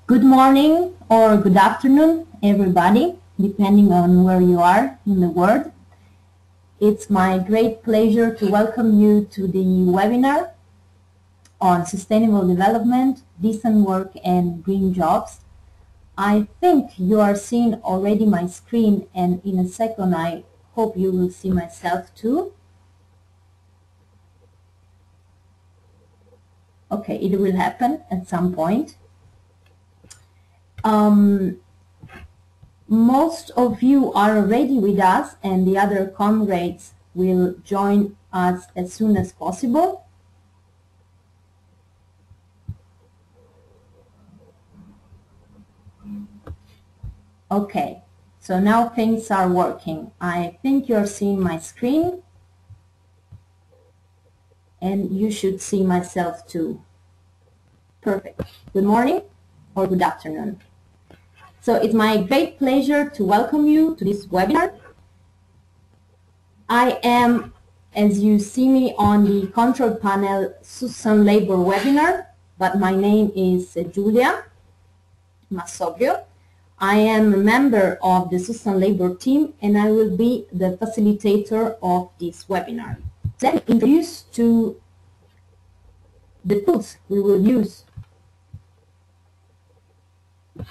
Good morning or good afternoon, everybody, depending on where you are in the world. It's my great pleasure to welcome you to the webinar on sustainable development, decent work, and green jobs. I think you are seeing already my screen, and in a second I hope you will see myself too. Okay, it will happen at some point. Most of you are already with us, and the other comrades will join us as soon as possible. Okay, so now things are working. I think you're seeing my screen, and you should see myself too. Perfect. Good morning or good afternoon. So it's my great pleasure to welcome you to this webinar. I am, as you see me on the control panel, Sustainabour webinar, but my name is Giulia Massoglio. I am a member of the Sustainabour team, and I will be the facilitator of this webinar. Let me introduce to the tools we will use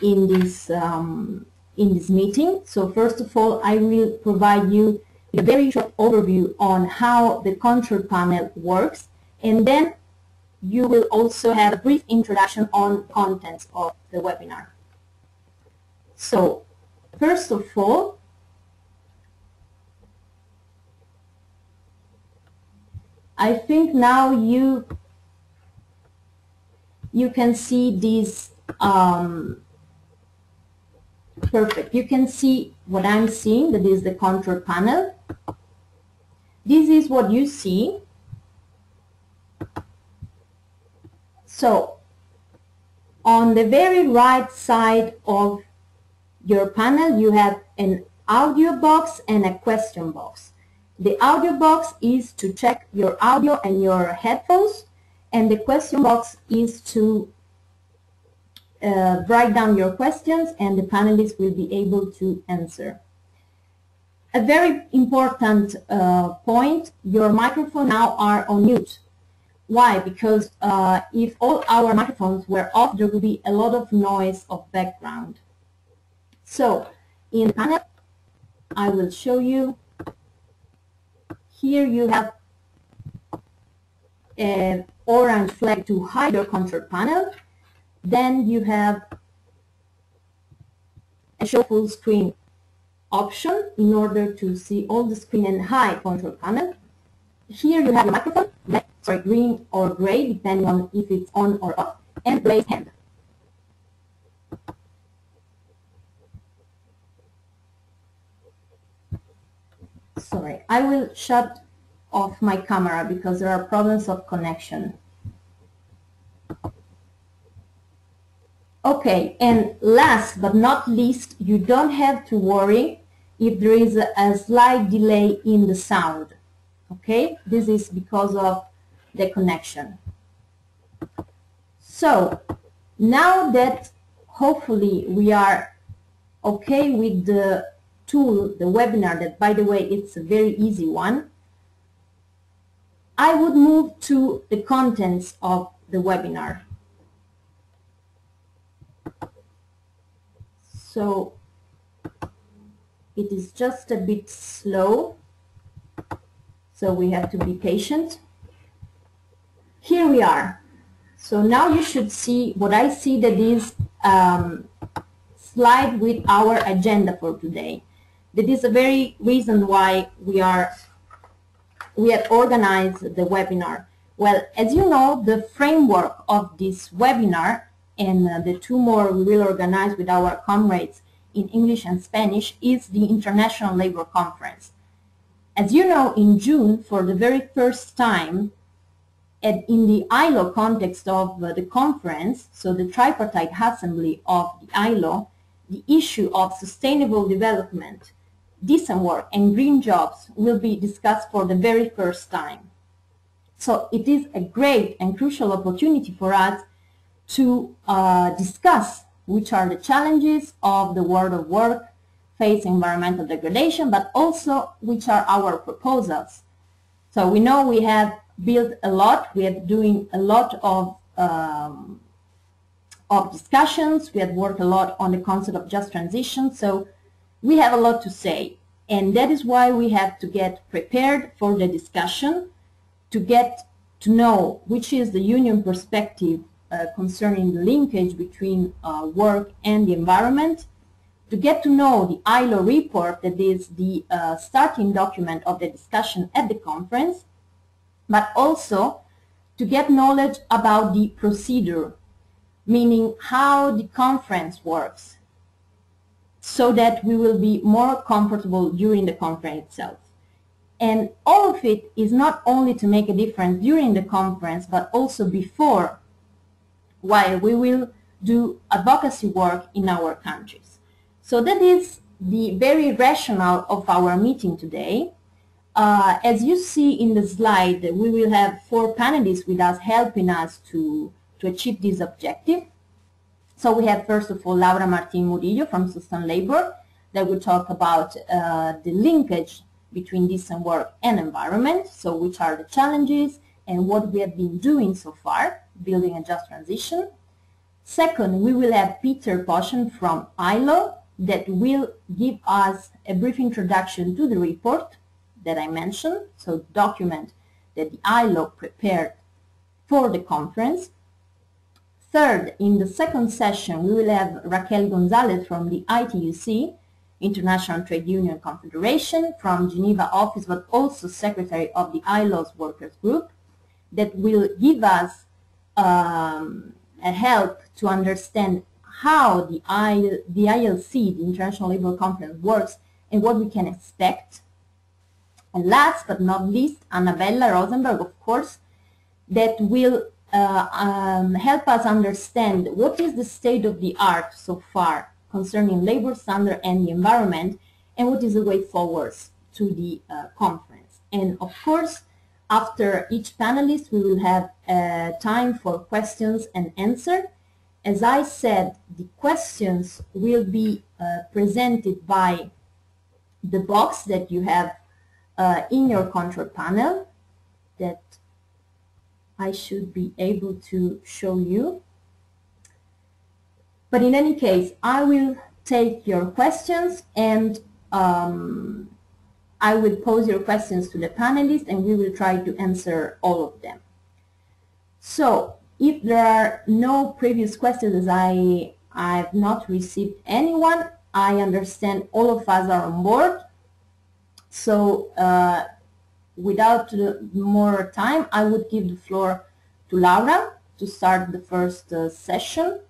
in this meeting. So first of all, I will provide you a very short overview on how the control panel works, and then you will also have a brief introduction on contents of the webinar. So first of all, I think now you can see this. Perfect. You can see what I'm seeing. That is the control panel. This is what you see. So on the very right side of your panel, you have an audio box and a question box. The audio box is to check your audio and your headphones, and the question box is to write down your questions, and the panelists will be able to answer. A very important point, your microphones now are on mute. Why? Because if all our microphones were off, there will be a lot of noise of background. So in the panel, I will show you. Here you have an orange flag to hide your control panel. Then you have a show full screen option in order to see all the screen and hide control panel. Here you have your microphone, green or gray, depending on if it's on or off, and raise hand. Sorry, I will shut off my camera because there are problems of connection. Okay, and last but not least, you don't have to worry if there is a slight delay in the sound. Okay, this is because of the connection. So now that hopefully we are okay with the tool, the webinar, that by the way it's a very easy one, I would move to the contents of the webinar. So it is just a bit slow, so we have to be patient. Here we are. So now you should see what I see, that is slide with our agenda for today. That is a very reason why we have organized the webinar. Well, as you know, the framework of this webinar and the two more we will organize with our comrades in English and Spanish is the International Labour Conference. As you know, in June, for the very first time, and in the ILO context of the conference, so the tripartite assembly of the ILO, the issue of sustainable development, decent work, and green jobs will be discussed for the very first time. So it is a great and crucial opportunity for us to discuss which are the challenges of the world of work facing environmental degradation, but also which are our proposals. So we know we have built a lot, we are doing a lot of discussions, we have worked a lot on the concept of just transition, so we have a lot to say. And that is why we have to get prepared for the discussion, to get to know which is the union perspective concerning the linkage between work and the environment, to get to know the ILO report, that is the starting document of the discussion at the conference, but also to get knowledge about the procedure, meaning how the conference works, so that we will be more comfortable during the conference itself. And all of it is not only to make a difference during the conference, but also before, while we will do advocacy work in our countries. So that is the very rationale of our meeting today. As you see in the slide, we will have 4 panelists with us helping us to achieve this objective. So we have, first of all, Laura Martin Murillo from Sustainabour, that will talk about the linkage between decent work and environment, so which are the challenges and what we have been doing so far, building a just transition. Second, we will have Peter Poschen from ILO, that will give us a brief introduction to the report that I mentioned, so document that the ILO prepared for the conference. Third, in the second session, we will have Raquel Gonzalez from the ITUC, International Trade Union Confederation, from Geneva office, but also secretary of the ILO's workers group, that will give us a help to understand how the ILC, the International Labour Conference, works and what we can expect. And last but not least, Anabella Rosemberg, of course, that will help us understand what is the state of the art so far concerning labor standard and the environment, and what is the way forward to the conference. And of course, after each panelist, we will have time for questions and answers. As I said, the questions will be presented by the box that you have in your control panel, that I should be able to show you. But in any case, I will take your questions, and I will pose your questions to the panelists, and we will try to answer all of them. So if there are no previous questions, as I've not received anyone, I understand all of us are on board. So without more time, I would give the floor to Laura to start the first session.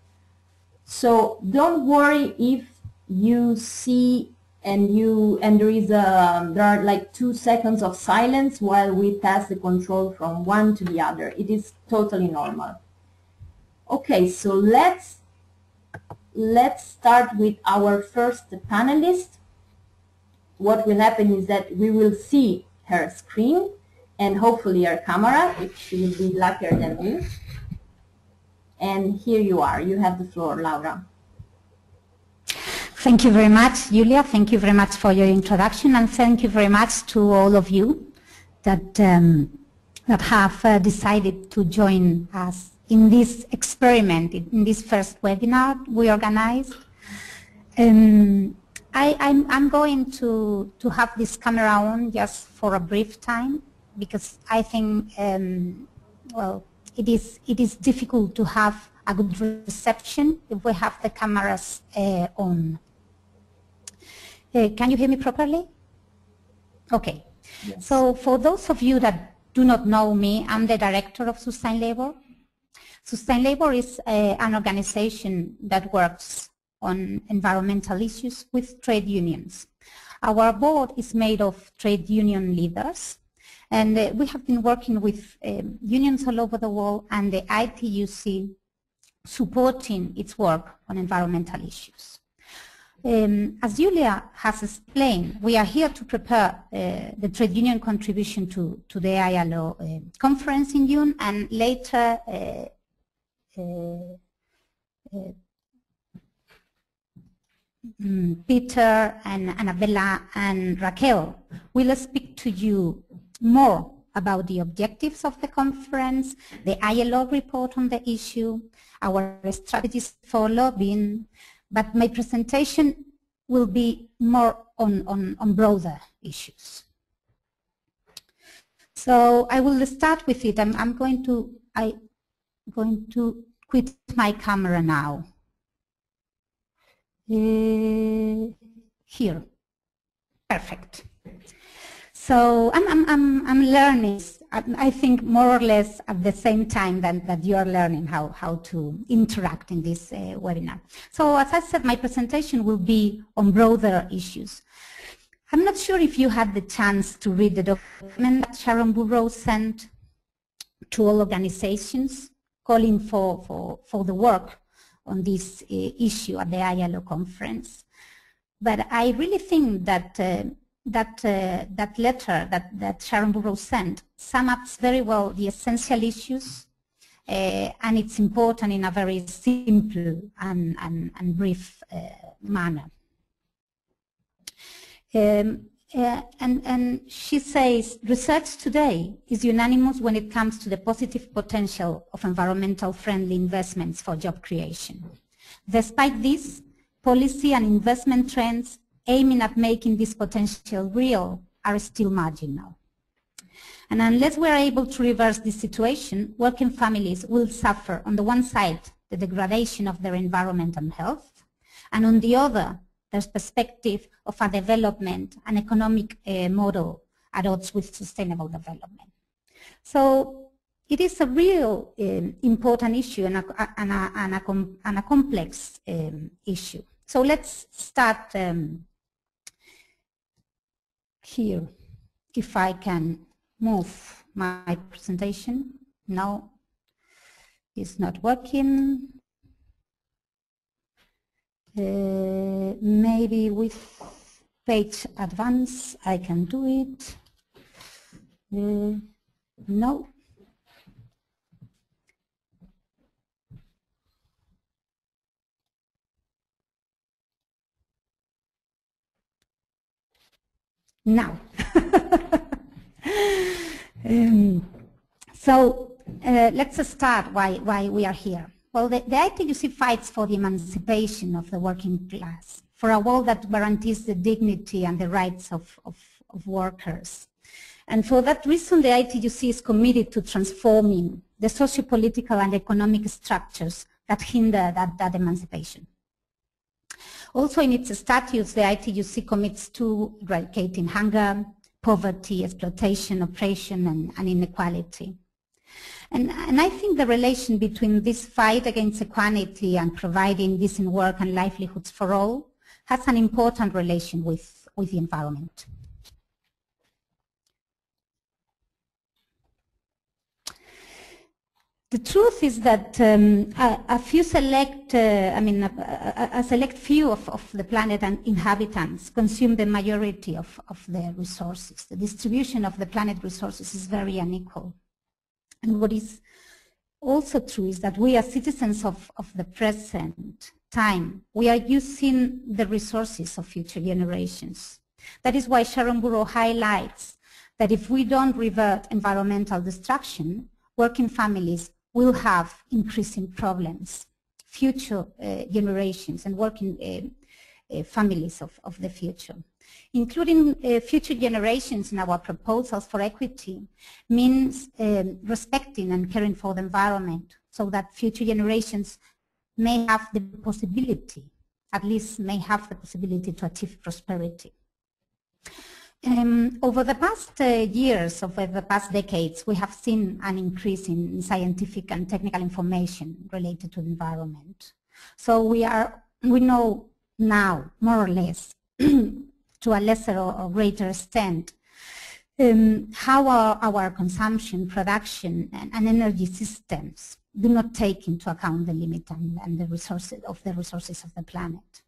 So don't worry if you see and there are like 2 seconds of silence while we pass the control from one to the other. It is totally normal. Okay, so let's start with our first panelist. What will happen is that we will see her screen and hopefully her camera, if she will be luckier than me. And here you are. You have the floor, Laura. Thank you very much, Julia. Thank you very much for your introduction, and thank you very much to all of you that have decided to join us in this experiment, in this first webinar we organized. I'm going to have this camera on just for a brief time, because I think, well, it is difficult to have a good reception if we have the cameras on. Can you hear me properly? Okay. Yes. So for those of you that do not know me, I'm the director of Sustainabour. Sustainabour is an organization that works on environmental issues with trade unions. Our board is made of trade union leaders, and we have been working with unions all over the world and the ITUC supporting its work on environmental issues. As Julia has explained, we are here to prepare the trade union contribution to the ILO conference in June, and later Peter and Anabella and Raquel will speak to you more about the objectives of the conference, the ILO report on the issue, our strategies for lobbying, but my presentation will be more on broader issues. So I will start with it. I'm going to quit my camera now. Here, perfect. So I'm learning. I think more or less at the same time that you are learning how to interact in this webinar. So as I said, my presentation will be on broader issues. I'm not sure if you had the chance to read the document that Sharon Burrow sent to all organizations calling for the work on this issue at the ILO conference. But I really think that that letter that Sharon Burrow sent sums up very well the essential issues, and it's important in a very simple and brief manner. And she says, research today is unanimous when it comes to the positive potential of environmental friendly investments for job creation. Despite this, policy and investment trends aiming at making this potential real are still marginal. And unless we are able to reverse this situation, working families will suffer, on the one side, the degradation of their environment and health, and on the other, there's perspective of a development, an economic model at odds with sustainable development. So it is a real important issue and a complex issue. So let's start here. If I can move my presentation. No, it's not working. Maybe with page advance I can do it. No. Now. Let's start why we are here. Well, the ITUC fights for the emancipation of the working class, for a world that guarantees the dignity and the rights of workers. And for that reason, the ITUC is committed to transforming the socio-political and economic structures that hinder that emancipation. Also in its statutes, the ITUC commits to eradicating hunger, poverty, exploitation, oppression, and inequality. And I think the relation between this fight against equality and providing decent work and livelihoods for all has an important relation with the environment. The truth is that a select few of the planet and inhabitants consume the majority of the resources. The distribution of the planet resources is very unequal. And what is also true is that we as citizens of the present time, we are using the resources of future generations. That is why Sharon Burrow highlights that if we don't revert environmental destruction, working families will have increasing problems. Future generations and working families of the future. Including future generations in our proposals for equity means respecting and caring for the environment so that future generations may have the possibility, at least may have the possibility to achieve prosperity. Over the past years, over the past decades, we have seen an increase in scientific and technical information related to the environment. So we know now, more or less, to a lesser or greater extent, how our consumption, production, and energy systems do not take into account the limit and the resources of the planet.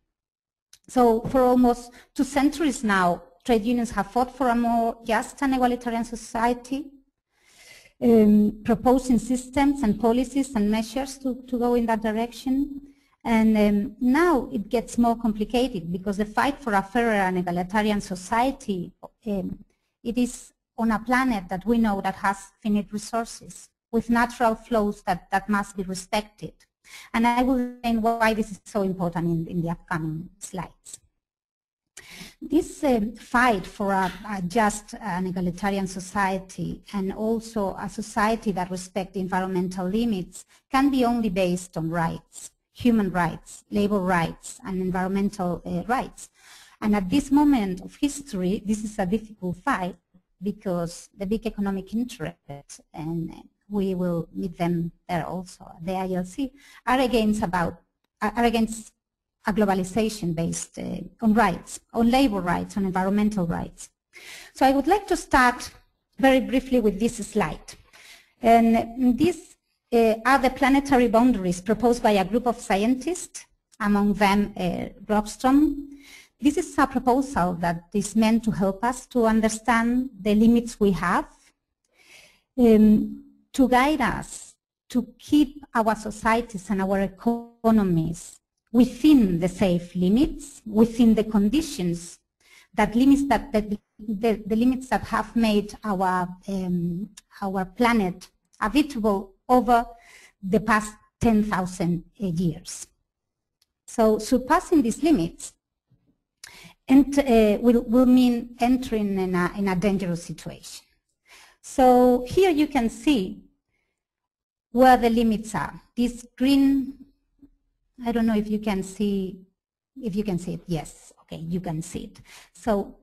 So for almost 2 centuries now, trade unions have fought for a more just and egalitarian society, proposing systems and policies and measures to go in that direction. And now it gets more complicated because the fight for a fairer and egalitarian society, it is on a planet that we know that has finite resources with natural flows that must be respected. And I will explain why this is so important in the upcoming slides. This fight for a just and egalitarian society, and also a society that respects environmental limits, can be only based on rights, human rights, labor rights, and environmental rights. And at this moment of history, this is a difficult fight because the big economic interests, and we will meet them there also, the ILC, are against a globalization based on rights, on labor rights, on environmental rights. So I would like to start very briefly with this slide. And these are the planetary boundaries proposed by a group of scientists, among them Grobstrom. This is a proposal that is meant to help us to understand the limits we have, to guide us to keep our societies and our economies within the safe limits, within the conditions that limits the limits that have made our planet habitable over the past 10,000 years. So surpassing these limits will mean entering in a dangerous situation. So here you can see where the limits are. This green, I don't know if you can see it. Yes, okay, you can see it. So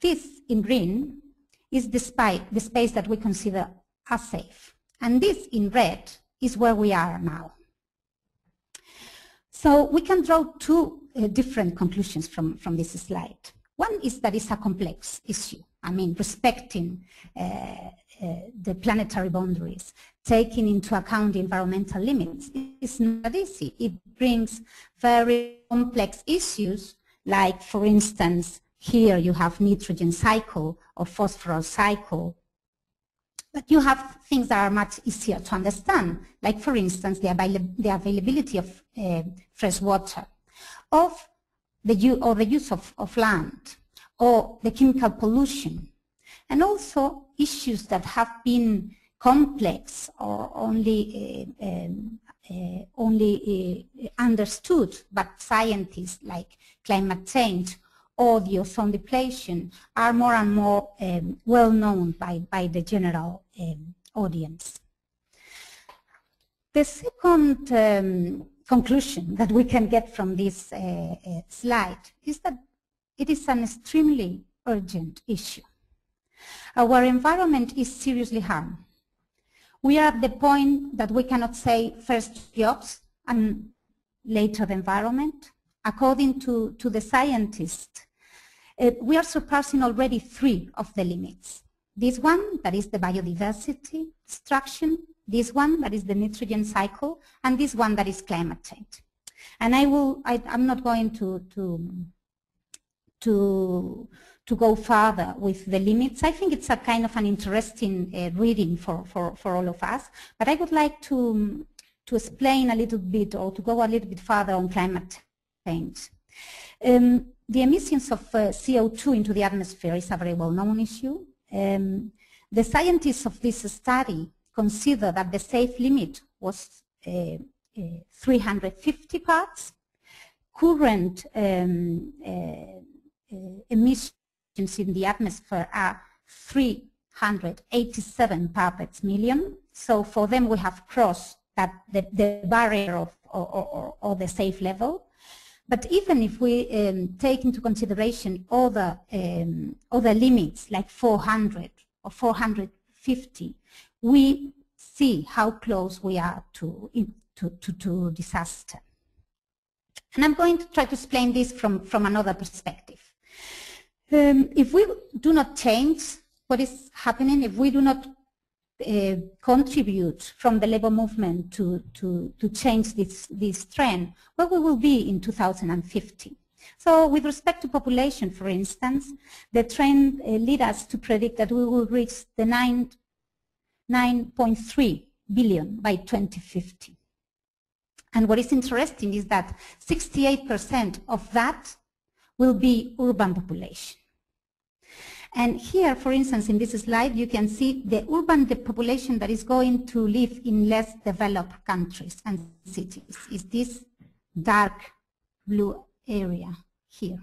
this in green is the space that we consider as safe. And this in red is where we are now. So we can draw two different conclusions from this slide. One is that it's a complex issue. I mean, respecting the planetary boundaries, taking into account the environmental limits, is not easy. It brings very complex issues, like, for instance, here you have nitrogen cycle or phosphorus cycle. But you have things that are much easier to understand, like, for instance, the availability of fresh water, of the use of land, or the chemical pollution, and also issues that have been complex or only understood by scientists, like climate change or the ozone depletion, are more and more well known by the general audience. The second conclusion that we can get from this slide is that it is an extremely urgent issue. Our environment is seriously harmed. We are at the point that we cannot say first jobs and later the environment. According to the scientists, we are surpassing already 3 of the limits. This one, that is the biodiversity destruction, this one, that is the nitrogen cycle, and this one, that is climate change. And I'm not going to go further with the limits. I think it's a kind of an interesting reading for all of us, but I would like to explain a little bit, or to go a little bit further on climate change. The emissions of CO2 into the atmosphere is a very well-known issue. The scientists of this study consider that the safe limit was 350 parts. Current emissions in the atmosphere are 387 parts per million. So for them, we have crossed the barrier of or the safe level. But even if we take into consideration other limits like 400 or 450, we see how close we are to disaster. And I'm going to try to explain this from another perspective. If we do not change what is happening, if we do not contribute from the labor movement to change this trend, where we will be in 2050. So with respect to population, for instance, the trend leads us to predict that we will reach the 9.3 billion by 2050. And what is interesting is that 68% of that will be urban population. And here, for instance, in this slide, you can see the urban population that is going to live in less developed countries and cities is this dark blue area here.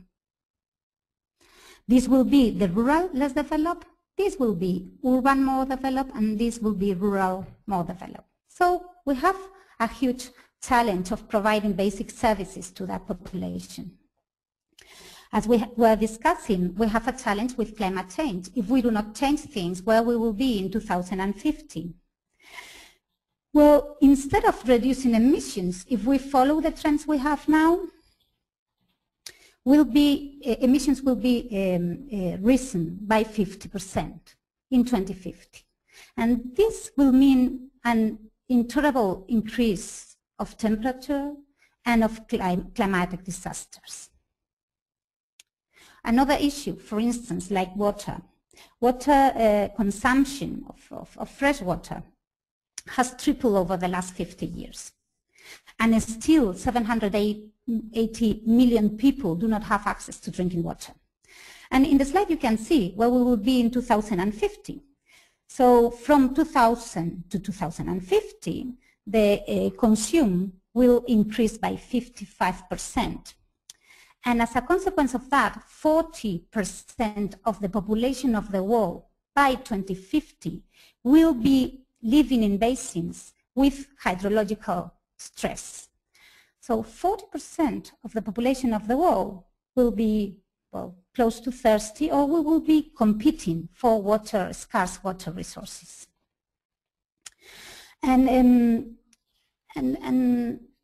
This will be the rural less developed, this will be urban more developed, and this will be rural more developed. So we have a huge challenge of providing basic services to that population. As we were discussing, we have a challenge with climate change. If we do not change things, where we will be in 2050? Well, instead of reducing emissions, if we follow the trends we have now, emissions will be risen by 50% in 2050. And this will mean an intolerable increase of temperature and of climatic disasters. Another issue, for instance, like water. Water consumption of fresh water has tripled over the last 50 years. And still 780 million people do not have access to drinking water. And in the slide you can see where we will be in 2050. So from 2000 to 2050, the consume will increase by 55%. And as a consequence of that, 40% of the population of the world by 2050 will be living in basins with hydrological stress. So 40% of the population of the world will be, well, close to thirsty, or we will be competing for water, scarce water resources. And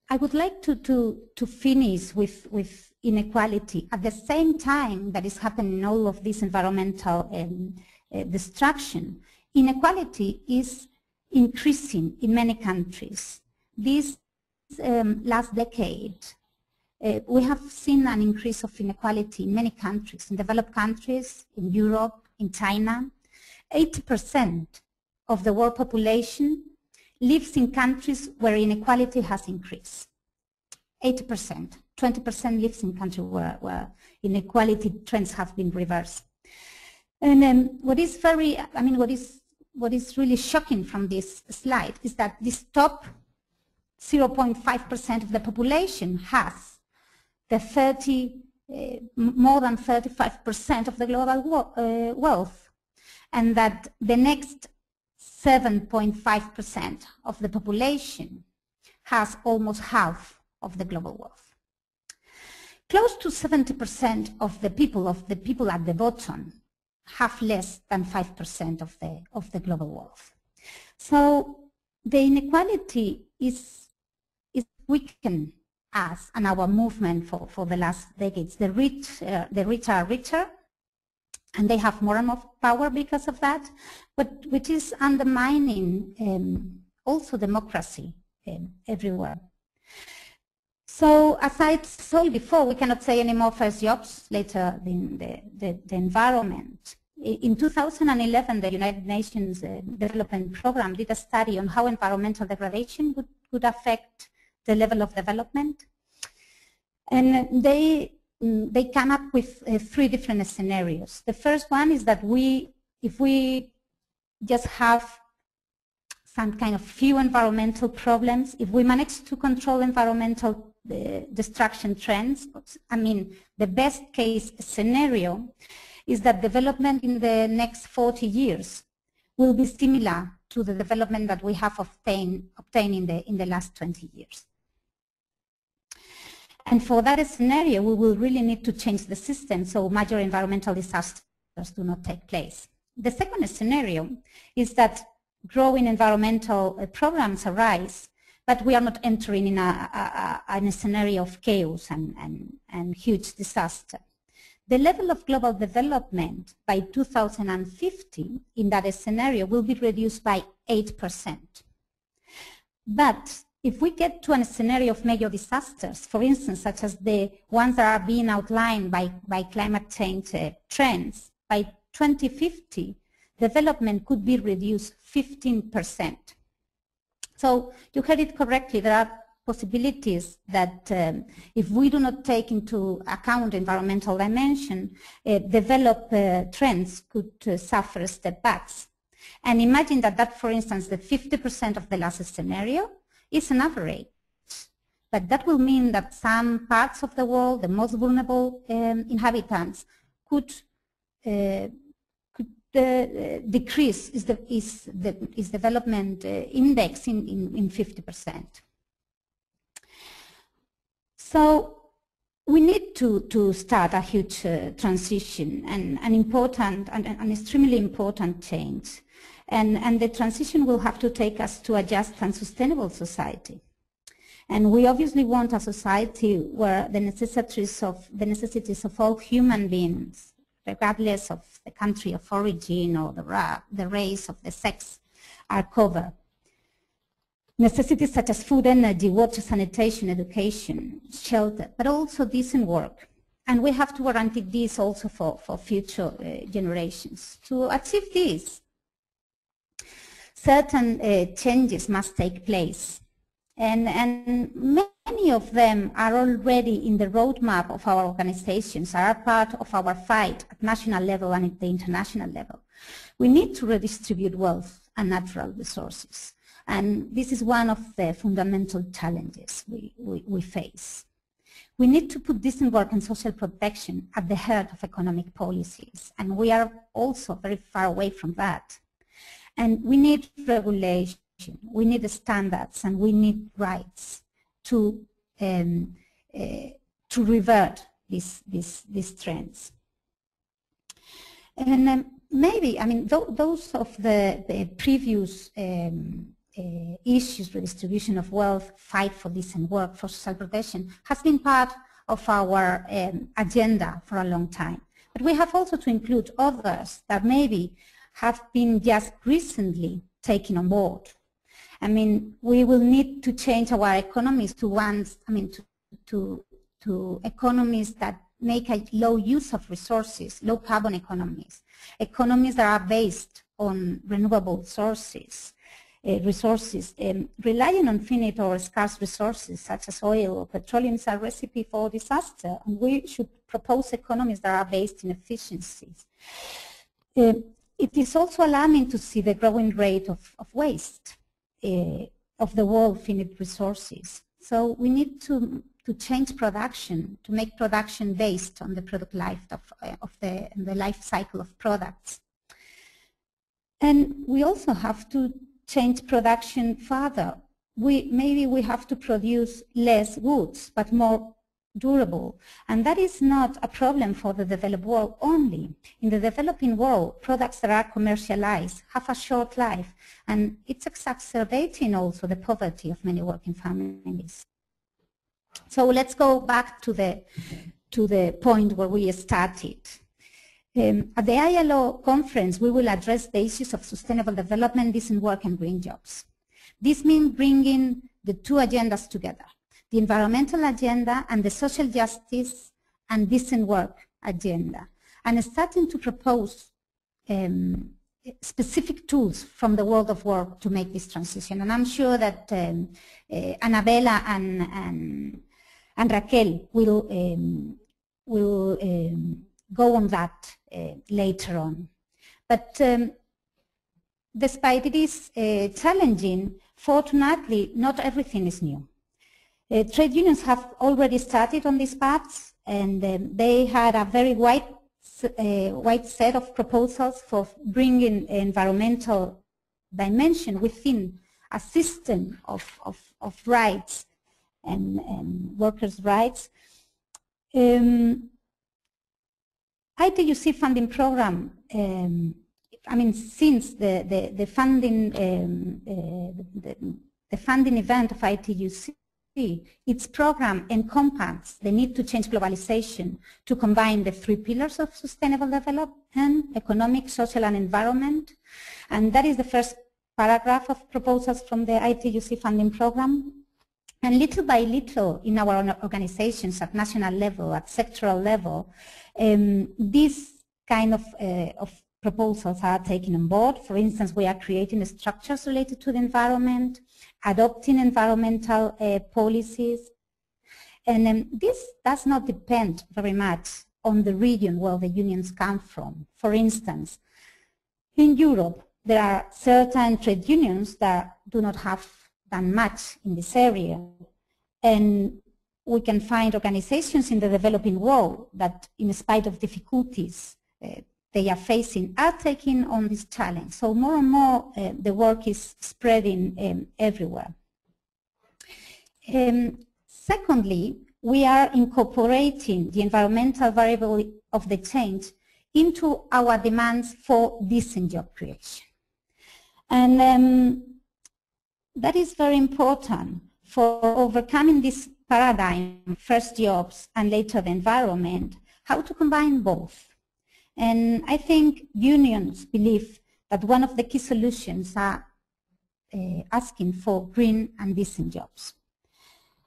I would like to finish with inequality. At the same time that is happening all of this environmental destruction, inequality is increasing in many countries. This last decade, we have seen an increase of inequality in many countries, in developed countries, in Europe, in China. 80% of the world population lives in countries where inequality has increased. 80%. 20% lives in countries where inequality trends have been reversed. And what is really shocking from this slide is that this top 0.5% of the population has the more than 35% of the global wealth, and that the next 7.5% of the population has almost half of the global wealth. Close to 70% of the people at the bottom have less than 5% of the global wealth. So the inequality is weakened us and our movement for the last decades. The rich are richer, and they have more and more power because of that, but which is undermining also democracy everywhere. So as I told before, we cannot say any more first jobs, later the environment. In 2011, the United Nations Development Program did a study on how environmental degradation would affect the level of development. And they come up with 3 different scenarios. The first one is that if we just have some kind of few environmental problems, if we manage to control environmental destruction trends, the best case scenario is that development in the next 40 years will be similar to the development that we have obtained in the last 20 years. And for that scenario, we will really need to change the system so major environmental disasters do not take place. The second scenario is that growing environmental programs arise, but we are not entering in a scenario of chaos and huge disaster. The level of global development by 2050 in that scenario will be reduced by 8%. But if we get to a scenario of major disasters, for instance, such as the ones that are being outlined by climate change trends, by 2050, development could be reduced 15%. So you heard it correctly, there are possibilities that if we do not take into account environmental dimension, developed trends could suffer step backs. And imagine that, for instance, the 50% of the last scenario is an average. But that will mean that some parts of the world, the most vulnerable inhabitants, could decrease its development index in 50%. So we need to start a huge transition and an extremely important change. And the transition will have to take us to a just and sustainable society. And we obviously want a society where the necessities of all human beings, regardless of the country of origin or the race of the sex, are covered. Necessities such as food, energy, water, sanitation, education, shelter, but also decent work. And we have to guarantee this also for future generations. To achieve this, certain changes must take place. And many of them are already in the roadmap of our organizations, are part of our fight at national level and at the international level. We need to redistribute wealth and natural resources. And this is one of the fundamental challenges we face. We need to put decent work and social protection at the heart of economic policies. And we are also very far away from that. And we need regulation. We need standards and we need rights to revert these trends. And maybe, I mean, those of the previous issues, redistribution of wealth, fight for decent work, for social protection, has been part of our agenda for a long time. But we have also to include others that maybe have been just recently taken on board. I mean, we will need to change our economies to ones, I mean, to economies that make a low use of resources, low carbon economies, economies that are based on renewable sources, relying on finite or scarce resources such as oil or petroleum is a recipe for disaster, and we should propose economies that are based in efficiencies. It is also alarming to see the growing rate of waste of the world finite resources. So we need to change production, to make production based on the product life of the life cycle of products. And we also have to change production further. Maybe we have to produce less goods, but more durable. And that is not a problem for the developed world only. In the developing world, products that are commercialized have a short life, and it's exacerbating also the poverty of many working families. So let's go back to the point where we started. At the ILO conference, we will address the issues of sustainable development, decent work, and green jobs. This means bringing the two agendas together, the environmental agenda and the social justice and decent work agenda, and starting to propose specific tools from the world of work to make this transition. And I'm sure that Anabella and Raquel will go on that later on. But despite it is challenging, fortunately, not everything is new. Trade unions have already started on these paths, and they had a very wide set of proposals for bringing environmental dimension within a system of rights and workers' rights. ITUC funding program, I mean, since the funding event of ITUC, its program encompasses the need to change globalization to combine the three pillars of sustainable development: economic, social, and environment. And that is the first paragraph of proposals from the ITUC funding program. And little by little in our organizations at national level, at sectoral level, these kind of proposals are taken on board. For instance, we are creating structures related to the environment. adopting environmental policies. And this does not depend very much on the region where the unions come from. For instance, in Europe, there are certain trade unions that do not have done much in this area. And we can find organizations in the developing world that, in spite of difficulties they are facing, are taking on this challenge. So more and more the work is spreading everywhere. Secondly, we are incorporating the environmental variable of the change into our demands for decent job creation. And that is very important for overcoming this paradigm, first jobs and later the environment, how to combine both. And I think unions believe that one of the key solutions are asking for green and decent jobs.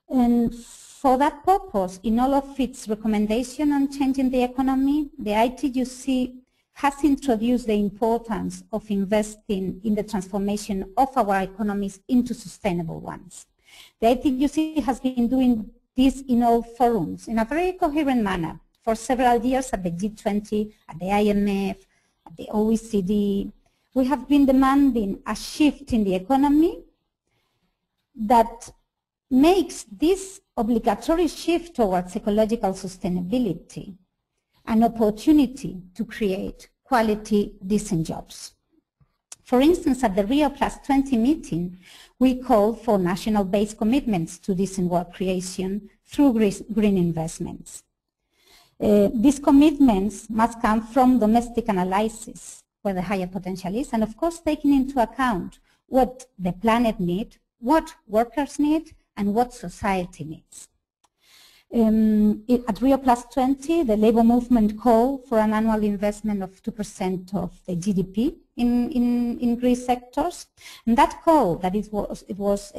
And for that purpose, in all of its recommendations on changing the economy, the ITUC has introduced the importance of investing in the transformation of our economies into sustainable ones. The ITUC has been doing this in all forums in a very coherent manner for several years at the G20, at the IMF, at the OECD. We have been demanding a shift in the economy that makes this obligatory shift towards ecological sustainability an opportunity to create quality, decent jobs. For instance, at the Rio+20 meeting, we called for national-based commitments to decent work creation through green investments. These commitments must come from domestic analysis, where the higher potential is, and of course taking into account what the planet needs, what workers need, and what society needs. At Rio+20, the labor movement called for an annual investment of 2% of the GDP in green sectors. And that call, that it was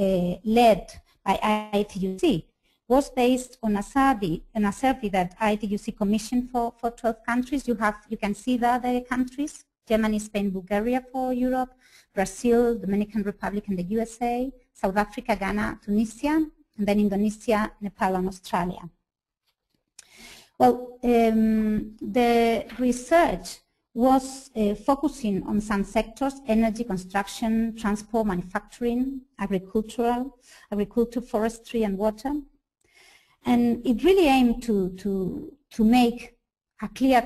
led by ITUC, was based on a survey that ITUC commissioned for 12 countries. You can see the other countries: Germany, Spain, Bulgaria for Europe, Brazil, Dominican Republic and the USA, South Africa, Ghana, Tunisia, and then Indonesia, Nepal, and Australia. Well, the research was focusing on some sectors: energy, construction, transport, manufacturing, agriculture, forestry, and water. And it really aimed to make a clear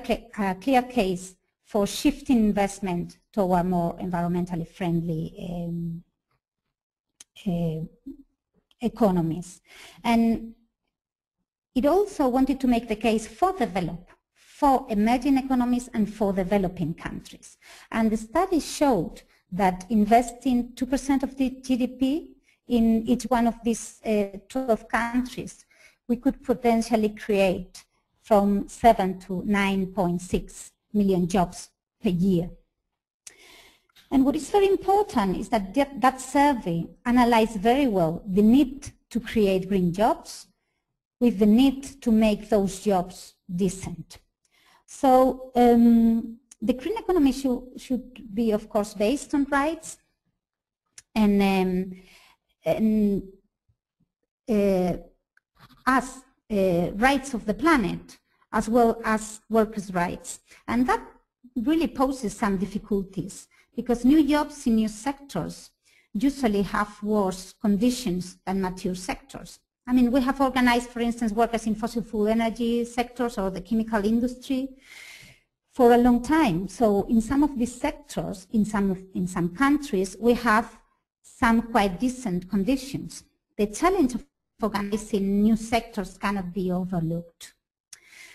case for shifting investment toward more environmentally friendly economies. And it also wanted to make the case for emerging economies and for developing countries. And the study showed that investing 2% of the GDP in each one of these 12 countries, we could potentially create from 7 to 9.6 million jobs per year. And what is very important is that that survey analyzed very well the need to create green jobs with the need to make those jobs decent. So the green economy should be, of course, based on rights and as rights of the planet, as well as workers' rights. And that really poses some difficulties, because new jobs in new sectors usually have worse conditions than mature sectors. I mean, we have organized, for instance, workers in fossil fuel energy sectors or the chemical industry for a long time. So in some of these sectors, in some countries, we have some quite decent conditions. The challenge of organizing new sectors cannot be overlooked.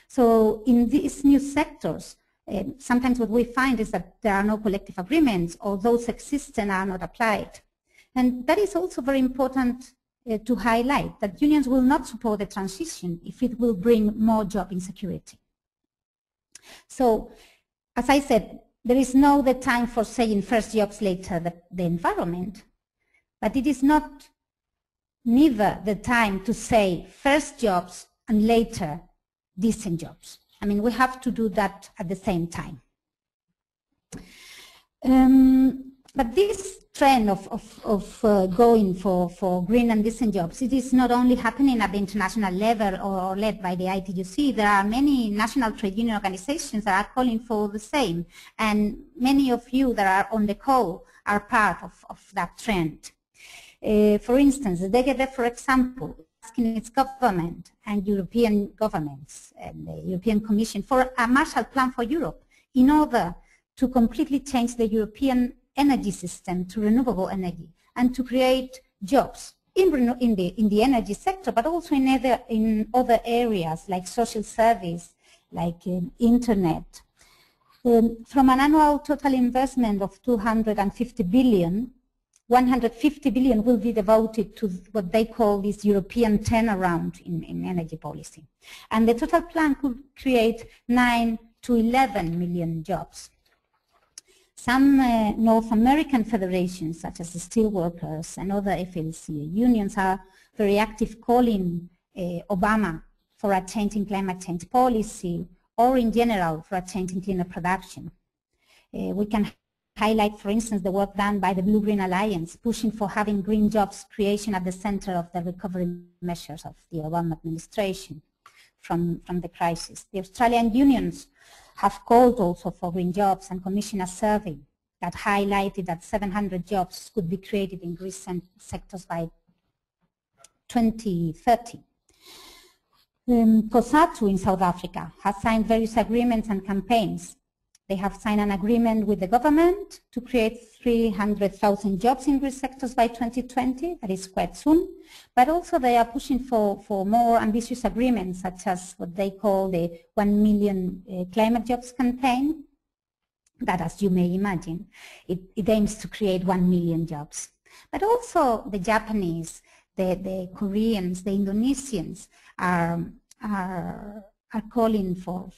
So in these new sectors, sometimes what we find is that there are no collective agreements, or those exist and are not applied. And that is also very important to highlight, that unions will not support the transition if it will bring more job insecurity. So, as I said, there is no the time for saying first jobs, later the environment, but it is not neither the time to say first jobs and later decent jobs. I mean, we have to do that at the same time. But this trend of going for green and decent jobs, it is not only happening at the international level or led by the ITUC. There are many national trade union organizations that are calling for the same, and many of you that are on the call are part of that trend. For instance, the DGB, for example, asking its government and European governments and the European Commission for a Marshall Plan for Europe in order to completely change the European energy system to renewable energy and to create jobs in the energy sector, but also in other areas like social service, like internet. From an annual total investment of 250 billion, 150 billion will be devoted to what they call this European turnaround in energy policy. And the total plan could create 9 to 11 million jobs. Some North American federations, such as the Steelworkers and other FLC unions, are very active calling Obama for a change in climate change policy, or in general for a change in cleaner production. We can highlight, for instance, the work done by the Blue-Green Alliance, pushing for having green jobs creation at the center of the recovery measures of the Obama administration from the crisis. The Australian unions have called also for green jobs and commissioned a survey that highlighted that 700 jobs could be created in green sectors by 2030. COSATU in South Africa has signed various agreements and campaigns. They have signed an agreement with the government to create 300,000 jobs in green sectors by 2020, that is quite soon, but also they are pushing for more ambitious agreements, such as what they call the 1 million climate jobs campaign, that, as you may imagine, it aims to create 1 million jobs. But also the Japanese, the Koreans, the Indonesians are calling for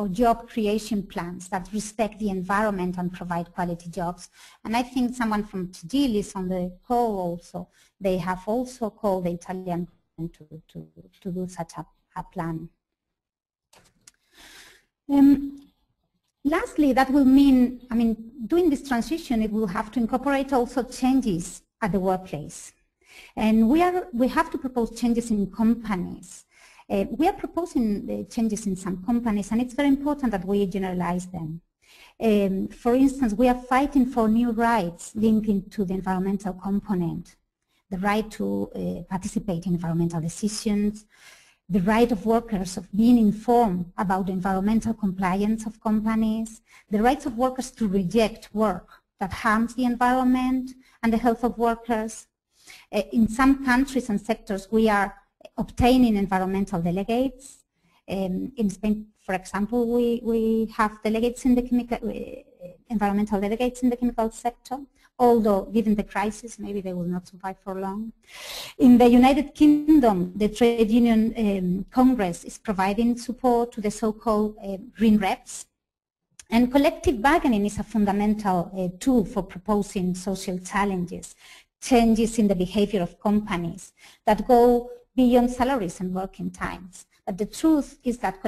job creation plans that respect the environment and provide quality jobs. And I think someone from Chile is on the call also. They have also called the Italian government to do such a plan. Lastly, that will mean, doing this transition, it will have to incorporate also changes at the workplace. And we have to propose changes in companies. We are proposing changes in some companies, and it's very important that we generalize them. For instance, we are fighting for new rights linking to the environmental component, the right to participate in environmental decisions, the right of workers of being informed about the environmental compliance of companies, the rights of workers to reject work that harms the environment and the health of workers. In some countries and sectors, we are obtaining environmental delegates. In Spain, for example, we have delegates in the environmental delegates in the chemical sector, although given the crisis, maybe they will not survive for long. In the United Kingdom, the Trade Union Congress is providing support to the so-called green reps. And collective bargaining is a fundamental tool for proposing social challenges, changes in the behavior of companies that go beyond salaries and working times. But the truth is that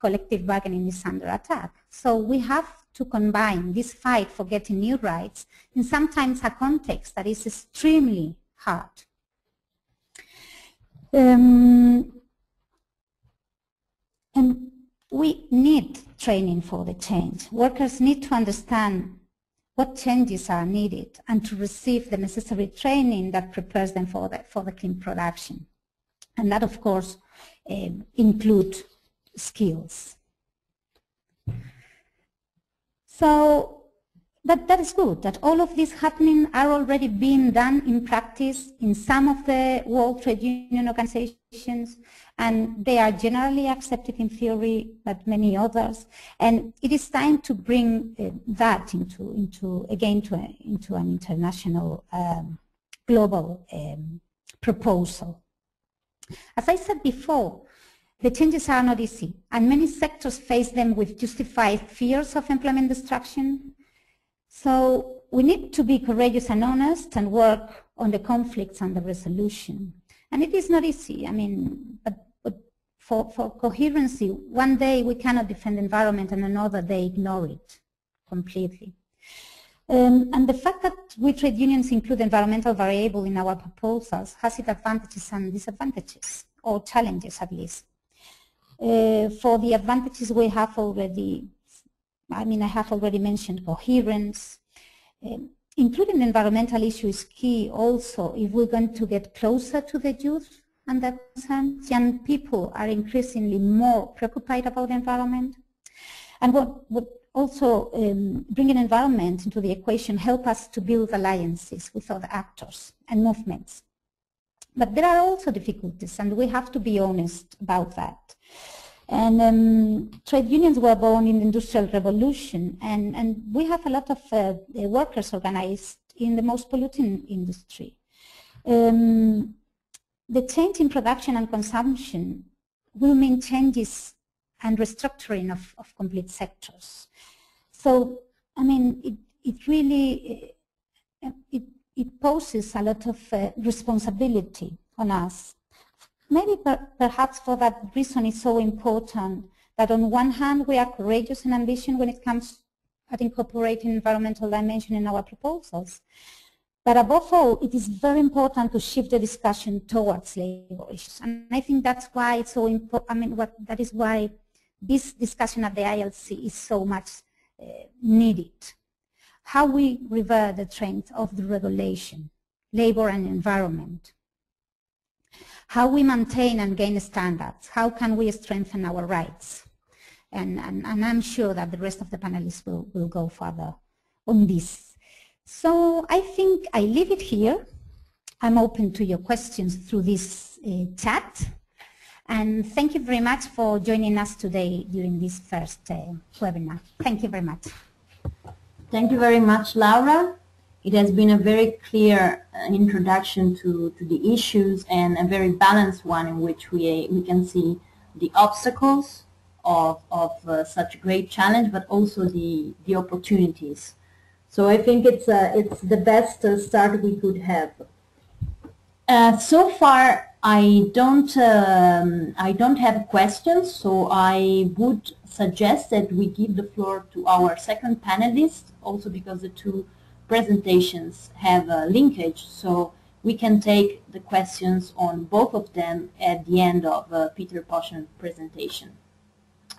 collective bargaining is under attack. So we have to combine this fight for getting new rights in sometimes a context that is extremely hard. And we need training for the change. Workers need to understand what changes are needed and to receive the necessary training that prepares them for the clean production. And that, of course, includes skills. So that is good, that all of this happening are already being done in practice in some of the World Trade Union organizations, and they are generally accepted in theory, but many others. And it is time to bring that into an international global proposal. As I said before, the changes are not easy, and many sectors face them with justified fears of employment destruction. So we need to be courageous and honest and work on the conflicts and the resolution. And it is not easy, but for coherency, one day we cannot defend the environment and another day ignore it completely. And the fact that we trade unions include environmental variable in our proposals has its advantages and disadvantages, or challenges at least. For the advantages we have already, I have already mentioned coherence. Including environmental issues is key also if we're going to get closer to the youth and the concerned. Young people are increasingly more preoccupied about the environment. And what also bringing environment into the equation help us to build alliances with other actors and movements. But there are also difficulties, and we have to be honest about that. And trade unions were born in the Industrial Revolution, and we have a lot of workers organized in the most polluting industry. The change in production and consumption will mean changes and restructuring of complete sectors. So, it really poses a lot of responsibility on us. Maybe perhaps for that reason it's so important that on one hand we are courageous and ambitious when it comes at incorporating environmental dimension in our proposals. But above all, it is very important to shift the discussion towards labor issues. And I think that's why it's so important. That is why this discussion at the ILC is so much needed. How we revert the trend of the regulation, labor and environment. How we maintain and gain standards. How can we strengthen our rights? And I'm sure that the rest of the panelists will go further on this. So I think I leave it here. I'm open to your questions through this chat. And thank you very much for joining us today during this first webinar. Thank you very much. Thank you very much, Laura. It has been a very clear introduction to the issues, and a very balanced one in which we can see the obstacles of such a great challenge, but also the opportunities. So I think it's the best start we could have. So far, I don't have questions, so I would suggest that we give the floor to our second panelist, also because the two presentations have a linkage, so we can take the questions on both of them at the end of Peter Possen's presentation.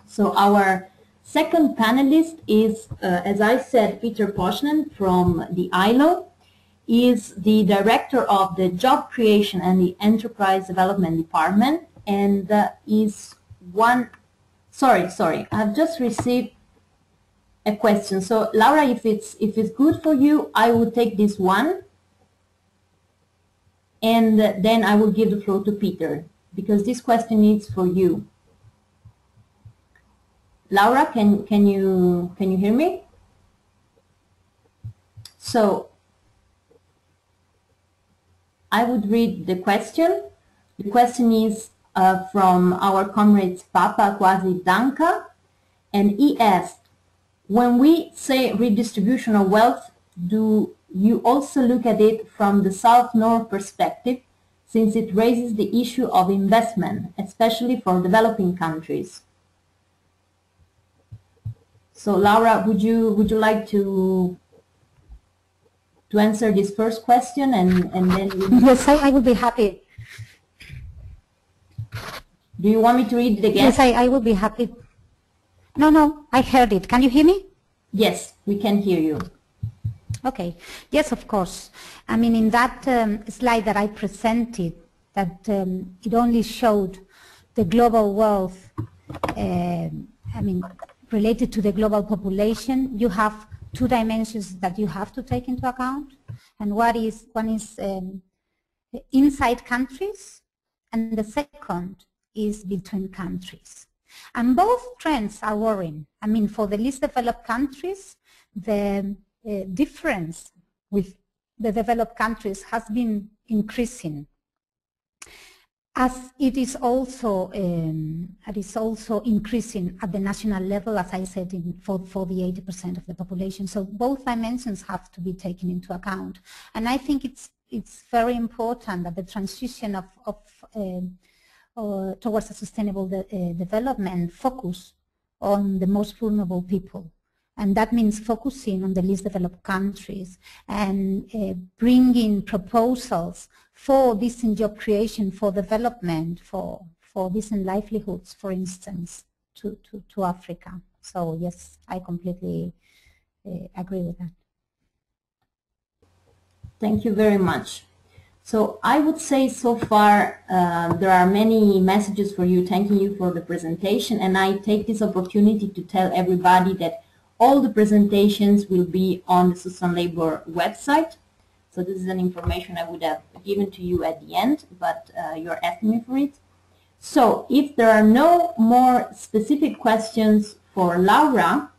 So our second panelist is, as I said, Peter Poschen from the ILO. He is the director of the Job Creation and the Enterprise Development Department, and is one. Sorry, I've just received a question. So Laura, if it's good for you, I will take this one, and then I will give the floor to Peter, because this question is for you. Laura, can you hear me? So I would read the question. The question is from our comrades Papa Kwasi Danka, and he asked, when we say redistribution of wealth, do you also look at it from the South-North perspective, since it raises the issue of investment, especially for developing countries? So Laura, would you like to answer this first question, and then yes, I would be happy. Do you want me to read it again? Yes, I will be happy. No, I heard it. Can you hear me? Yes, we can hear you. Okay. Yes, of course. In that slide that I presented, that it only showed the global wealth, related to the global population. You have two dimensions that you have to take into account, and one is inside countries, and the second is between countries. And both trends are worrying. For the least developed countries, the difference with the developed countries has been increasing, as it is also increasing at the national level, as I said, for the 80% of the population. So both dimensions have to be taken into account. And I think it's very important that the transition towards a sustainable development focus on the most vulnerable people, And that means focusing on the least developed countries and bringing proposals for decent job creation, for development, for decent livelihoods, for instance, to Africa. So yes, I completely agree with that. Thank you very much. So I would say so far there are many messages for you, thanking you for the presentation, and I take this opportunity to tell everybody that all the presentations will be on the Sustainabour website. So this is an information I would have given to you at the end, but you're asking me for it. So if there are no more specific questions for Laura,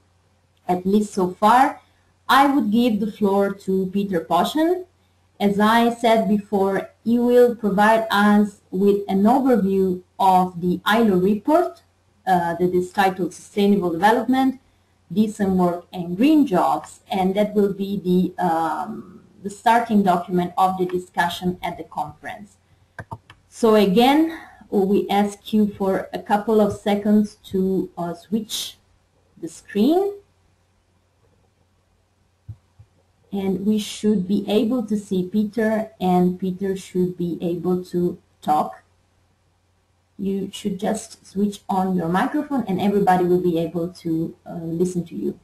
at least so far, I would give the floor to Peter Poschen. As I said before, he will provide us with an overview of the ILO report that is titled Sustainable Development, Decent Work and Green Jobs, and that will be the starting document of the discussion at the conference. So again, we ask you for a couple of seconds to switch the screen. And we should be able to see Peter, and Peter should be able to talk. You should just switch on your microphone and everybody will be able to listen to you.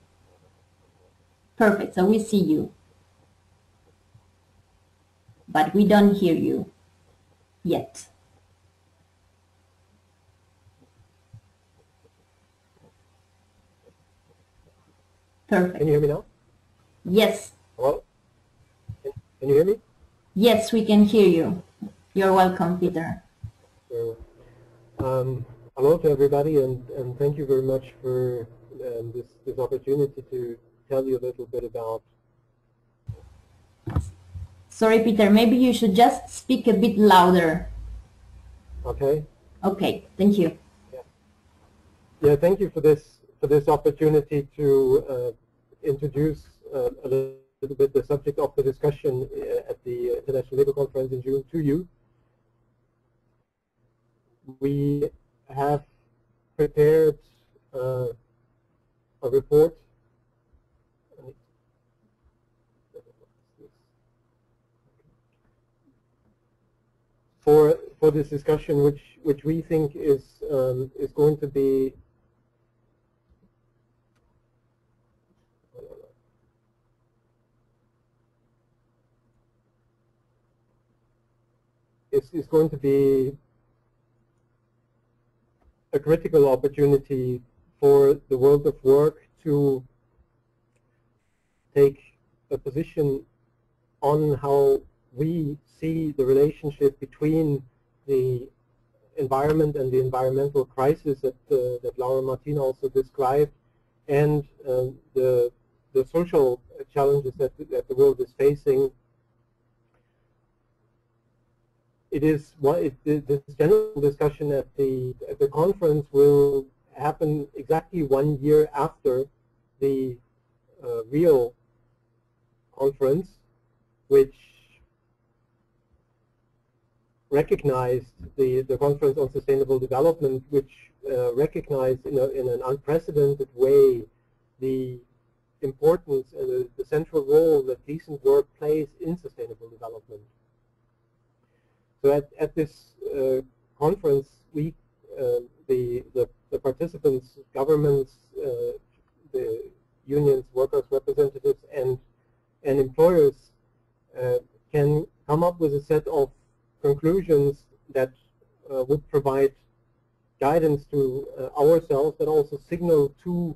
Perfect, so we see you. But we don't hear you yet. Perfect. Can you hear me now? Yes. Hello? Can you hear me? Yes, we can hear you. You're welcome, Peter. Hello to everybody, and thank you very much for this opportunity to tell you a little bit about. Sorry, Peter, maybe you should just speak a bit louder. Okay. Okay, thank you. Yeah, thank you for this opportunity to introduce a little bit the subject of the discussion at the International Labour Conference in June to you. We have prepared a report for this discussion, which we think is going to be is going to be a critical opportunity for the world of work to take a position on how we see the relationship between the environment and the environmental crisis that Laura Martin also described, and the social challenges that the world is facing. This general discussion at the conference will happen exactly 1 year after the Rio conference, which recognized the Conference on Sustainable Development, which recognized in an unprecedented way the importance and the central role that decent work plays in sustainable development. So at this conference, the participants, governments, the unions, workers' representatives, and employers can come up with a set of conclusions that would provide guidance to ourselves, but also signal to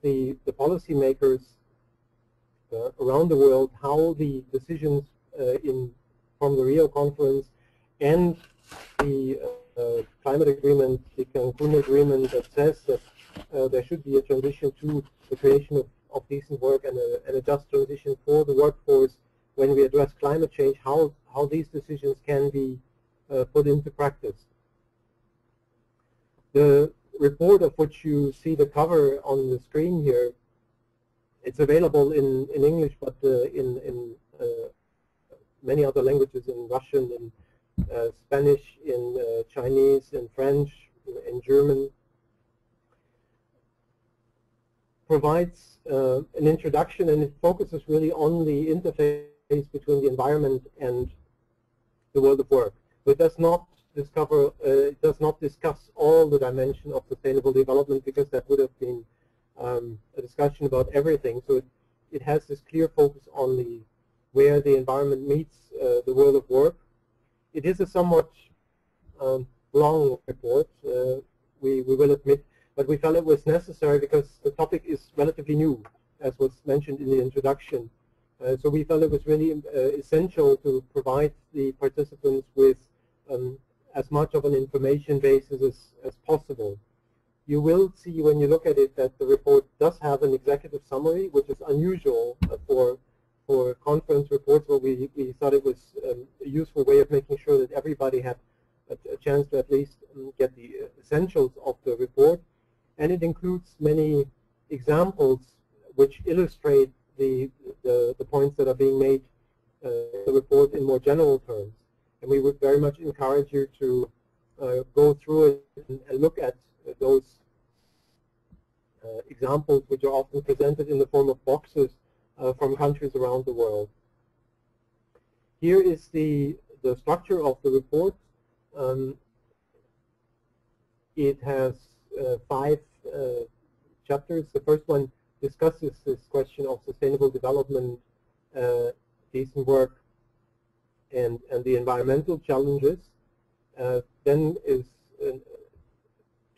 the policymakers around the world how the decisions from the Rio conference and the climate agreement, the Cancun agreement that says that there should be a transition to the creation of decent work and a just transition for the workforce when we address climate change, how these decisions can be put into practice. The report, of which you see the cover on the screen here, it's available in English, but in many other languages, in Russian, in Spanish, in Chinese, in French, in German. provides an introduction, and it focuses really on the interface between the environment and the world of work. It does not discuss all the dimension of sustainable development, because that would have been a discussion about everything. So it has this clear focus on where the environment meets the world of work. It is a somewhat long report, we will admit, but we felt it was necessary because the topic is relatively new, as was mentioned in the introduction. So we felt it was really essential to provide the participants with as much of an information basis as possible. You will see when you look at it that the report does have an executive summary, which is unusual for conference reports, but we thought it was a useful way of making sure that everybody had a chance to at least get the essentials of the report. And it includes many examples which illustrate the points that are being made in the report in more general terms. And we would very much encourage you to go through it and look at those examples, which are often presented in the form of boxes from countries around the world. Here is the structure of the report. It has 5 chapters. The first one discusses this question of sustainable development, decent work, and the environmental challenges. Then is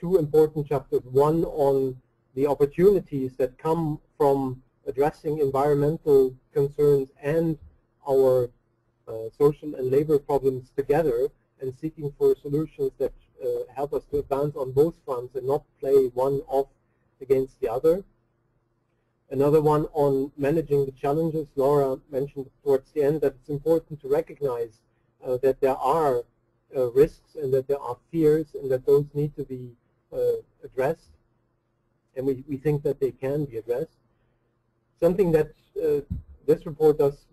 2 important chapters, one on the opportunities that come from addressing environmental concerns and our social and labor problems together, and seeking for solutions that help us to advance on both fronts and not play one off against the other. Another one on managing the challenges. Laura mentioned towards the end that it's important to recognize that there are risks and that there are fears and that those need to be addressed. And we think that they can be addressed. Something that this report does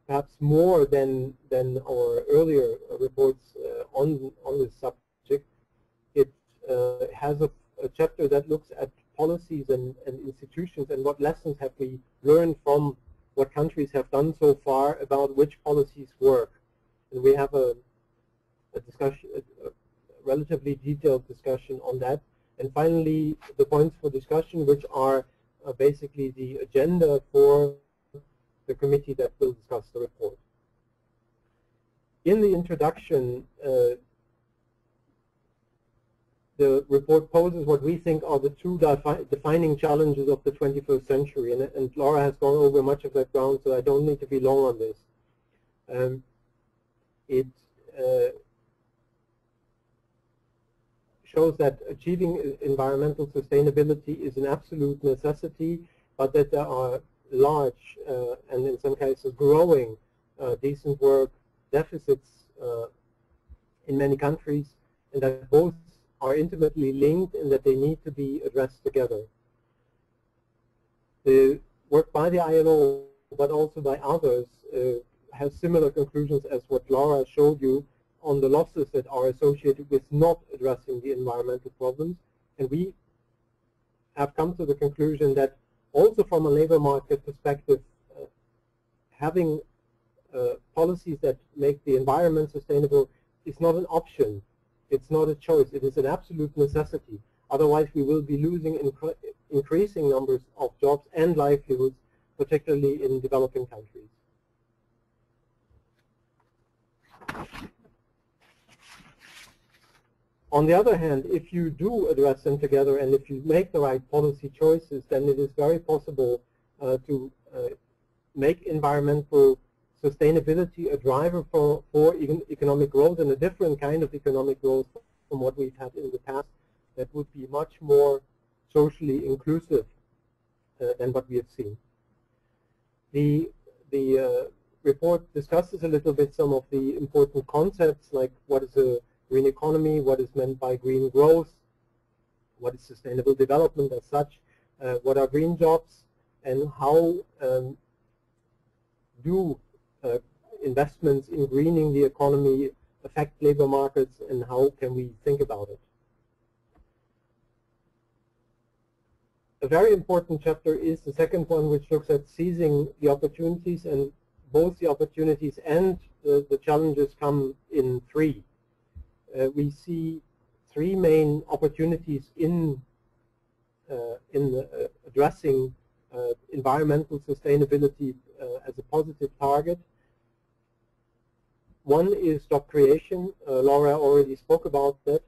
perhaps more than our earlier reports on this subject. It has a chapter that looks at policies and institutions and what lessons have we learned from what countries have done so far about which policies work. And we have a discussion, a relatively detailed discussion on that. And finally, the points for discussion, which are basically the agenda for the committee that will discuss the report. In the introduction, the report poses what we think are the 2 defining challenges of the 21st century, and Laura has gone over much of that ground, so I don't need to be long on this. It shows that achieving environmental sustainability is an absolute necessity, but that there are large and in some cases growing decent work deficits in many countries, and that both are intimately linked and that they need to be addressed together. The work by the ILO, but also by others, has similar conclusions as what Laura showed you on the losses that are associated with not addressing the environmental problems. And we have come to the conclusion that also from a labor market perspective, having policies that make the environment sustainable is not an option. It's not a choice. It is an absolute necessity. Otherwise, we will be losing increasing numbers of jobs and livelihoods, particularly in developing countries. On the other hand, if you do address them together and if you make the right policy choices, then it is very possible to make environmental sustainability a driver for economic growth, and a different kind of economic growth from what we've had in the past that would be much more socially inclusive than what we have seen. The report discusses a little bit some of the important concepts, like what is a green economy, what is meant by green growth, what is sustainable development as such, what are green jobs, and how do investments in greening the economy affect labor markets, and how can we think about it. a very important chapter is the second one, which looks at seizing the opportunities, and both the opportunities and the challenges come in three. We see three main opportunities in addressing environmental sustainability as a positive target. One is job creation. Laura already spoke about that.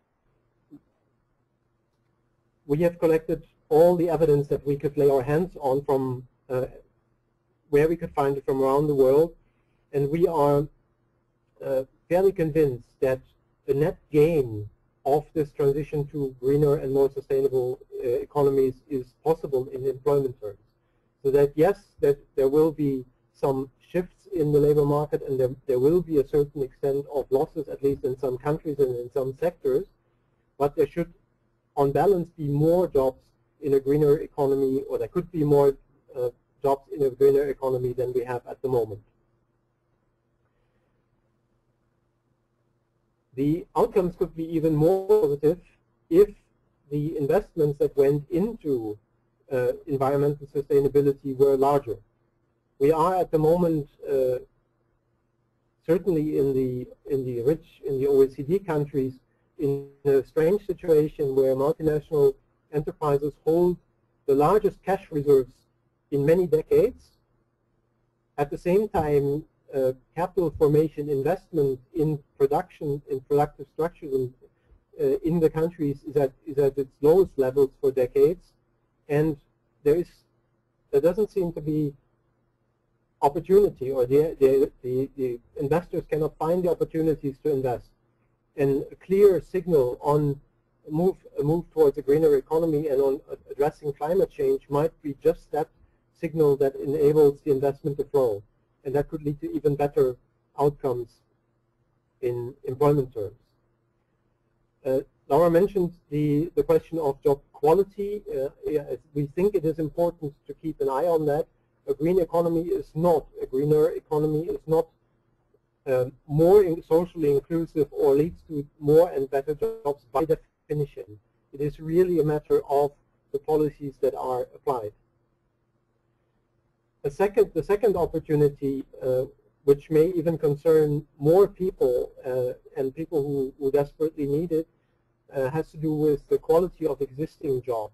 We have collected all the evidence that we could lay our hands on from where we could find it from around the world, and we are fairly convinced that the net gain of this transition to greener and more sustainable economies is possible in employment terms. So that yes, that there will be some shifts in the labor market, and there will be a certain extent of losses, at least in some countries and in some sectors, but there should, on balance, be more jobs in a greener economy, or there could be more jobs in a greener economy than we have at the moment. The outcomes could be even more positive if the investments that went into environmental sustainability were larger. We are at the moment, certainly in the OECD countries, in a strange situation where multinational enterprises hold the largest cash reserves in many decades. At the same time, capital formation investment in production, in productive structures in the countries is at its lowest levels for decades, and there doesn't seem to be opportunity, or the investors cannot find the opportunities to invest. And a clear signal on a move towards a greener economy and on addressing climate change might be just that signal that enables the investment to flow, and that could lead to even better outcomes in employment terms. Laura mentioned the question of job quality. We think it is important to keep an eye on that. A green economy is not, a greener economy is not more socially inclusive or leads to more and better jobs by definition. It is really a matter of the policies that are applied. The second opportunity, which may even concern more people and people who desperately need it, has to do with the quality of existing jobs,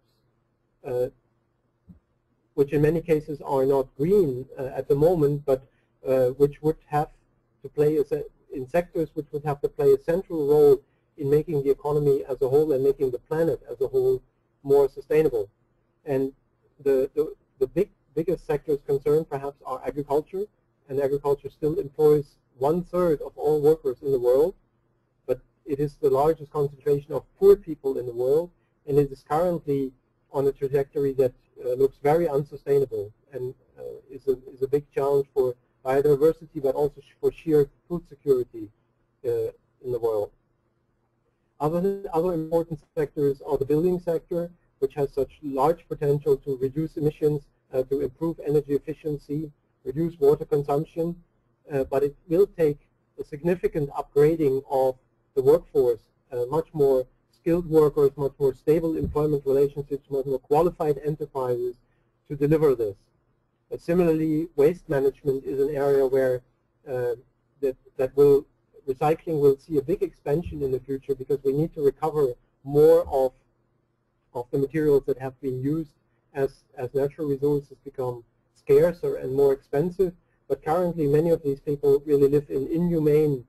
which in many cases are not green at the moment, but which would have to play in sectors which would have to play a central role in making the economy as a whole and making the planet as a whole more sustainable. And the biggest sectors concerned perhaps are agriculture, and agriculture still employs 1/3 of all workers in the world, but it is the largest concentration of poor people in the world, and it is currently on a trajectory that looks very unsustainable and is a big challenge for biodiversity, but also for sheer food security in the world. Other important sectors are the building sector, which has such large potential to reduce emissions, to improve energy efficiency, reduce water consumption, but it will take a significant upgrading of the workforce, much more skilled workers, much more stable employment relationships, much more qualified enterprises to deliver this. Similarly, waste management is an area where recycling will see a big expansion in the future, because we need to recover more of the materials that have been used as natural resources become scarcer and more expensive. But currently, many of these people really live in inhumane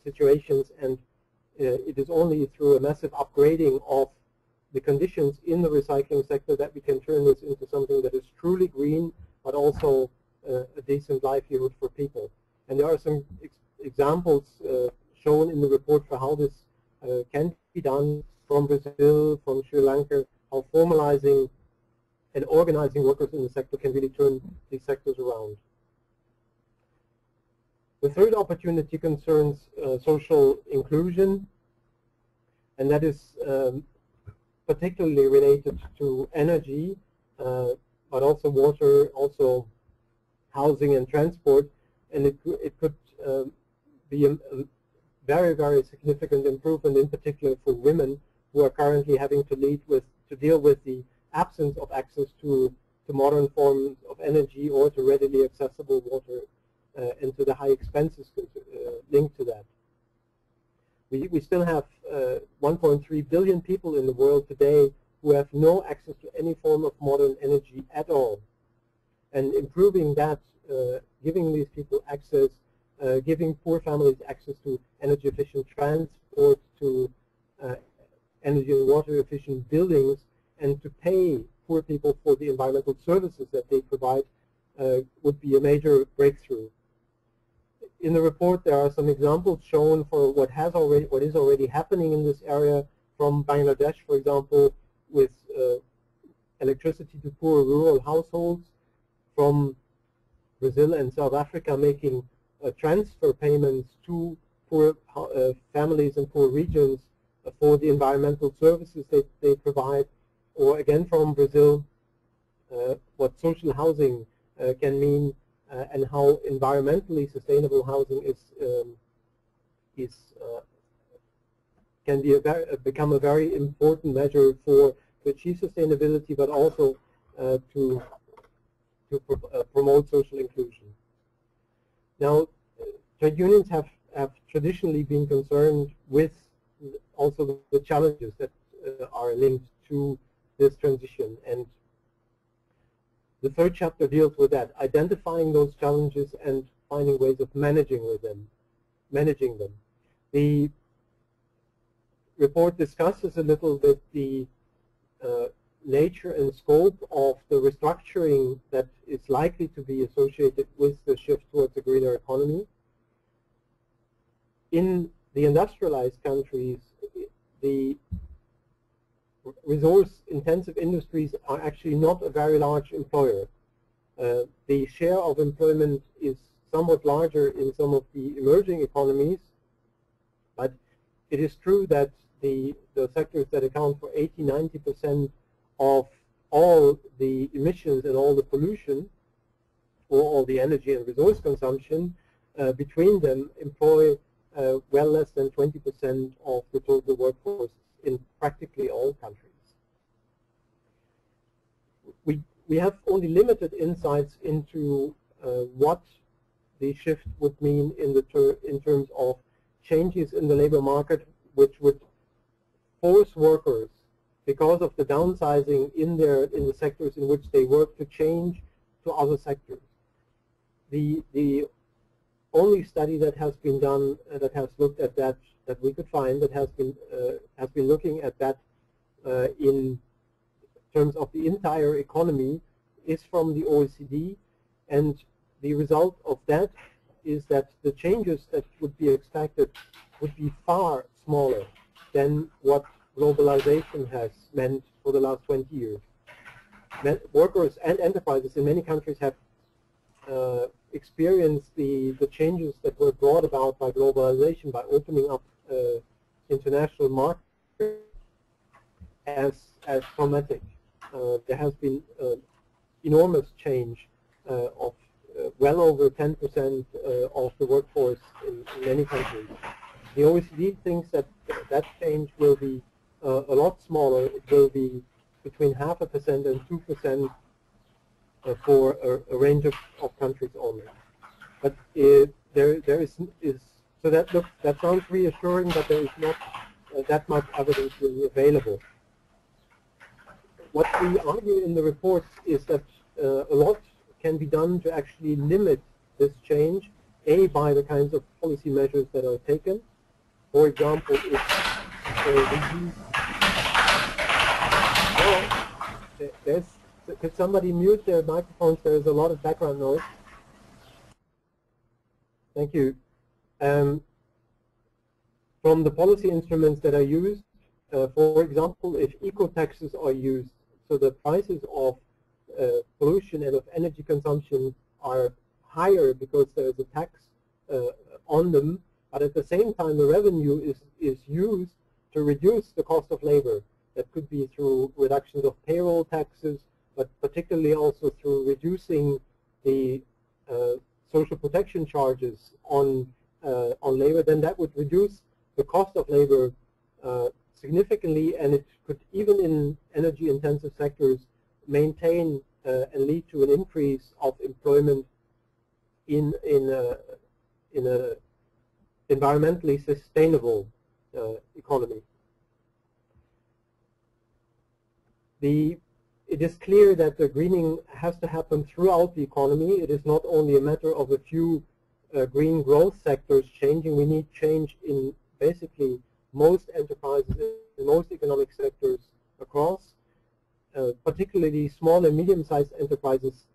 situations, and it is only through a massive upgrading of the conditions in the recycling sector that we can turn this into something that is truly green, but also a decent livelihood for people. And there are some examples shown in the report for how this can be done from Brazil, from Sri Lanka, how formalizing and organizing workers in the sector can really turn these sectors around. The third opportunity concerns social inclusion, and that is particularly related to energy, but also water, also housing and transport, and it could be a very, very significant improvement, in particular for women who are currently having to deal with the absence of access to modern forms of energy or to readily accessible water and to the high expenses linked to that. We still have 1.3 billion people in the world today who have no access to any form of modern energy at all. And improving that, giving these people access, giving poor families access to energy efficient transport, to energy and water efficient buildings, and to pay poor people for the environmental services that they provide would be a major breakthrough. In the report, there are some examples shown for what is already happening in this area, from Bangladesh, for example, with electricity to poor rural households, from Brazil and South Africa making transfer payments to poor families and poor regions for the environmental services that they provide, or again from Brazil, what social housing can mean and how environmentally sustainable housing can be become a very important measure to achieve sustainability, but also to promote social inclusion. Now, trade unions have traditionally been concerned with also the challenges that are linked to this transition, and the third chapter deals with that, identifying those challenges and finding ways of managing them. The report discusses a little bit the nature and scope of the restructuring that is likely to be associated with the shift towards a greener economy. In the industrialized countries, the resource-intensive industries are actually not a very large employer. The share of employment is somewhat larger in some of the emerging economies, but it is true that the sectors that account for 80–90% of all the emissions and all the pollution, or all the energy and resource consumption, between them employ well less than 20% of the total workforce in practically all countries. We have only limited insights into what the shift would mean in terms of changes in the labor market, which would force workers, because of the downsizing in the sectors in which they work, to change to other sectors. The only study that has been done that has looked at that we could find that has been looking at that in terms of the entire economy is from the OECD, and the result of that is that the changes that would be expected would be far smaller than what globalization has meant for the last 20 years. Workers and enterprises in many countries have experienced the changes that were brought about by globalization, by opening up international markets, as traumatic. There has been enormous change of well over 10% of the workforce in many countries. The OECD thinks that that change will be a lot smaller. It will be between 0.5% and 2% for a range of countries only. But there is so that sounds reassuring, but there is not that much evidence really available. What we argue in the report is that a lot can be done to actually limit this change, by the kinds of policy measures that are taken. For example, if could somebody mute their microphones? There is a lot of background noise. Thank you. From the policy instruments that are used, for example, if eco-taxes are used, so the prices of pollution and of energy consumption are higher because there is a tax on them, but at the same time the revenue is used to reduce the cost of labor. That could be through reductions of payroll taxes, but particularly also through reducing the social protection charges on labor. Then that would reduce the cost of labor significantly, and it could, even in energy-intensive sectors, maintain and lead to an increase of employment in a environmentally sustainable economy. It is clear that the greening has to happen throughout the economy. It is not only a matter of a few green growth sectors changing. We need change in basically most enterprises in most economic sectors across. Particularly small and medium-sized enterprises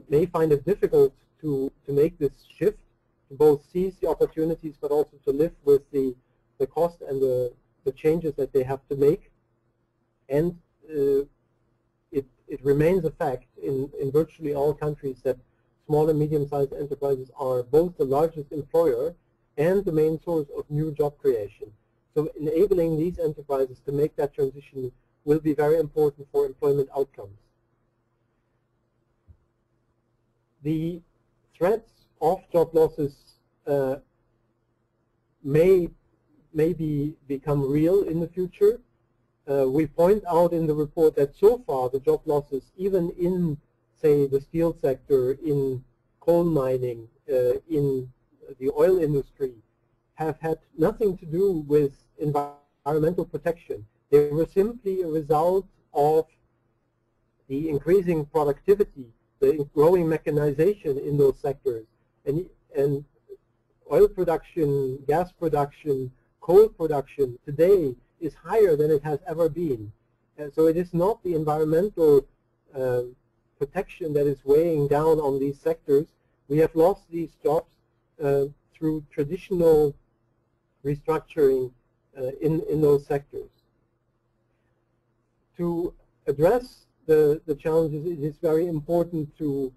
may find it difficult to make this shift, to both seize the opportunities but also to live with the cost and the changes that they have to make. And it remains a fact in virtually all countries that small and medium-sized enterprises are both the largest employer and the main source of new job creation. So enabling these enterprises to make that transition will be very important for employment outcomes. The threats of job losses may become real in the future. We point out in the report that so far the job losses, even in, say, the steel sector, in coal mining, in the oil industry, have had nothing to do with environmental protection. They were simply a result of the increasing productivity, the growing mechanization in those sectors. And oil production, gas production, coal production today is higher than it has ever been. And so it is not the environmental protection that is weighing down on these sectors. We have lost these jobs through traditional restructuring in those sectors. To address the challenges, it is very important to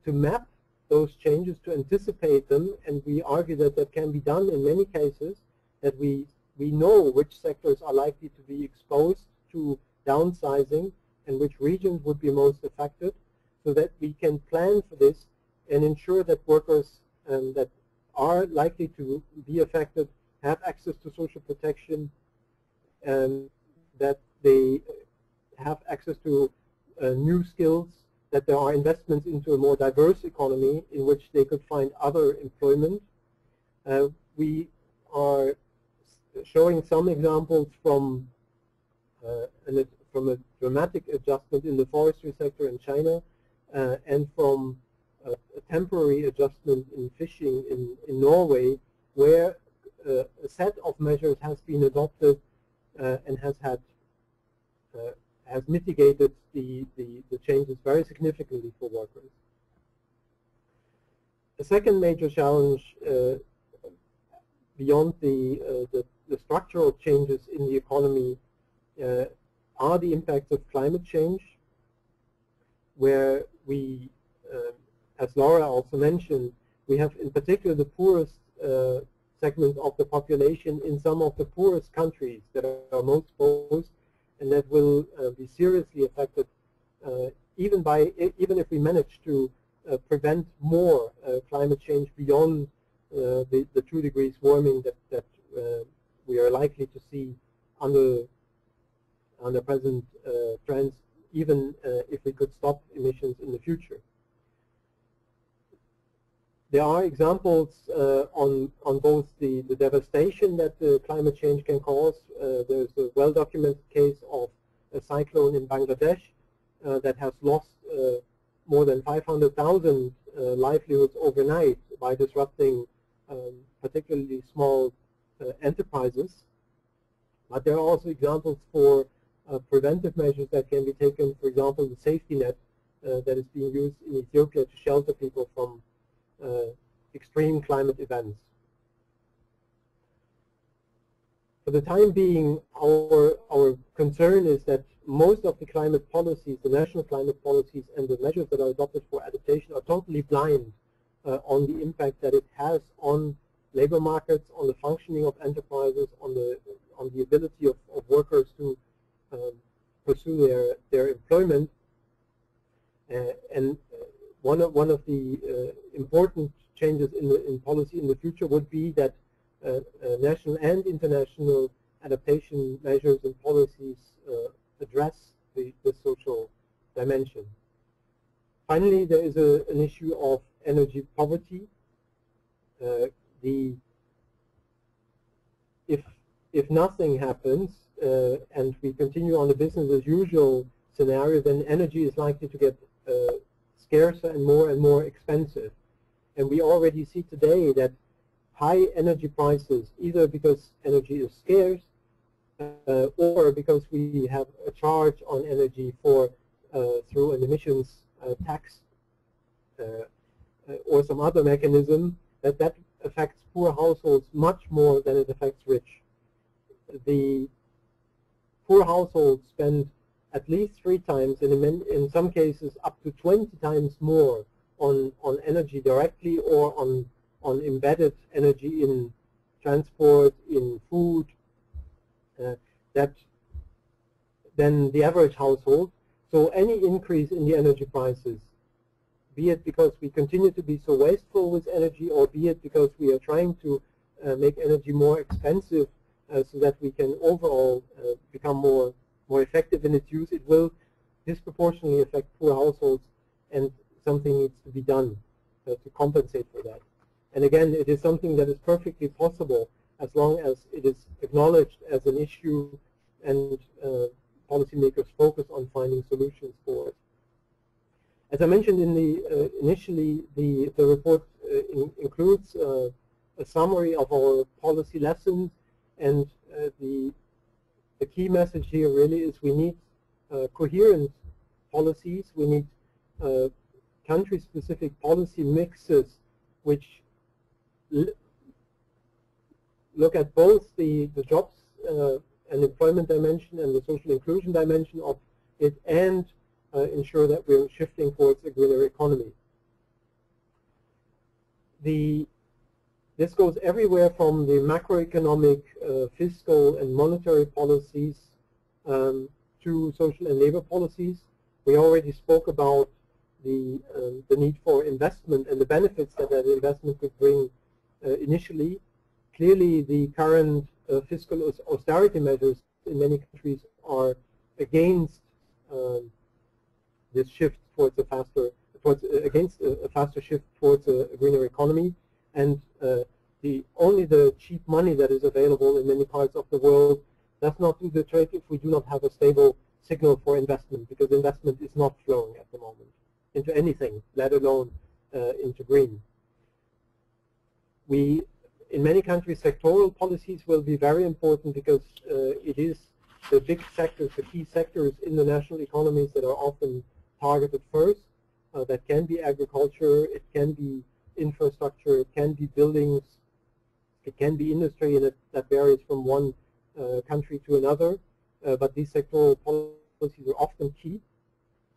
map those changes, to anticipate them, and we argue that that can be done in many cases, that we know which sectors are likely to be exposed to downsizing and which regions would be most affected, so that we can plan for this and ensure that workers that are likely to be affected have access to social protection, and that they have access to new skills, that there are investments into a more diverse economy in which they could find other employment. We are showing some examples from a dramatic adjustment in the forestry sector in China and from a temporary adjustment in fishing in Norway, where a set of measures has been adopted and has mitigated the changes very significantly for workers. The second major challenge beyond the structural changes in the economy are the impacts of climate change, where we, as Laura also mentioned, we have in particular the poorest segment of the population in some of the poorest countries that are most exposed, and that will be seriously affected even if we manage to prevent more climate change beyond the 2 degrees warming that we are likely to see under present trends, even if we could stop emissions in the future. There are examples on both the devastation that the climate change can cause. There's a well-documented case of a cyclone in Bangladesh that has lost more than 500,000 livelihoods overnight by disrupting particularly small enterprises. But there are also examples for preventive measures that can be taken, for example, the safety net that is being used in Ethiopia to shelter people from extreme climate events. For the time being, our concern is that most of the climate policies, the national climate policies and the measures that are adopted for adaptation are totally blind on the impact that it has on labor markets, on the functioning of enterprises, on the ability of workers to pursue their employment. And one of the important changes in policy in the future would be that national and international adaptation measures and policies address the social dimension. Finally, there is an issue of energy poverty. If nothing happens and we continue on the business as usual scenario, then energy is likely to get scarcer and more expensive. And we already see today that high energy prices, either because energy is scarce or because we have a charge on energy for through an emissions tax or some other mechanism, that affects poor households much more than it affects rich. The poor households spend at least 3 times, and in some cases up to 20 times more on energy directly or on embedded energy in transport, in food, than the average household. So any increase in the energy prices, be it because we continue to be so wasteful with energy, or be it because we are trying to make energy more expensive so that we can overall become more effective in its use, it will disproportionately affect poor households, and something needs to be done to compensate for that. And again, it is something that is perfectly possible as long as it is acknowledged as an issue and policymakers focus on finding solutions for it. As I mentioned in the initially, the report includes a summary of our policy lessons, and the key message here really is we need coherent policies. We need country-specific policy mixes which look at both the jobs and employment dimension and the social inclusion dimension of it, and ensure that we're shifting towards a greener economy. This goes everywhere from the macroeconomic, fiscal, and monetary policies to social and labor policies. We already spoke about the need for investment and the benefits that investment could bring initially. Clearly, the current fiscal austerity measures in many countries are against this shift towards a faster shift towards a greener economy, and only the cheap money that is available in many parts of the world does not do the trick if we do not have a stable signal for investment, because investment is not flowing at the moment into anything, let alone into green. In many countries, sectoral policies will be very important, because it is the big sectors, the key sectors in the national economies that are often targeted first. That can be agriculture, it can be infrastructure, it can be buildings, it can be industry, and that varies from one country to another. But these sectoral policies are often key,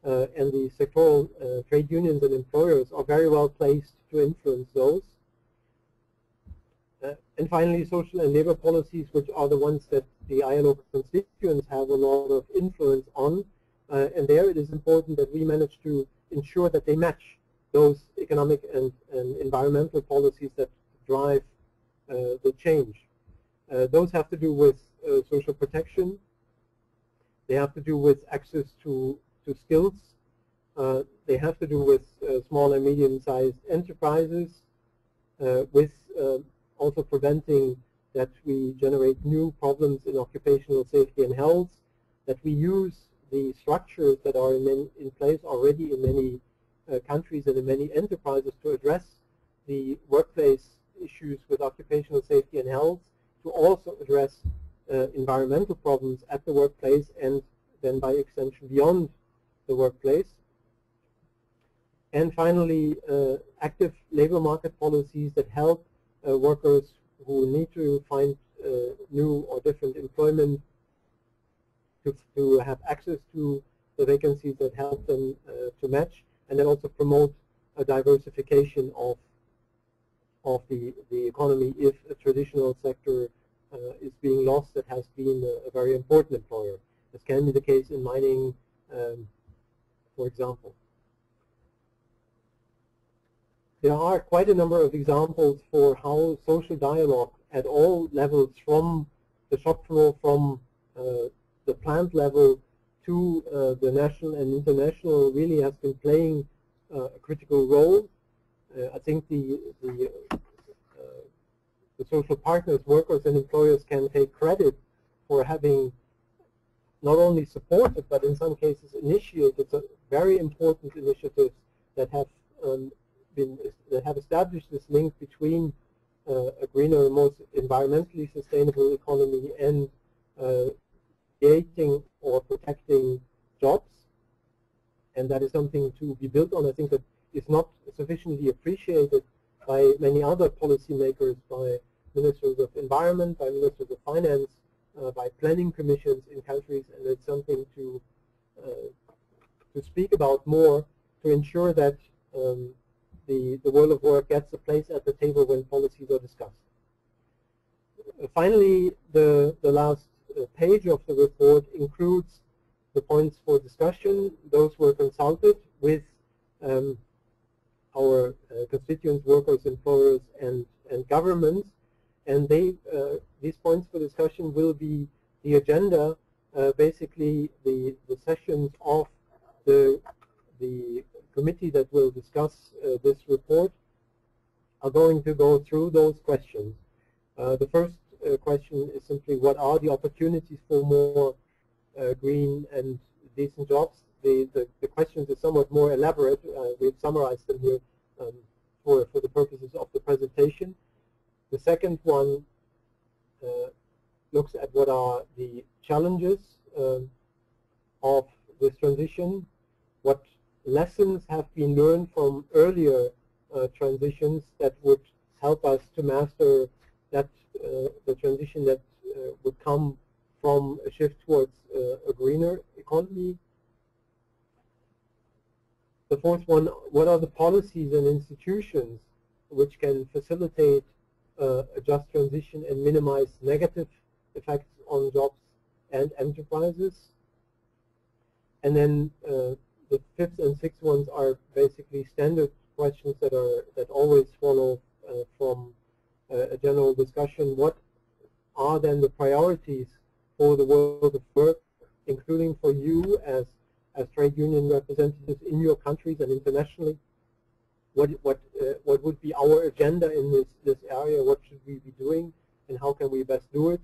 and the sectoral trade unions and employers are very well placed to influence those. And finally, social and labor policies, which are the ones that the ILO constituents have a lot of influence on. And there it is important that we manage to ensure that they match those economic and environmental policies that drive the change. Those have to do with social protection. They have to do with access to skills. They have to do with small and medium-sized enterprises, with also preventing that we generate new problems in occupational safety and health, that we use the structures that are in place already in many countries and in many enterprises to address the workplace issues with occupational safety and health, to also address environmental problems at the workplace and then by extension beyond the workplace. And finally, active labor market policies that help workers who need to find new or different employment to have access to the vacancies that help them to match, and then also promote a diversification of the economy if a traditional sector is being lost that has been a very important employer. This can be the case in mining, for example. There are quite a number of examples for how social dialogue at all levels, from the shop floor from the plant level to the national and international really has been playing a critical role. I think the social partners, workers and employers can take credit for having not only supported but in some cases initiated very important initiatives that have established this link between a greener, more environmentally sustainable economy and creating or protecting jobs. And that is something to be built on. I think that is not sufficiently appreciated by many other policymakers, by ministers of environment, by ministers of finance, by planning commissions in countries, and it's something to speak about more to ensure that the world of work gets a place at the table when policies are discussed. Finally, the last page of the report includes the points for discussion. Those were consulted with our constituents, workers, employers, and governments, and these points for discussion will be the agenda, basically the sessions of the committee that will discuss this report are going to go through those questions. The first question is simply, what are the opportunities for more green and decent jobs? The questions are somewhat more elaborate. We've summarized them here for the purposes of the presentation. The second one looks at what are the challenges of this transition, what lessons have been learned from earlier transitions that would help us to master that the transition that would come from a shift towards a greener economy. The fourth one, what are the policies and institutions which can facilitate a just transition and minimize negative effects on jobs and enterprises? And then the fifth and sixth ones are basically standard questions that always follow from a general discussion. What are then the priorities for the world of work, including for you as trade union representatives in your countries and internationally? What would be our agenda in this area? What should we be doing, and how can we best do it?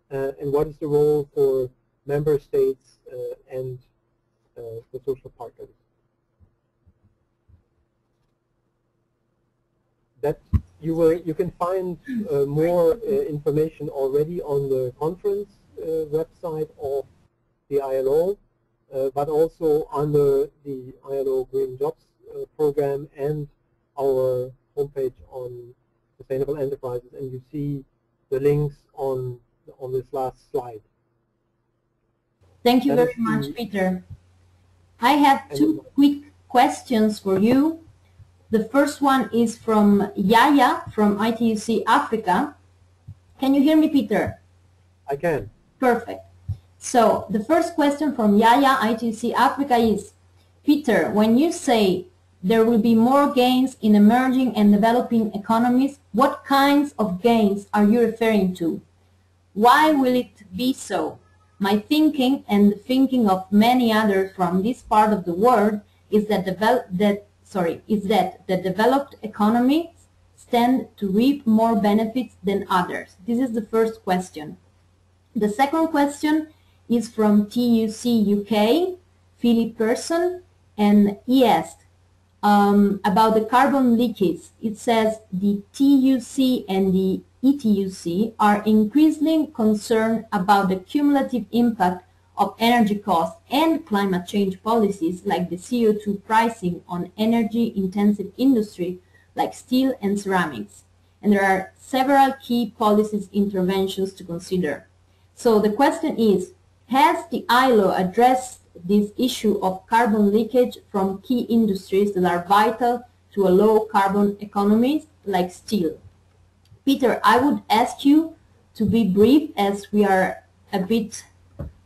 And what is the role for member states and the social partners? That you can find more information already on the conference website of the ILO, but also under the ILO Green Jobs program and our homepage on sustainable enterprises, and you see the links on this last slide. Thank you very much, Peter. I have two quick questions for you. The first one is from Yaya from ITUC Africa. Can you hear me, Peter? I can. Perfect. So the first question from Yaya, ITUC Africa is, Peter, when you say there will be more gains in emerging and developing economies, what kinds of gains are you referring to? Why will it be so? My thinking and the thinking of many others from this part of the world is that the developed economies stand to reap more benefits than others. This is the first question. The second question is from TUC UK, Philip Person, and he asked about the carbon leakage. It says the TUC and the ITUC are increasingly concerned about the cumulative impact of energy costs and climate change policies like the CO2 pricing on energy-intensive industry like steel and ceramics. And there are several key policies interventions to consider. So the question is, has the ILO addressed this issue of carbon leakage from key industries that are vital to a low carbon economy like steel? Peter, I would ask you to be brief as we are a bit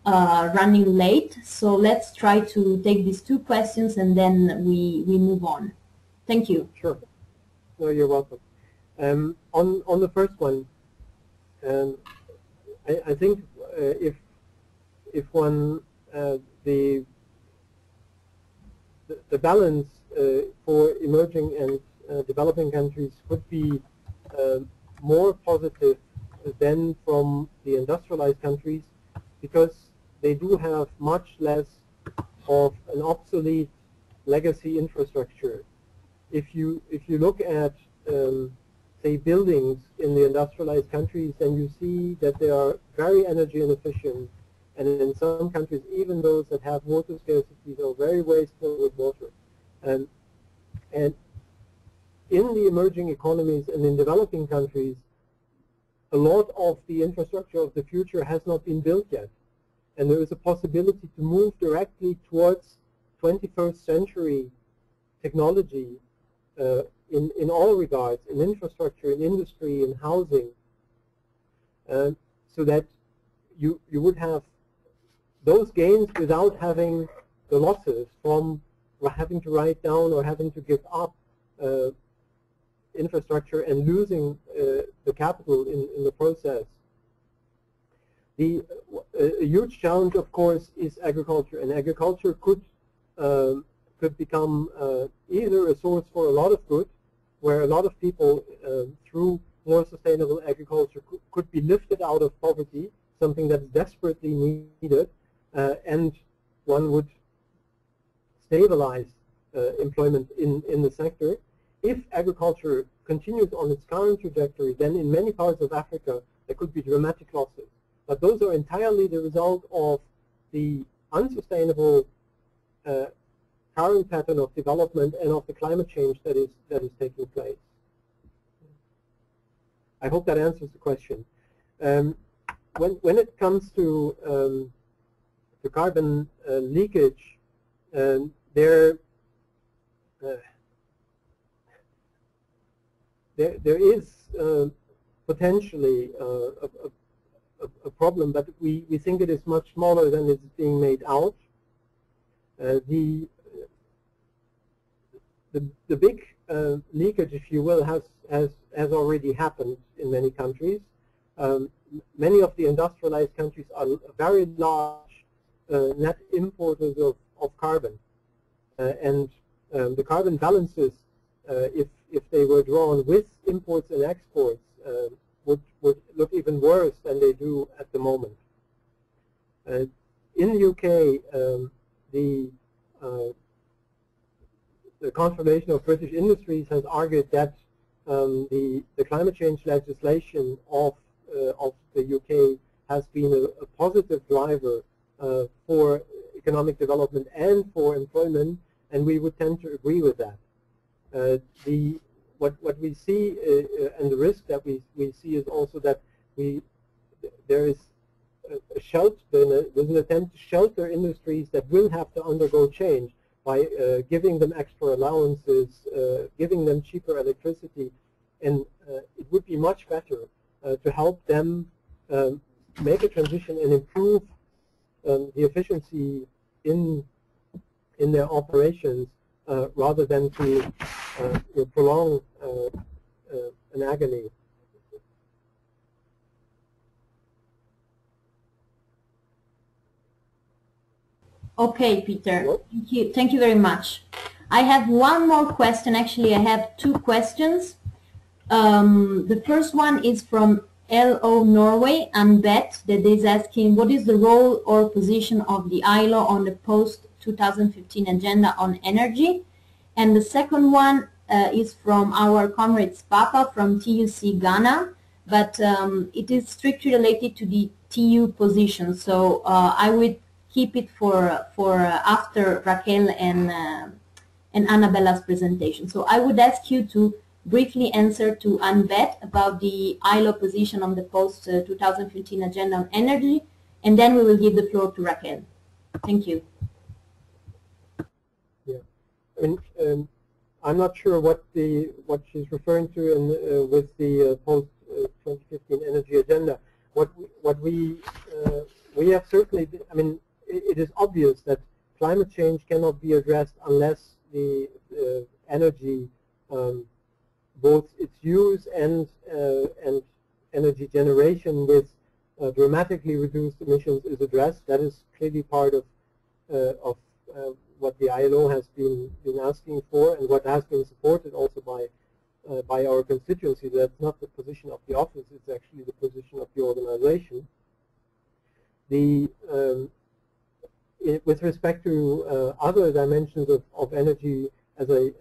running late. So let's try to take these two questions and then we move on. Thank you. Sure. No, you're welcome. On the first one, I think if one the balance for emerging and developing countries could be more positive than from the industrialized countries, because they do have much less of an obsolete legacy infrastructure. If you look at say buildings in the industrialized countries, then you see that they are very energy inefficient, and in some countries, even those that have water scarcity, are very wasteful with water. And in the emerging economies and in developing countries, a lot of the infrastructure of the future has not been built yet. And there is a possibility to move directly towards 21st century technology in all regards, in infrastructure, in industry, in housing, so that you would have those gains without having the losses from having to write down or having to give up infrastructure and losing the capital in the process. A huge challenge, of course, is agriculture, and agriculture could become either a source for a lot of good, where a lot of people through more sustainable agriculture could be lifted out of poverty, something that's desperately needed, and one would stabilize employment in the sector. If agriculture continues on its current trajectory, then in many parts of Africa there could be dramatic losses. But those are entirely the result of the unsustainable current pattern of development and of the climate change that is taking place. I hope that answers the question. When it comes to the carbon leakage, there is potentially a problem, but we think it is much smaller than it's being made out. The big leakage, if you will, has already happened in many countries. Many of the industrialized countries are very large net importers of carbon, and the carbon balances, if they were drawn with imports and exports, would look even worse than they do at the moment. In the UK, the Confederation of British Industries has argued that the climate change legislation of the UK has been a positive driver for economic development and for employment, and we would tend to agree with that. What we see and the risk that we see is also that there is there's an attempt to shelter industries that will have to undergo change by giving them extra allowances, giving them cheaper electricity, and it would be much better to help them make a transition and improve the efficiency in their operations rather than to prolong an agony. Okay, Peter. Thank you very much. I have one more question. Actually, I have two questions. The first one is from LO Norway and Bet, that is asking, what is the role or position of the ILO on the post-2015 agenda on energy? And the second one is from our comrade Papa from TUC Ghana, but it is strictly related to the TU position. So I would keep it for after Raquel and Anabella's presentation. So I would ask you to briefly answer to Anbet about the ILO position on the post-2015 agenda on energy, and then we will give the floor to Raquel. Thank you. Yeah, I'm not sure what she's referring to with the post-2015 energy agenda. What we have certainly, it is obvious that climate change cannot be addressed unless the energy, both its use and energy generation with dramatically reduced emissions is addressed. That is clearly part of what the ILO has been asking for, and what has been supported also by our constituency. That's not the position of the office; it's actually the position of the organization. With respect to other dimensions of energy, as I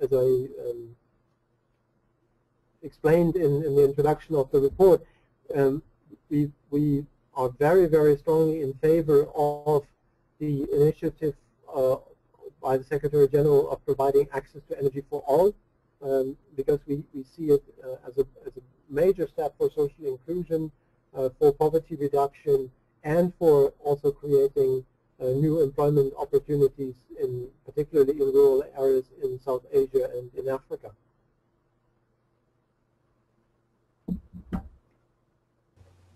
explained in the introduction of the report, we are very, very strongly in favor of the initiative by the Secretary General of providing access to energy for all, because we see it as a major step for social inclusion, for poverty reduction, and for also creating new employment opportunities, particularly in rural areas in South Asia and in Africa.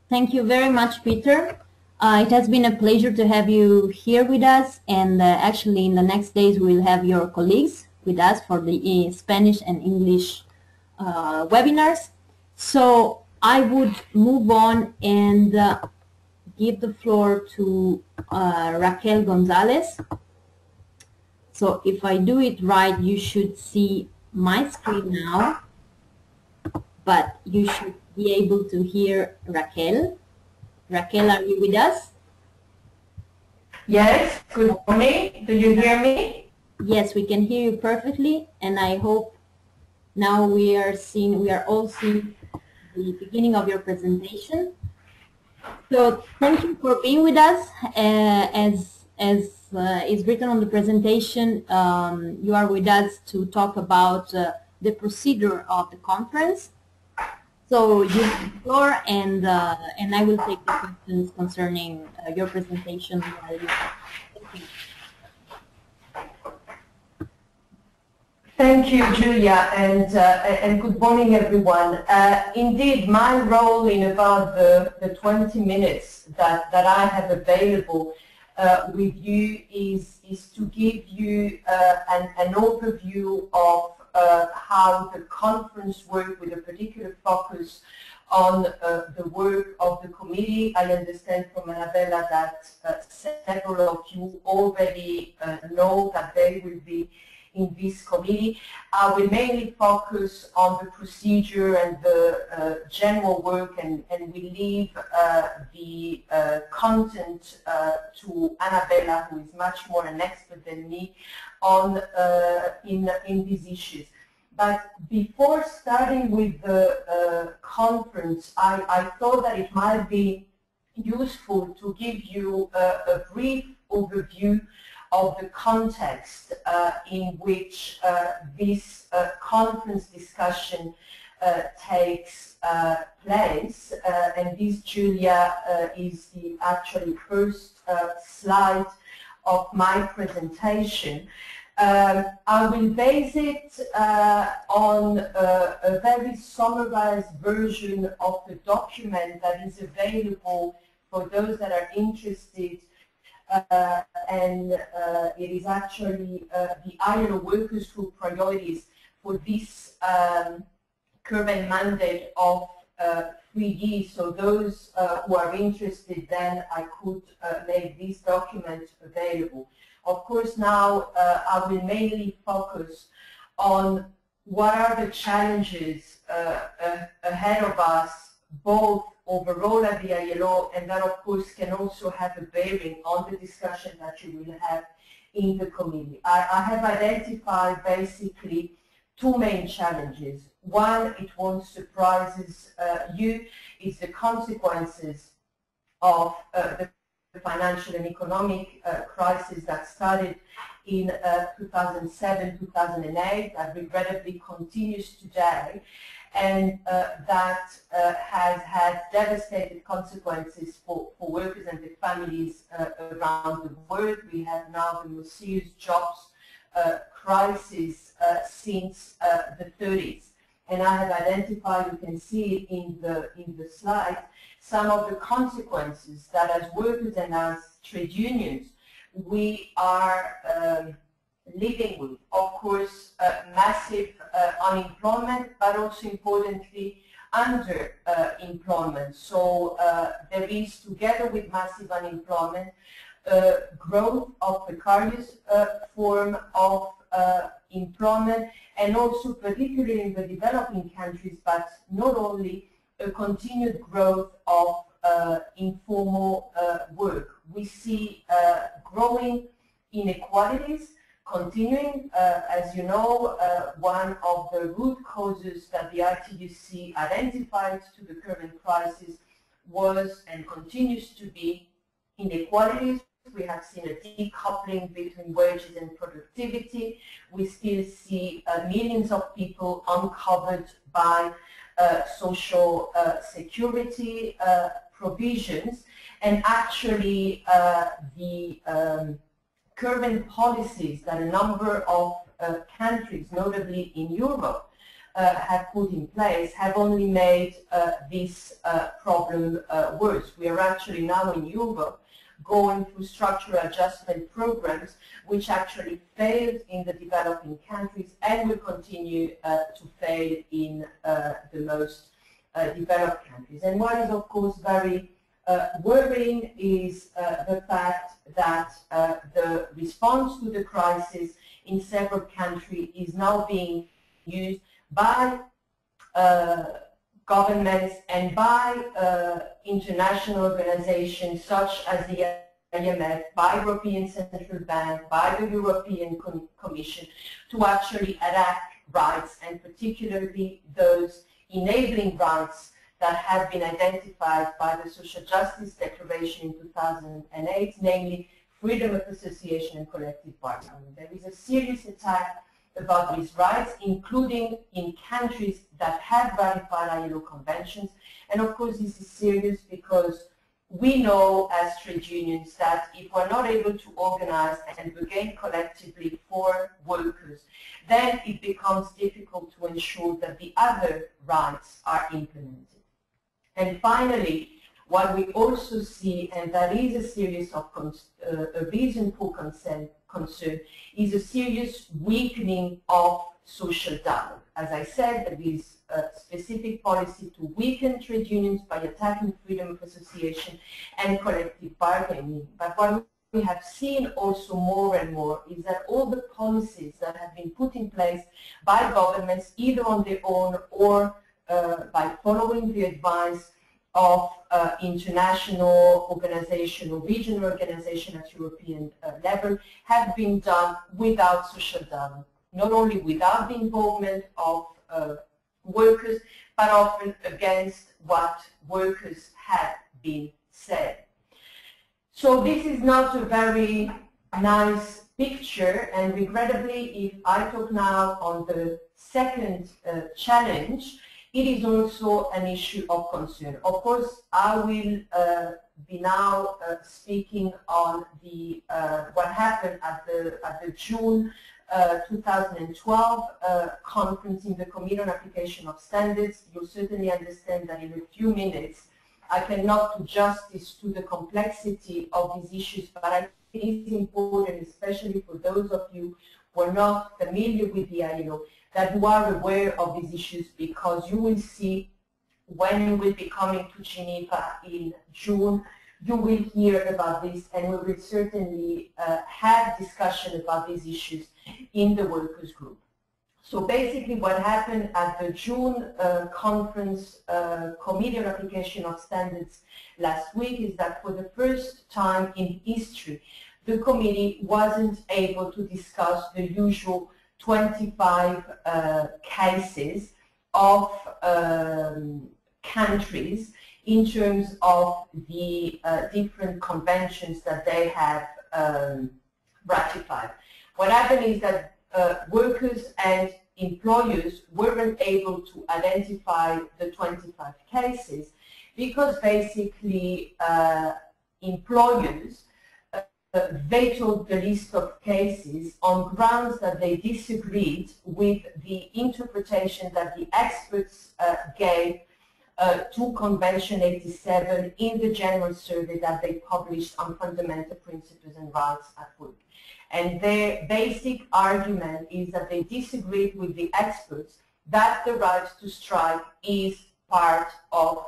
Thank you very much, Peter. It has been a pleasure to have you here with us, and actually in the next days we will have your colleagues with us for the Spanish and English webinars. So I would move on and give the floor to Raquel Gonzalez. So if I do it right, you should see my screen now, but you should be able to hear Raquel. Raquel, are you with us? Yes, good morning. Do you hear me? Yes, we can hear you perfectly, and I hope now we are all seeing the beginning of your presentation. So thank you for being with us. As is written on the presentation, you are with us to talk about the procedure of the conference. So you have the floor, and I will take the questions concerning your presentation. Thank you. Thank you, Julia, and good morning, everyone. Indeed, my role in about the 20 minutes that I have available with you is to give you an overview of how the conference worked, with a particular focus on the work of the committee. I understand from Anabella that several of you already know that they will be in this committee. I will mainly focus on the procedure and the general work, and we leave the content to Anabella, who is much more an expert than me on in these issues. But before starting with the conference, I thought that it might be useful to give you a brief overview of the context in which this conference discussion takes place. And this, Julia, is the actually first slide of my presentation. I will base it on a very summarized version of the document that is available for those that are interested. And it is actually the ILO Workers Group priorities for this current mandate of 3 years. So those who are interested, then I could make this document available. Of course, now I will mainly focus on what are the challenges ahead of us, both overall at the ILO, and that of course can also have a bearing on the discussion that you will have in the committee. I have identified basically two main challenges. One, it won't surprise you, is the consequences of the financial and economic crisis that started in 2007-2008, that regrettably continues today, and that has had devastating consequences for workers and their families around the world. We have now the most serious jobs crisis since the 30s. And I have identified, you can see it in the slide, some of the consequences that as workers and as trade unions we are living with. Of course, massive unemployment, but also importantly, underemployment. So there is, together with massive unemployment, growth of precarious form of employment, and also particularly in the developing countries, but not only, a continued growth of informal work. We see growing inequalities continuing. As you know, one of the root causes that the ITUC identified to the current crisis was and continues to be inequalities. We have seen a decoupling between wages and productivity. We still see millions of people uncovered by social security provisions, and actually the current policies that a number of countries, notably in Europe, have put in place have only made this problem worse. We are actually now in Europe going through structural adjustment programs which actually failed in the developing countries and will continue to fail in the most developed countries. And what is, of course, very worrying is the fact that the response to the crisis in several countries is now being used by governments and by international organizations such as the IMF, by European Central Bank, by the European Commission to actually attack rights, and particularly those enabling rights that have been identified by the Social Justice Declaration in 2008, namely freedom of association and collective bargaining. There is a serious attack about these rights, including in countries that have ratified ILO conventions. And of course, this is serious because we know as trade unions that if we're not able to organize and bargain collectively for workers, then it becomes difficult to ensure that the other rights are implemented. And finally, what we also see, and that is a serious of a reason for concern, is a serious weakening of social dialogue. As I said, there is a specific policy to weaken trade unions by attacking freedom of association and collective bargaining. But what we have seen also more and more is that all the policies that have been put in place by governments, either on their own or by following the advice of international organization or regional organization at European level, have been done without social dialogue, not only without the involvement of workers, but often against what workers had been said. So this is not a very nice picture, and regrettably, if I talk now on the second challenge, it is also an issue of concern. Of course, I will be now speaking on the what happened at the June 2012 conference in the Committee on Application of Standards. You'll certainly understand that in a few minutes I cannot do justice to the complexity of these issues, but I think it is important, especially for those of you who are not familiar with the ILO, that you are aware of these issues, because you will see when you will be coming to Geneva in June, you will hear about this, and we will certainly have discussion about these issues in the workers group. So basically what happened at the June conference Committee on Application of Standards last week is that for the first time in history, the committee wasn't able to discuss the usual 25 cases of countries in terms of the different conventions that they have ratified. What happened is that workers and employers weren't able to identify the 25 cases because basically employers vetoed the list of cases on grounds that they disagreed with the interpretation that the experts gave to Convention 87 in the general survey that they published on fundamental principles and rights at work. And their basic argument is that they disagreed with the experts that the right to strike is part of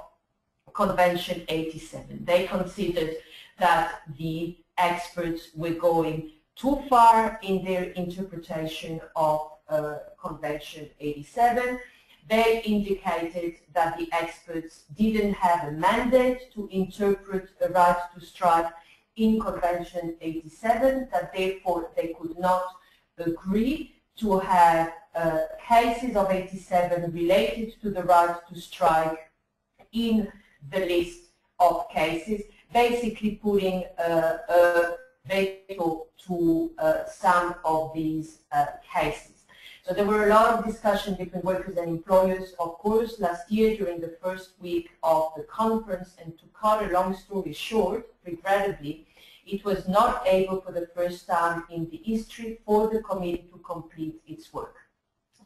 Convention 87. They considered that the experts were going too far in their interpretation of Convention 87. They indicated that the experts didn't have a mandate to interpret the right to strike in Convention 87, that therefore they could not agree to have cases of 87 related to the right to strike in the list of cases, basically putting a veto to some of these cases. So there were a lot of discussion between workers and employers, of course, last year during the first week of the conference, and to cut a long story short, regrettably, it was not able for the first time in the history for the committee to complete its work.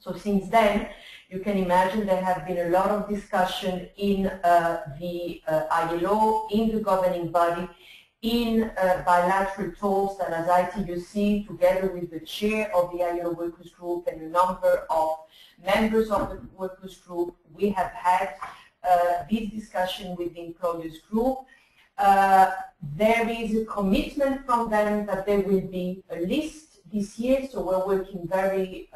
So since then, you can imagine there have been a lot of discussion in the ILO, in the governing body, in bilateral talks that as ITUC, together with the chair of the ILO workers group and a number of members of the workers group, we have had this discussion with the employers group. There is a commitment from them that there will be a list this year, so we're working very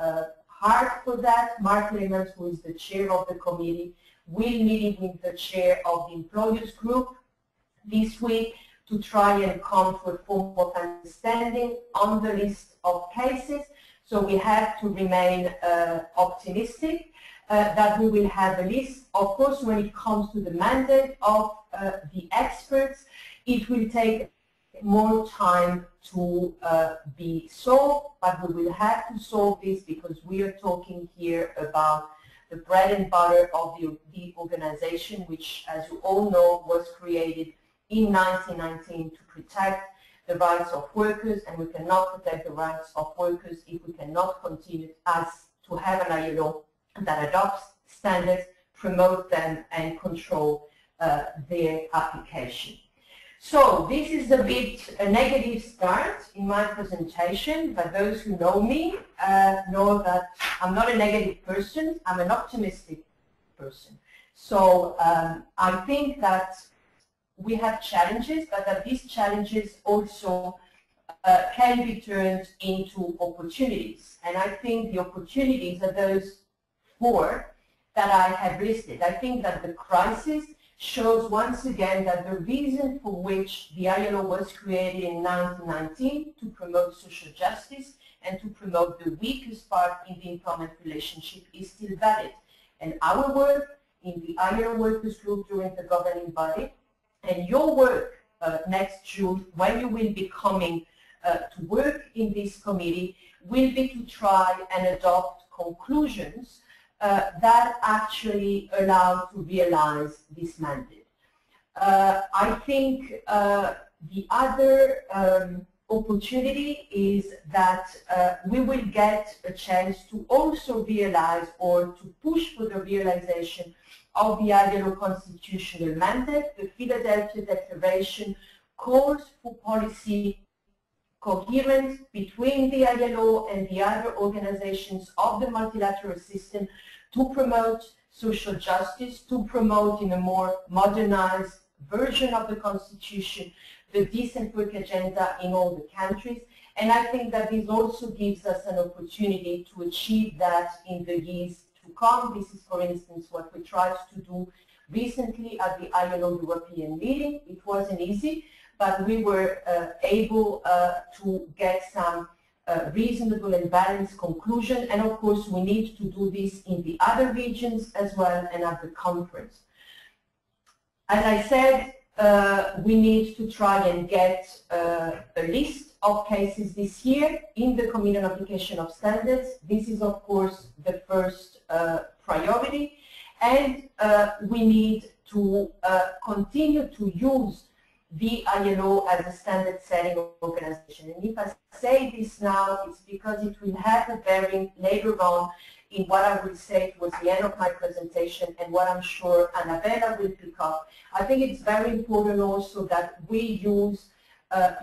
hard for that. Mark Lehmann, who is the chair of the committee, will meet with the chair of the employers group this week to try and come to a form of understanding on the list of cases. So we have to remain optimistic that we will have a list. Of course, when it comes to the mandate of the experts, it will take more time to be solved, but we will have to solve this because we are talking here about the bread and butter of the organization, which, as you all know, was created in 1919 to protect the rights of workers, and we cannot protect the rights of workers if we cannot continue as to have an ILO that adopts standards, promote them, and control their application. So this is a bit a negative start in my presentation, but those who know me know that I'm not a negative person, I'm an optimistic person. So I think that we have challenges, but that these challenges also can be turned into opportunities. And I think the opportunities are those four that I have listed. I think that the crisis shows once again that the reason for which the ILO was created in 1919 to promote social justice and to promote the weakest part in the employment relationship is still valid. And our work in the ILO workers group during the governing body and your work next June, when you will be coming to work in this committee, will be to try and adopt conclusions that actually allow to realize this mandate. I think the other opportunity is that we will get a chance to also realize or to push for the realization of the ILO constitutional mandate. The Philadelphia Declaration calls for policy coherence between the ILO and the other organizations of the multilateral system to promote social justice, to promote in a more modernized version of the Constitution the decent work agenda in all the countries. And I think that this also gives us an opportunity to achieve that in the years to come. This is, for instance, what we tried to do recently at the ILO European meeting. It wasn't easy, but we were able to get some reasonable and balanced conclusion. And of course, we need to do this in the other regions as well and at the conference. As I said, we need to try and get a list of cases this year in the Committee on Application of Standards. This is, of course, the first priority. And we need to continue to use the ILO as a standard-setting organization. And if I say this now, it's because it will have a bearing later on in what I will say towards the end of my presentation and what I'm sure Anabella will pick up. I think it's very important also that we use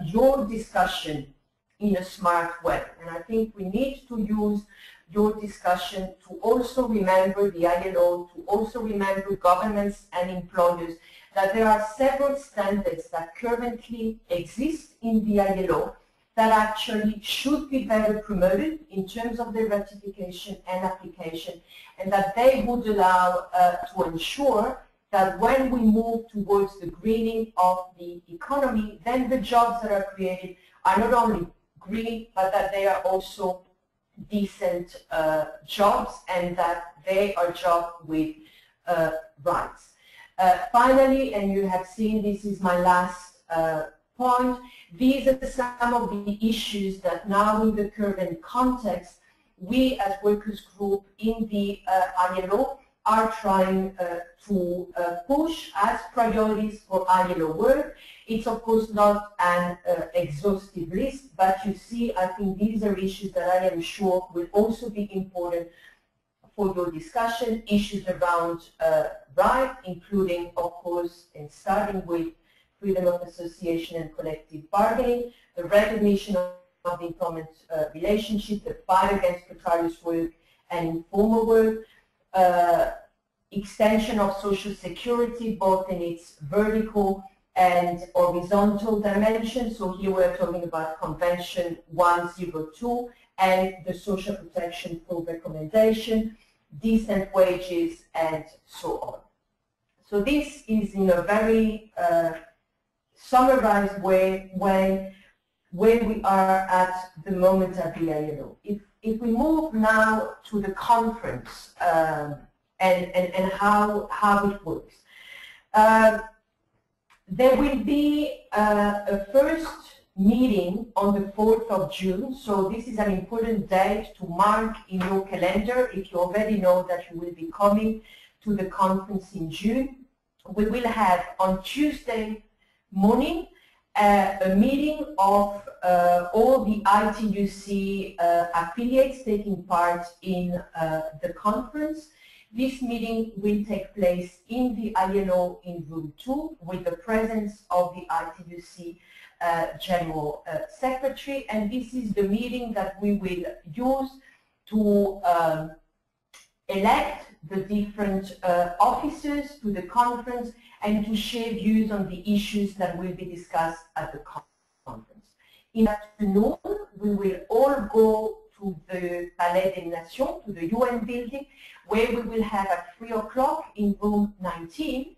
your discussion in a smart way. And I think we need to use your discussion to also remember the ILO, to also remember governments and employers, that there are several standards that currently exist in the ILO that actually should be better promoted in terms of their ratification and application, and that they would allow to ensure that when we move towards the greening of the economy, then the jobs that are created are not only green, but that they are also decent jobs and that they are jobs with rights. Finally, and you have seen this is my last point, these are some of the issues that now in the current context, we as workers group in the ILO are trying to push as priorities for ILO work. It's of course not an exhaustive list, but you see, I think these are issues that I am sure will also be important for your discussion, issues around rights, including of course, and starting with freedom of association and collective bargaining, the recognition of the employment relationship, the fight against precarious work and informal work, extension of social security, both in its vertical and horizontal dimension. So here we're talking about Convention 102 and the social protection full recommendation, decent wages, and so on. So this is in a very summarized way where we are at the moment at the ILO. If we move now to the conference and how it works. There will be a first meeting on the 4th of June, so this is an important date to mark in your calendar if you already know that you will be coming to the conference in June. We will have on Tuesday morning a meeting of all the ITUC affiliates taking part in the conference. This meeting will take place in the ILO in room 2 with the presence of the ITUC General Secretary, and this is the meeting that we will use to elect the different officers to the conference and to share views on the issues that will be discussed at the conference. In the afternoon, we will all go to the Palais des Nations, to the UN building, where we will have at 3 o'clock in room 19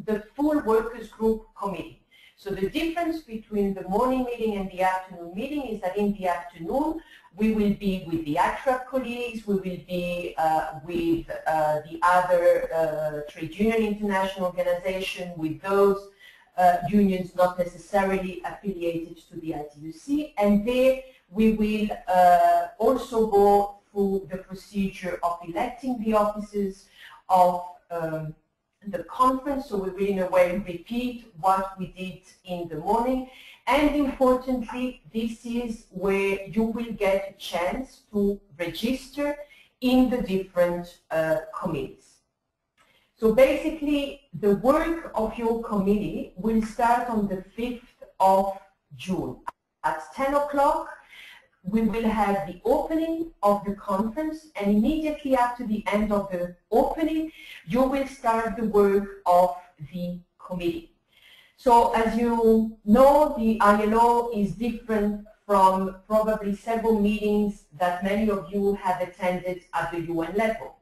the full workers group committee. So the difference between the morning meeting and the afternoon meeting is that in the afternoon we will be with the ACTRAP colleagues, we will be with the other trade union international organization, with those unions not necessarily affiliated to the ITUC, and there we will also go through the procedure of electing the officers of the conference, so we will in a way repeat what we did in the morning. And importantly, this is where you will get a chance to register in the different committees. So basically, the work of your committee will start on the 5th of June. At 10 o'clock, we will have the opening of the conference, and immediately after the end of the opening, you will start the work of the committee. So as you know, the ILO is different from probably several meetings that many of you have attended at the UN level.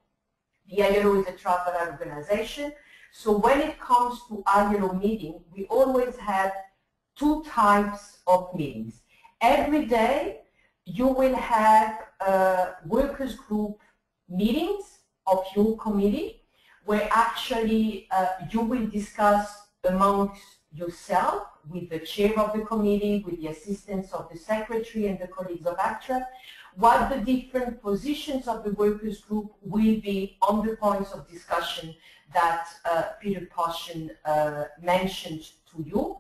The ILO is a tripartite organization, so when it comes to ILO meeting, we always have two types of meetings. Every day, you will have workers group meetings of your committee where actually you will discuss amongst yourself with the chair of the committee, with the assistance of the secretary and the colleagues of ACTRA, what the different positions of the workers group will be on the points of discussion that Peter Poschen mentioned to you.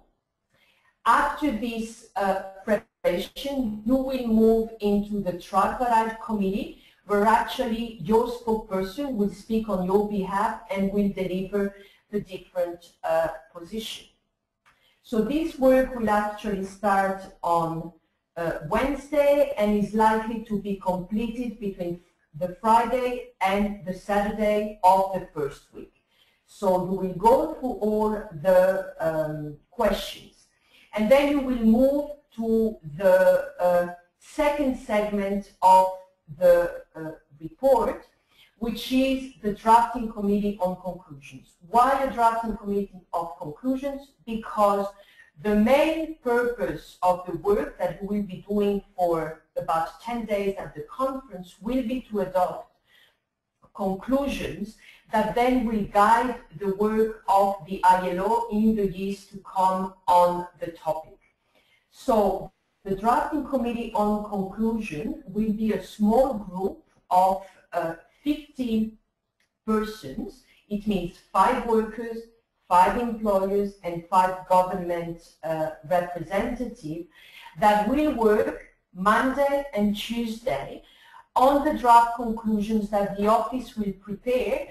After this preparation, you will move into the tripartite committee, where actually your spokesperson will speak on your behalf and will deliver the different position. So this work will actually start on Wednesday and is likely to be completed between the Friday and the Saturday of the first week. So you will go through all the questions, and then you will move to the second segment of the report, which is the drafting committee on conclusions. Why a drafting committee of conclusions? Because the main purpose of the work that we will be doing for about 10 days at the conference will be to adopt conclusions that then will guide the work of the ILO in the years to come on the topic. So the drafting committee on conclusion will be a small group of 15 persons. It means 5 workers, 5 employers, and 5 government representatives that will work Monday and Tuesday on the draft conclusions that the office will prepare,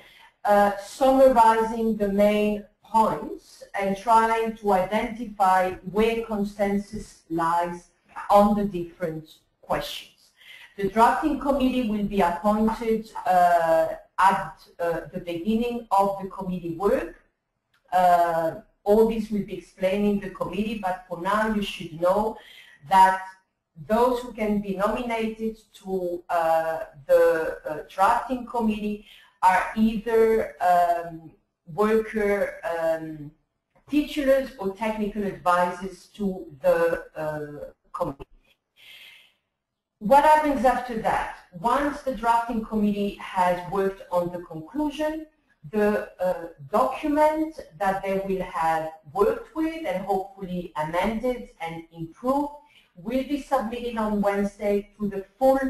summarizing the main points and trying to identify where consensus lies on the different questions. The drafting committee will be appointed at the beginning of the committee work. All this will be explained in the committee, but for now you should know that those who can be nominated to the drafting committee are either worker titulars or technical advisors to the committee. What happens after that? Once the drafting committee has worked on the conclusion, the document that they will have worked with and hopefully amended and improved will be submitted on Wednesday to the full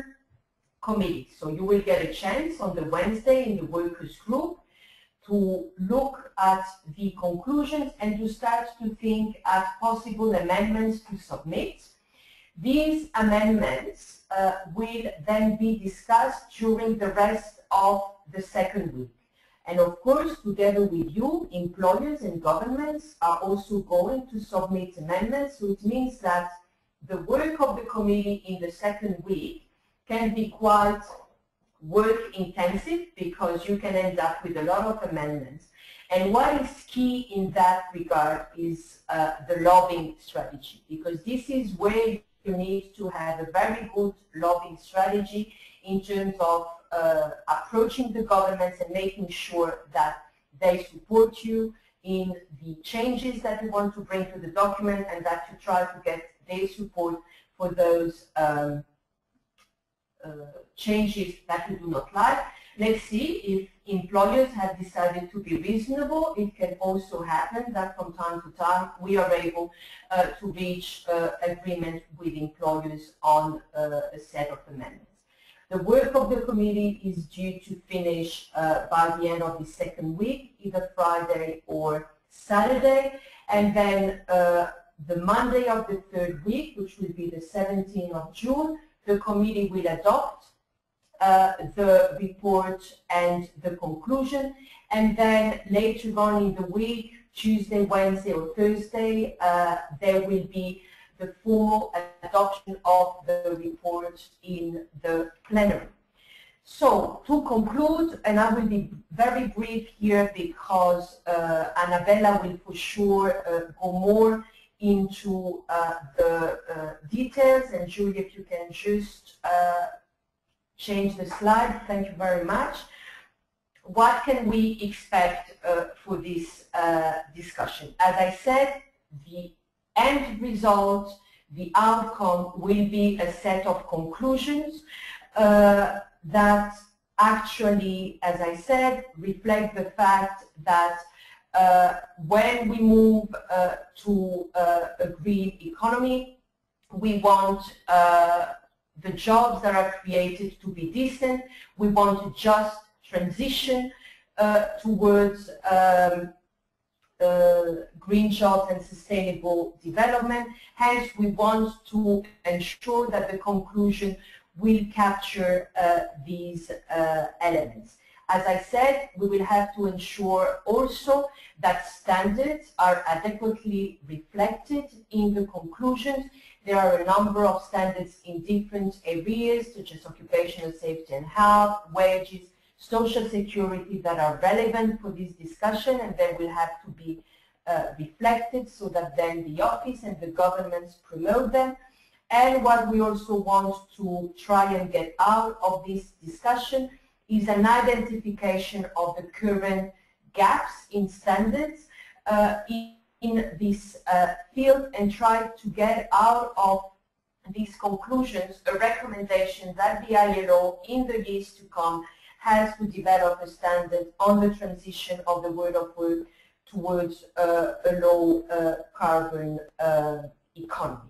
committee. So you will get a chance on the Wednesday in the workers group to look at the conclusions and to start to think at possible amendments to submit. These amendments will then be discussed during the rest of the second week. And of course, together with you, employers and governments are also going to submit amendments. So it means that the work of the committee in the second week can be quite work intensive because you can end up with a lot of amendments. And what is key in that regard is the lobbying strategy, because this is where you need to have a very good lobbying strategy in terms of approaching the governments and making sure that they support you in the changes that you want to bring to the document and that you try to get their support for those changes that you do not like. Let's see, if employers have decided to be reasonable, it can also happen that from time to time we are able to reach agreement with employers on a set of amendments. The work of the committee is due to finish by the end of the second week, either Friday or Saturday, and then the Monday of the third week, which will be the 17th of June, the committee will adopt the report and the conclusion, and then later on in the week, Tuesday, Wednesday or Thursday, there will be the formal adoption of the report in the plenary. So to conclude, and I will be very brief here because Anabella will for sure go more into the details, and Julie, if you can just change the slide. Thank you very much. What can we expect for this discussion? As I said, the end result, the outcome will be a set of conclusions that actually, as I said, reflect the fact that when we move to a green economy, we want the jobs that are created to be decent. We want a just transition towards green jobs and sustainable development. Hence, we want to ensure that the conclusion will capture these elements. As I said, we will have to ensure also that standards are adequately reflected in the conclusions. There are a number of standards in different areas, such as occupational safety and health, wages, social security, that are relevant for this discussion, and they will have to be reflected so that then the office and the governments promote them. And what we also want to try and get out of this discussion is an identification of the current gaps in standards in this field, and try to get out of these conclusions a recommendation that the ILO in the years to come has to develop a standard on the transition of the world of work towards a low carbon economy.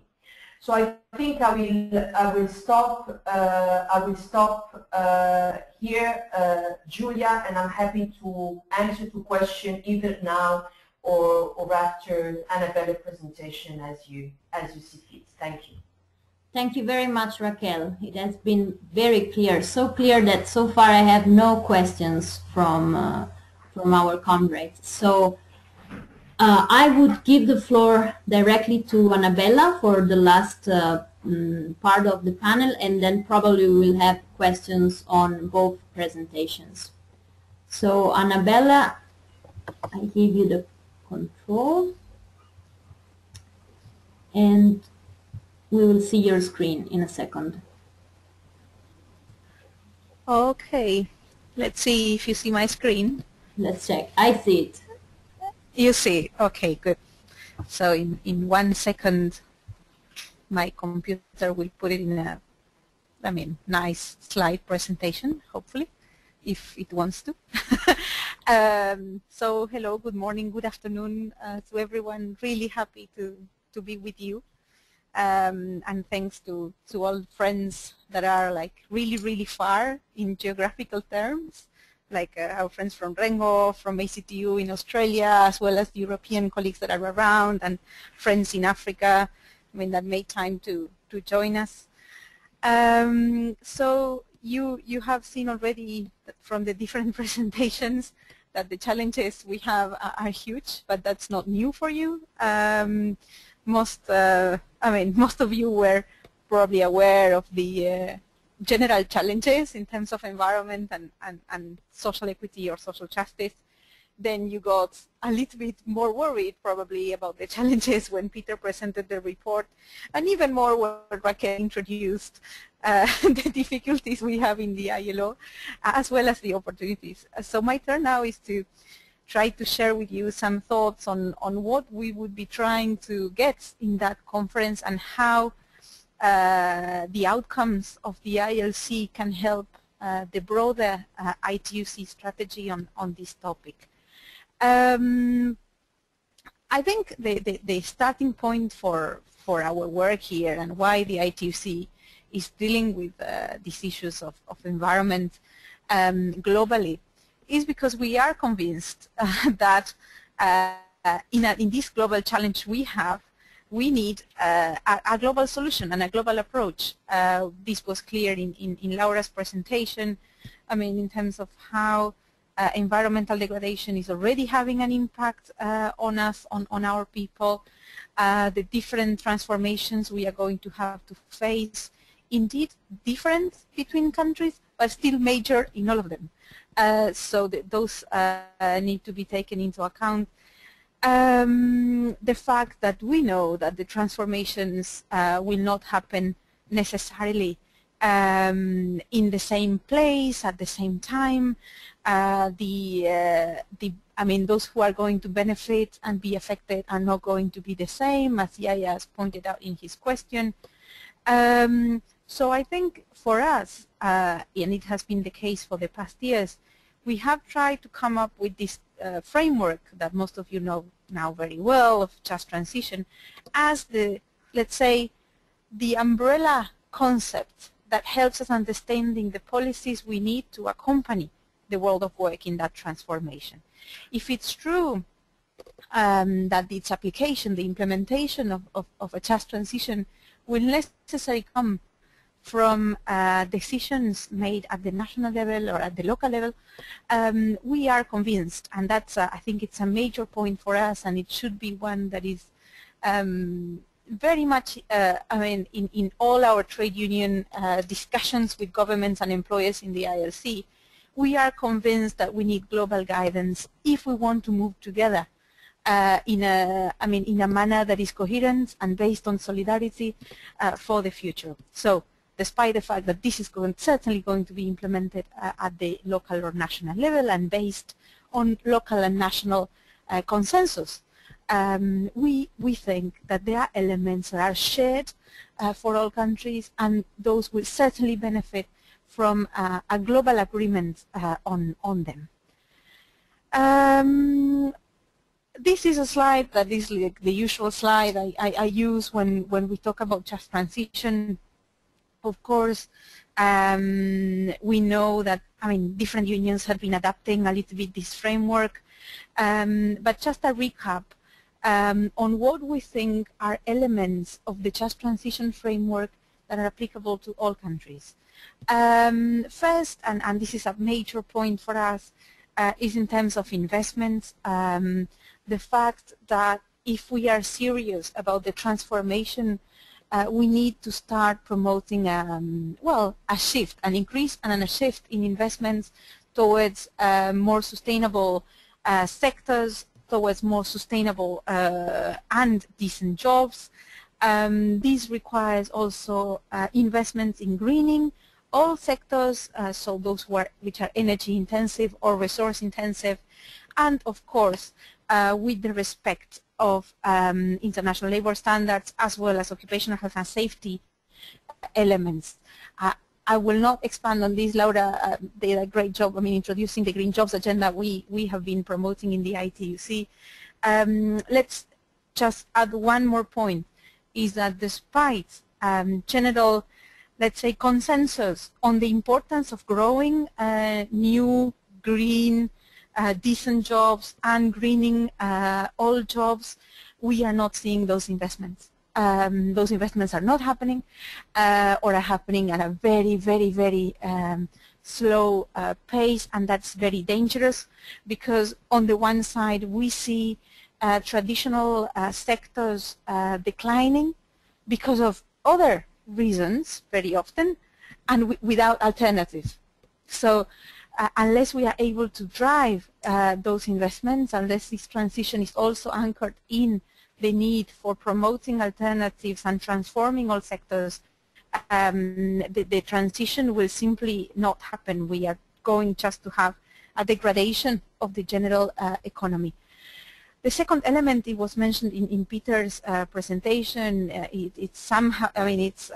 So I think I will stop here, Julia, and I'm happy to answer to question either now or after Anabella's presentation as you see fit. Thank you. Thank you very much, Raquel. It has been very clear, so clear that so far I have no questions from our comrades. So I would give the floor directly to Anabella for the last part of the panel, and then probably we will have questions on both presentations. So Anabella, I give you the control, and we will see your screen in a second. Okay, let's see if you see my screen. Let's check. I see it. You see, okay, good. So in 1 second, my computer will put it in a, nice slide presentation, hopefully, if it wants to. So hello, good morning, good afternoon to everyone. Really happy to be with you. And thanks to all friends that are like really far in geographical terms, like our friends from Rengo, from ACTU in Australia, as well as the European colleagues that are around, and friends in Africa, that made time to join us. So you have seen already from the different presentations that the challenges we have are huge, but that's not new for you. Most of you were probably aware of the general challenges in terms of environment and social equity or social justice. Then you got a little bit more worried probably about the challenges when Peter presented the report, and even more when Raquel introduced the difficulties we have in the ILO, as well as the opportunities. So my turn now is to try to share with you some thoughts on what we would be trying to get in that conference, and how the outcomes of the ILC can help the broader ITUC strategy on this topic. I think the starting point for our work here, and why the ITUC is dealing with these issues of environment globally, is because we are convinced that in this global challenge we have, we need a global solution and a global approach. This was clear in Laura's presentation, in terms of how environmental degradation is already having an impact on us, on our people, the different transformations we are going to have to face, indeed different between countries, but still major in all of them. So those need to be taken into account. The fact that we know that the transformations will not happen necessarily in the same place at the same time. Those who are going to benefit and be affected are not going to be the same, as Yaya has pointed out in his question. So I think for us, and it has been the case for the past years, we have tried to come up with this framework that most of you know now very well, of just transition, as the, let's say, the umbrella concept that helps us understanding the policies we need to accompany the world of work in that transformation. If it's true that its application, the implementation of a just transition will necessarily come from decisions made at the national level or at the local level, we are convinced, and that's I think it's a major point for us, and it should be one that is very much, I mean, in all our trade union discussions with governments and employers in the ILC, we are convinced that we need global guidance if we want to move together in a manner that is coherent and based on solidarity for the future. So, despite the fact that this is certainly going to be implemented at the local or national level and based on local and national consensus, we think that there are elements that are shared for all countries, and those will certainly benefit from a global agreement on them. This is a slide that is like the usual slide I use when we talk about just transition. Of course, we know that, I mean, different unions have been adapting a little bit this framework, but just a recap on what we think are elements of the just transition framework that are applicable to all countries. First, and this is a major point for us, is in terms of investments. The fact that if we are serious about the transformation, we need to start promoting, well, a shift, an increase and a shift in investments towards more sustainable sectors, towards more sustainable and decent jobs. This requires also investments in greening all sectors, so those which are energy intensive or resource intensive, and of course with the respect of international labor standards as well as occupational health and safety elements. I will not expand on this. Laura did a great job, I mean, introducing the Green Jobs agenda we have been promoting in the ITUC. Let's just add one more point, is that despite general, let's say, consensus on the importance of growing new, green, decent jobs and greening all jobs, we are not seeing those investments. Those investments are not happening or are happening at a very, very, very slow pace, and that's very dangerous because on the one side we see traditional sectors declining because of other reasons very often and without alternatives. So unless we are able to drive those investments, unless this transition is also anchored in the need for promoting alternatives and transforming all sectors, the transition will simply not happen. We are going just to have a degradation of the general economy. The second element, it was mentioned in Peter's presentation, it's somehow, I mean, it's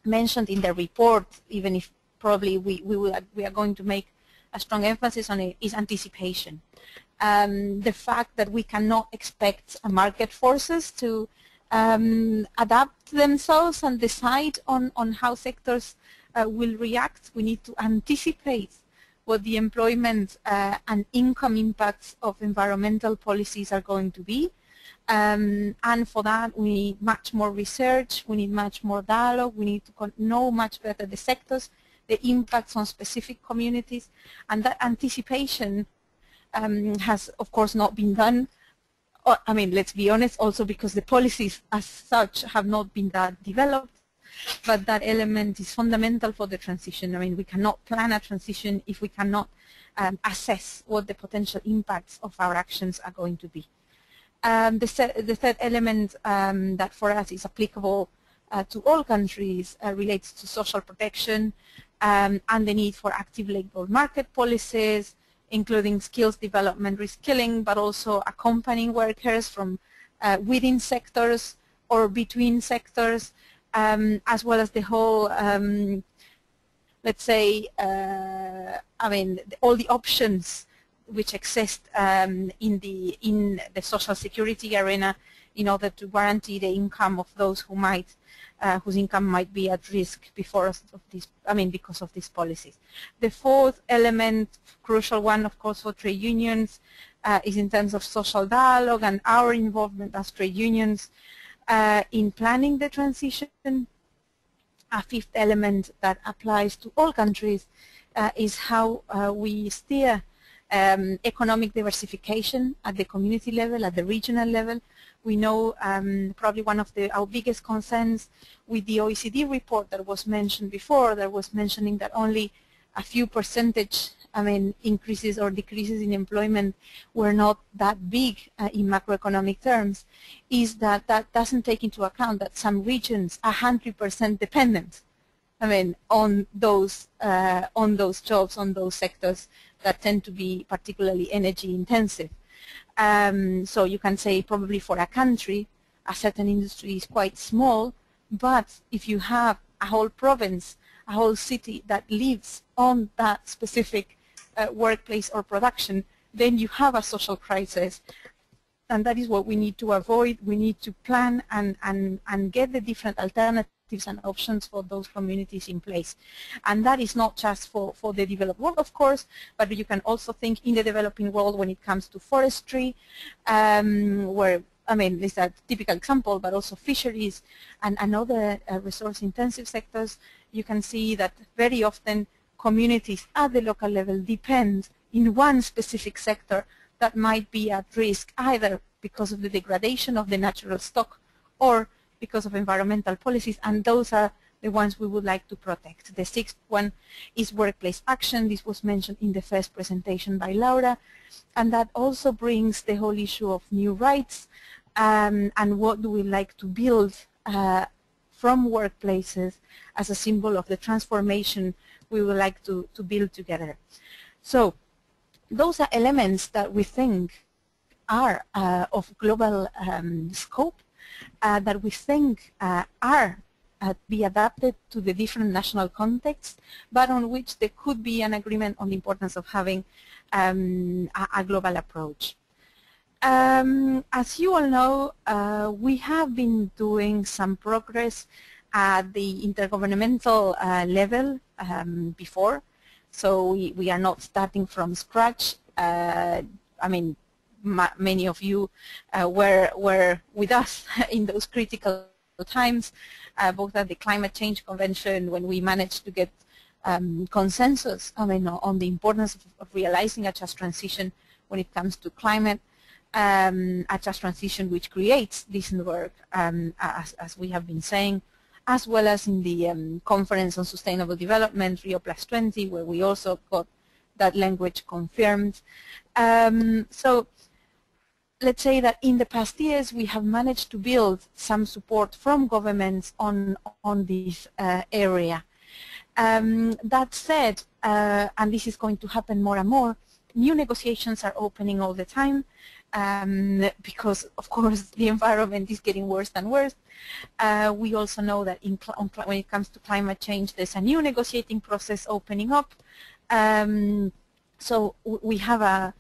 mentioned in the report, even if probably we are going to make a strong emphasis on it, is anticipation. The fact that we cannot expect market forces to adapt themselves and decide on how sectors will react. We need to anticipate what the employment and income impacts of environmental policies are going to be. And for that we need much more research, we need much more dialogue, we need to know much better the sectors, the impacts on specific communities, and that anticipation has of course not been done. I mean, let's be honest, also because the policies as such have not been that developed, but that element is fundamental for the transition. I mean, we cannot plan a transition if we cannot assess what the potential impacts of our actions are going to be. The third element that for us is applicable to all countries relates to social protection and the need for active labor market policies, including skills development, reskilling, but also accompanying workers from within sectors or between sectors, as well as the whole, let's say, I mean, all the options which exist in the social security arena in order to guarantee the income of those who might, whose income might be at risk because of these policies. The fourth element, crucial one, of course, for trade unions, is in terms of social dialogue and our involvement as trade unions in planning the transition. a fifth element that applies to all countries is how we steer economic diversification at the community level, at the regional level. We know probably one of our biggest concerns with the OECD report that was mentioned before, that was mentioning that only a few percentage, increases or decreases in employment were not that big in macroeconomic terms, is that that doesn't take into account that some regions are 100% dependent, on those jobs, on those sectors that tend to be particularly energy intensive. So you can say probably for a country, a certain industry is quite small, but if you have a whole province, a whole city that lives on that specific workplace or production, then you have a social crisis. And that is what we need to avoid. We need to plan and get the different alternatives and options for those communities in place. And that is not just for the developed world, of course, but you can also think in the developing world when it comes to forestry, where, this is a typical example, but also fisheries and other resource-intensive sectors. You can see that very often communities at the local level depend in one specific sector that might be at risk either because of the degradation of the natural stock or because of environmental policies, and those are the ones we would like to protect. The sixth one is workplace action. This was mentioned in the first presentation by Laura, and that also brings the whole issue of new rights and what do we like to build from workplaces as a symbol of the transformation we would like to build together. So those are elements that we think are of global scope, that we think are be adapted to the different national contexts, but on which there could be an agreement on the importance of having a global approach. As you all know, we have been doing some progress at the intergovernmental level before, so we are not starting from scratch. Many of you were with us in those critical times, both at the Climate Change Convention when we managed to get consensus on the importance of realizing a just transition when it comes to climate, a just transition which creates decent work, as we have been saying, as well as in the Conference on Sustainable Development, Rio+20, where we also got that language confirmed. So let's say that in the past years we have managed to build some support from governments on this area. That said, and this is going to happen more and more, new negotiations are opening all the time, because of course the environment is getting worse and worse. We also know that when it comes to climate change, there's a new negotiating process opening up. So we have a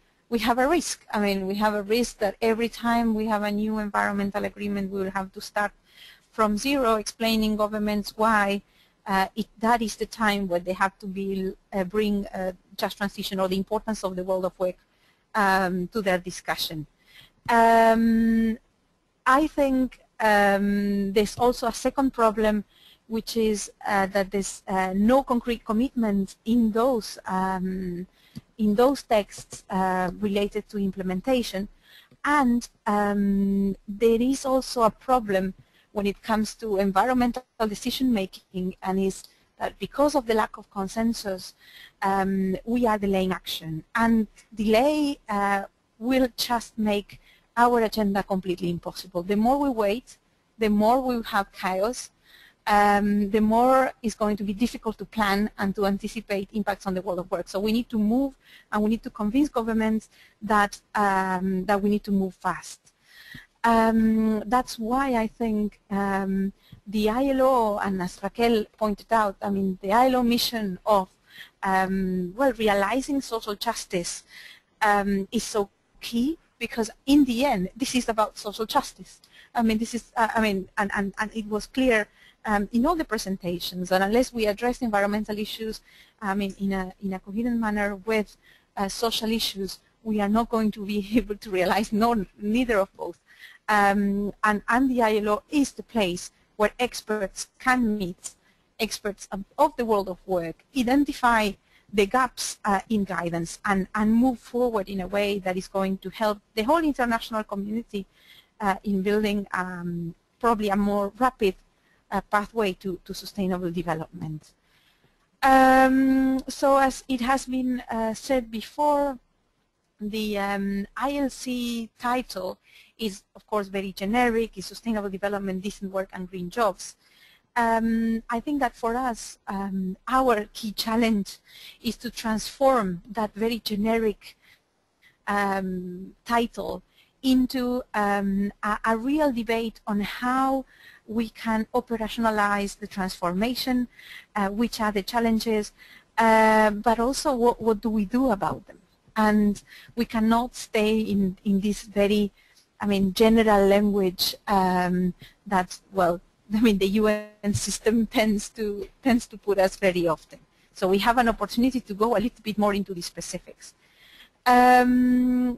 risk. We have a risk that every time we have a new environmental agreement, we will have to start from zero, explaining governments why that is the time where they have to bring just transition or the importance of the world of work to their discussion. I think there's also a second problem, which is that there's no concrete commitment in those texts related to implementation, and there is also a problem when it comes to environmental decision making, and is that because of the lack of consensus, we are delaying action, and delay will just make our agenda completely impossible. The more we wait, the more we will have chaos, the more it's going to be difficult to plan and to anticipate impacts on the world of work. So we need to move, and we need to convince governments that that we need to move fast. That's why I think the ILO, and as Raquel pointed out, the ILO mission of realizing social justice is so key, because in the end this is about social justice. This is and it was clear in all the presentations, and unless we address environmental issues in a coherent manner with social issues, we are not going to be able to realize neither of both. And the ILO is the place where experts can meet experts of the world of work, identify the gaps in guidance and move forward in a way that is going to help the whole international community in building probably a more rapid pathway to sustainable development. So as it has been said before, the ILC title is of course very generic, is Sustainable Development, Decent Work and Green Jobs. I think that for us, our key challenge is to transform that very generic title into a real debate on how we can operationalize the transformation, which are the challenges, but also what do we do about them. And we cannot stay in this very, general language that, well, the UN system tends to put us very often. So we have an opportunity to go a little bit more into the specifics. As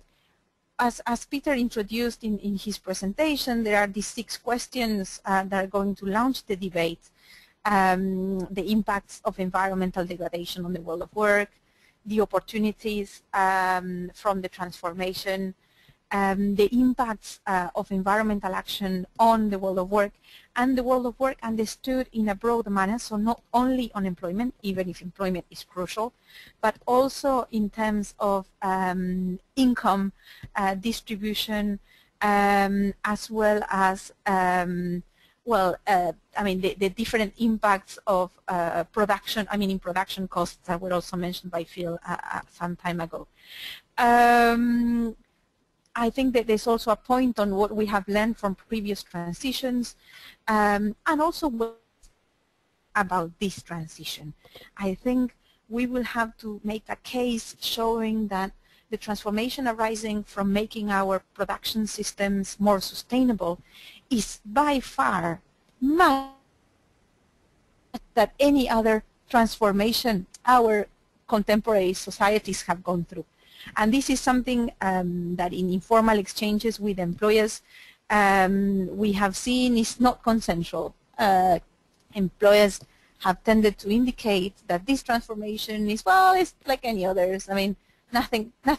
Peter introduced in his presentation, there are these 6 questions that are going to launch the debate. The impacts of environmental degradation on the world of work, the opportunities from the transformation, the impacts of environmental action on the world of work, and the world of work understood in a broad manner, so not only on employment, even if employment is crucial, but also in terms of income distribution, as well as the different impacts of production, in production costs that were also mentioned by Phil some time ago. I think that there's also a point on what we have learned from previous transitions, and also about this transition. I think we will have to make a case showing that the transformation arising from making our production systems more sustainable is by far much than any other transformation our contemporary societies have gone through. And this is something that in informal exchanges with employers we have seen is not consensual. Employers have tended to indicate that this transformation is, well, it's like any others. Nothing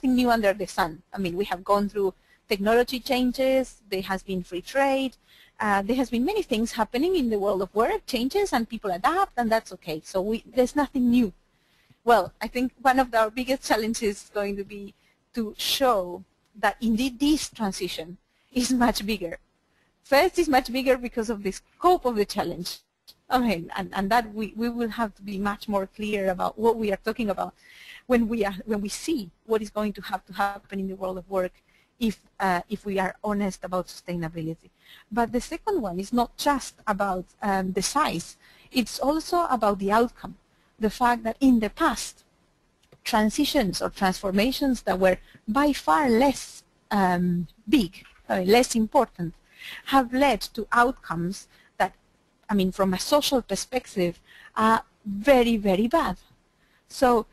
new under the sun. We have gone through technology changes, there has been free trade, there has been many things happening in the world of work, changes, and people adapt, and that's okay. So there's nothing new. Well, I think one of our biggest challenges is going to be to show that indeed this transition is much bigger. First, it's much bigger because of the scope of the challenge. And that we will have to be much more clear about what we are talking about when we see what is going to have to happen in the world of work if we are honest about sustainability. But the second one is not just about the size, it's also about the outcome. The fact that in the past, transitions or transformations that were by far less big, less important, have led to outcomes that, from a social perspective, are very, very bad. So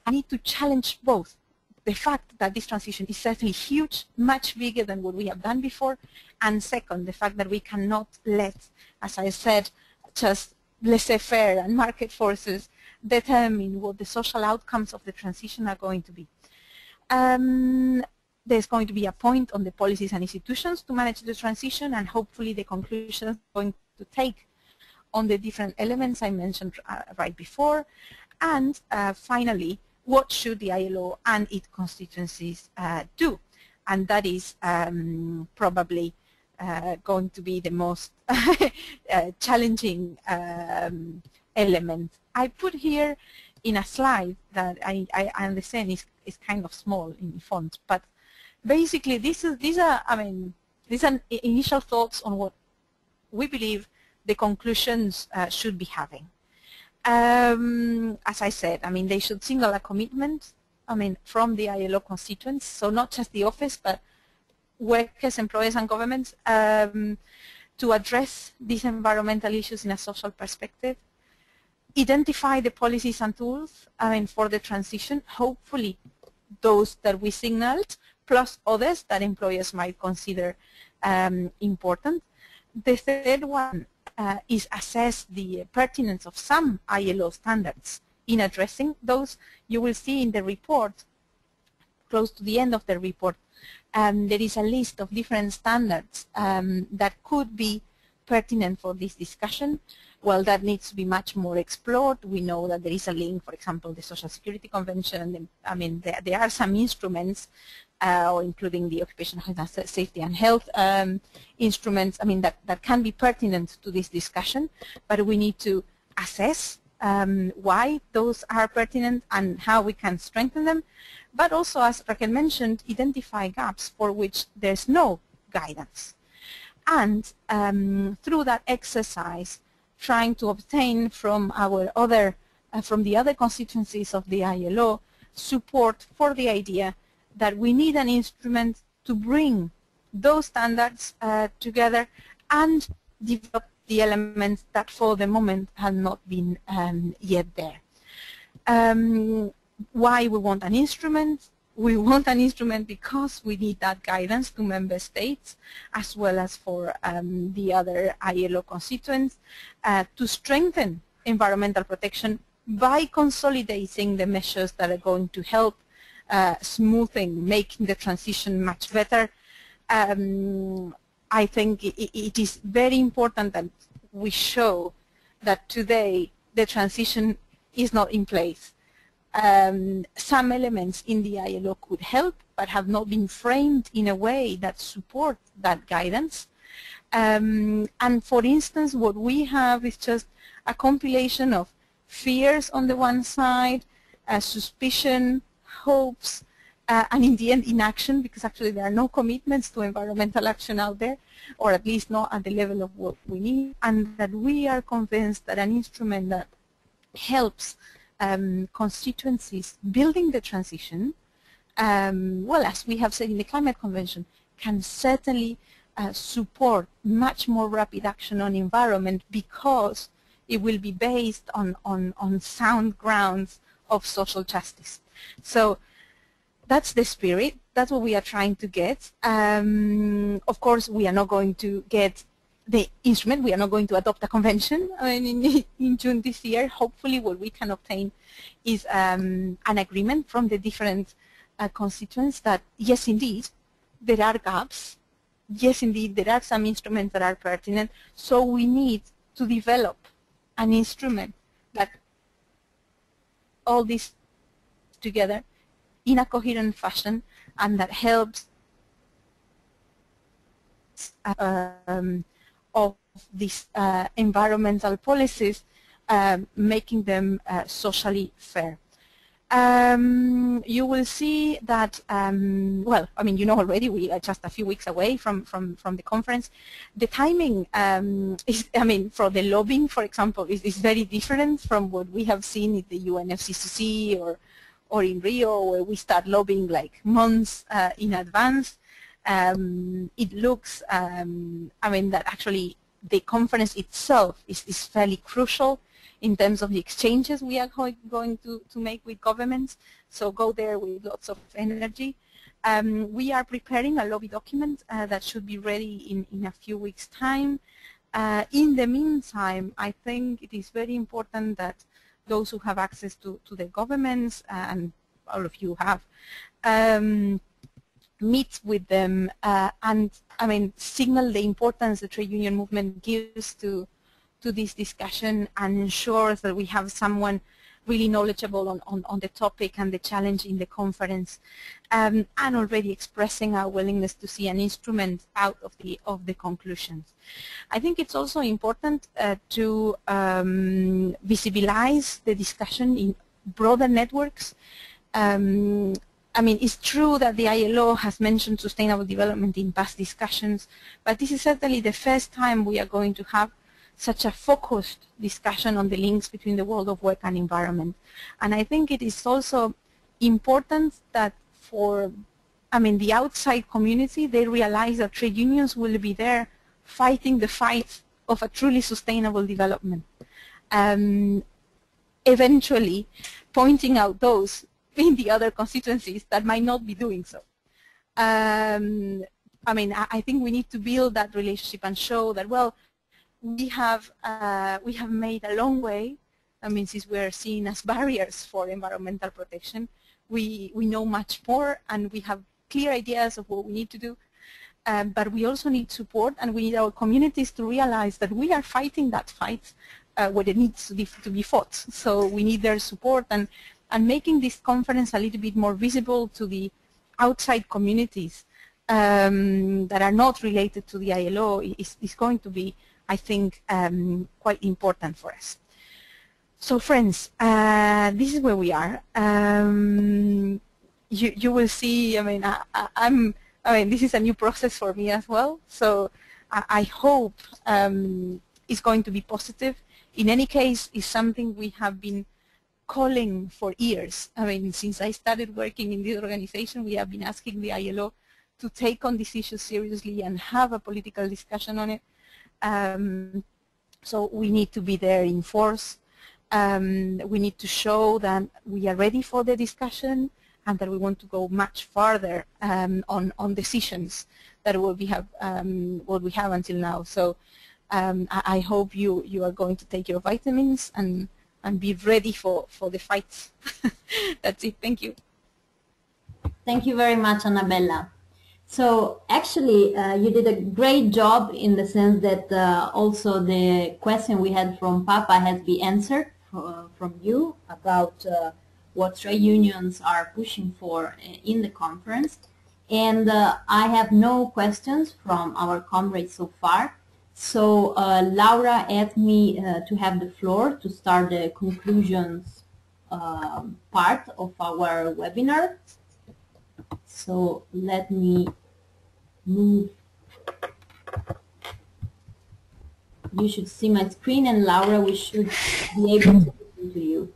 I need to challenge both the fact that this transition is certainly huge, much bigger than what we have done before, and second, the fact that we cannot let, as I said, just laissez-faire and market forces determine what the social outcomes of the transition are going to be. There's going to be a point on the policies and institutions to manage the transition, and hopefully the conclusions are going to take on the different elements I mentioned right before. And finally, what should the ILO and its constituencies do? And that is probably going to be the most challenging element. I put here in a slide that I understand is kind of small in font, but basically these are initial thoughts on what we believe the conclusions should be having. As I said, they should signal a commitment, from the ILO constituents, so not just the office, but workers, employers, and governments, to address these environmental issues in a social perspective, identify the policies and tools, for the transition, hopefully those that we signaled, plus others that employers might consider important. The third one is assess the pertinence of some ILO standards in addressing those. You will see in the report, close to the end of the report, there is a list of different standards that could be pertinent for this discussion. Well, that needs to be much more explored. We know that there is a link, for example, the Social Security Convention. I mean, there are some instruments, including the Occupational Safety and Health instruments, I mean, that can be pertinent to this discussion, but we need to assess why those are pertinent and how we can strengthen them, but also, as Raquel mentioned, identify gaps for which there's no guidance. And through that exercise, trying to obtain from our other, from the other constituencies of the ILO, support for the idea that we need an instrument to bring those standards together and develop the elements that for the moment have not been yet there. Why we want an instrument? We want an instrument because we need that guidance to member states as well as for the other ILO constituents to strengthen environmental protection by consolidating the measures that are going to help smoothing, making the transition much better. I think it is very important that we show that today the transition is not in place. Some elements in the ILO could help, but have not been framed in a way that support that guidance. And for instance, what we have is just a compilation of fears on the one side, suspicion, hopes, and in the end inaction, because actually there are no commitments to environmental action out there, or at least not at the level of what we need, and that we are convinced that an instrument that helps constituencies building the transition, well, as we have said in the Climate Convention, can certainly support much more rapid action on environment because it will be based on sound grounds of social justice. So that's the spirit. That's what we are trying to get. Of course, we are not going to get the instrument. We are not going to adopt a convention in June this year. Hopefully what we can obtain is an agreement from the different constituents that, yes, indeed, there are gaps. Yes, indeed, there are some instruments that are pertinent. So we need to develop an instrument that all this together in a coherent fashion and that helps of these environmental policies, making them socially fair. You will see that, well, I mean, you know already, we are just a few weeks away from the conference. The timing is, I mean, for the lobbying, for example, is very different from what we have seen at the UNFCCC or in Rio, where we start lobbying like months in advance. It looks, I mean, that actually the conference itself is fairly crucial in terms of the exchanges we are going to make with governments. So go there with lots of energy. We are preparing a lobby document that should be ready in a few weeks' time. In the meantime, I think it is very important that those who have access to the governments, and all of you have, meet with them and, I mean, signal the importance the trade union movement gives to this discussion and ensures that we have someone really knowledgeable on the topic and the challenge in the conference, and already expressing our willingness to see an instrument out of the conclusions. I think it's also important to visibilize the discussion in broader networks. I mean, it's true that the ILO has mentioned sustainable development in past discussions, but this is certainly the first time we are going to have such a focused discussion on the links between the world of work and environment. And I think it is also important that for, I mean, the outside community, they realize that trade unions will be there fighting the fight of a truly sustainable development. Eventually pointing out those in the other constituencies that might not be doing so. I mean, I think we need to build that relationship and show that, well, we have made a long way. I mean, since we are seen as barriers for environmental protection, we know much more, and we have clear ideas of what we need to do. But we also need support, and we need our communities to realize that we are fighting that fight where it needs to be fought. So we need their support, and making this conference a little bit more visible to the outside communities that are not related to the ILO is going to be, I think, quite important for us. So friends, this is where we are. You will see, I mean, this is a new process for me as well, so I hope it's going to be positive. In any case, it's something we have been calling for years. I mean, since I started working in this organization, we have been asking the ILO to take on this issue seriously and have a political discussion on it. So we need to be there in force. We need to show that we are ready for the discussion and that we want to go much farther on decisions that what we have until now. So I hope you are going to take your vitamins and be ready for the fight. That's it. Thank you. Thank you very much, Anabella. So actually, you did a great job in the sense that also the question we had from Papa has been answered from you about what trade unions are pushing for in the conference. And I have no questions from our comrades so far. So Laura asked me to have the floor to start the conclusions part of our webinar. So let me move. You should see my screen, and Laura, we should be able to listen to you.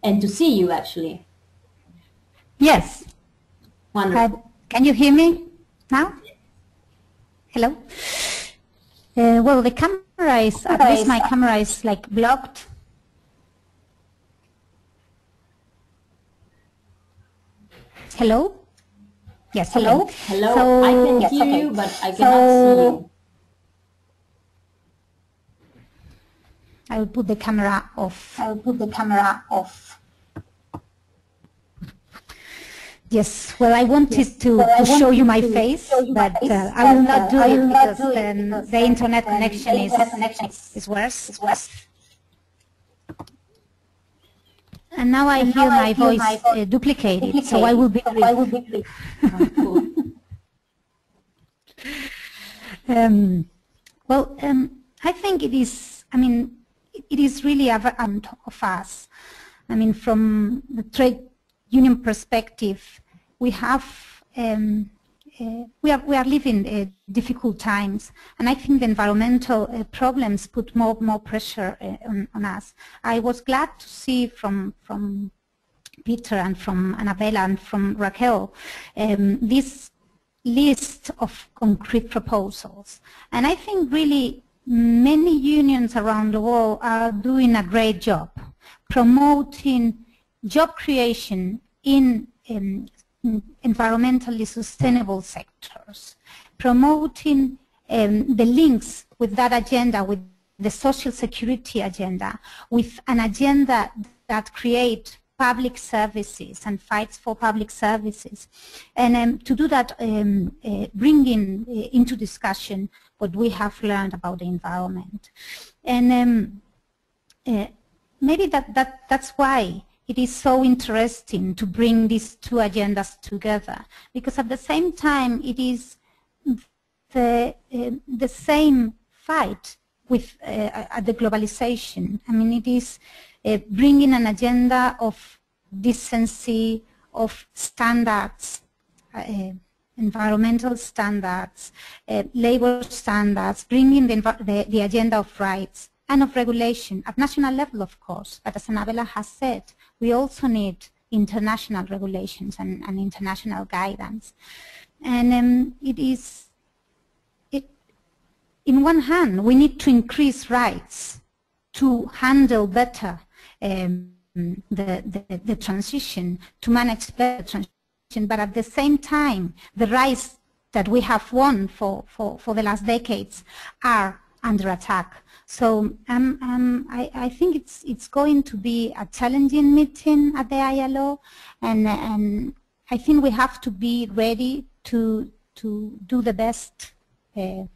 And to see you, actually. Yes. Wonderful. Can you hear me now? Hello? Well, the camera is, at least my camera is like blocked. Hello? Yes, hello? Okay. Hello, so, I can hear you, but I cannot see you. I will put the camera off. Yes, well, I wanted to show you my face, but I will not do it because then the internet connection is worse. And now I hear my voice duplicated, so I will be brief. I think it is, it is really a of us. From the trade union perspective, we have we are living difficult times, and I think the environmental problems put more pressure on us. I was glad to see from Peter and from Anabella and from Raquel this list of concrete proposals, and I think really many unions around the world are doing a great job promoting job creation in environmentally sustainable sectors, promoting the links with that agenda, with the social security agenda, with an agenda that creates public services and fights for public services. And to do that, bringing into discussion what we have learned about the environment. And maybe that's why it is so interesting to bring these two agendas together, because at the same time it is the same fight with the globalization. It is bringing an agenda of decency, of standards, environmental standards, labor standards, bringing the agenda of rights and of regulation at national level, of course. But as Anabella has said, we also need international regulations and international guidance. And in one hand, we need to increase rights to handle better the transition, to manage better transition, but at the same time, the rights that we have won for the last decades are under attack. So I think it's going to be a challenging meeting at the ILO, and I think we have to be ready to do the best, to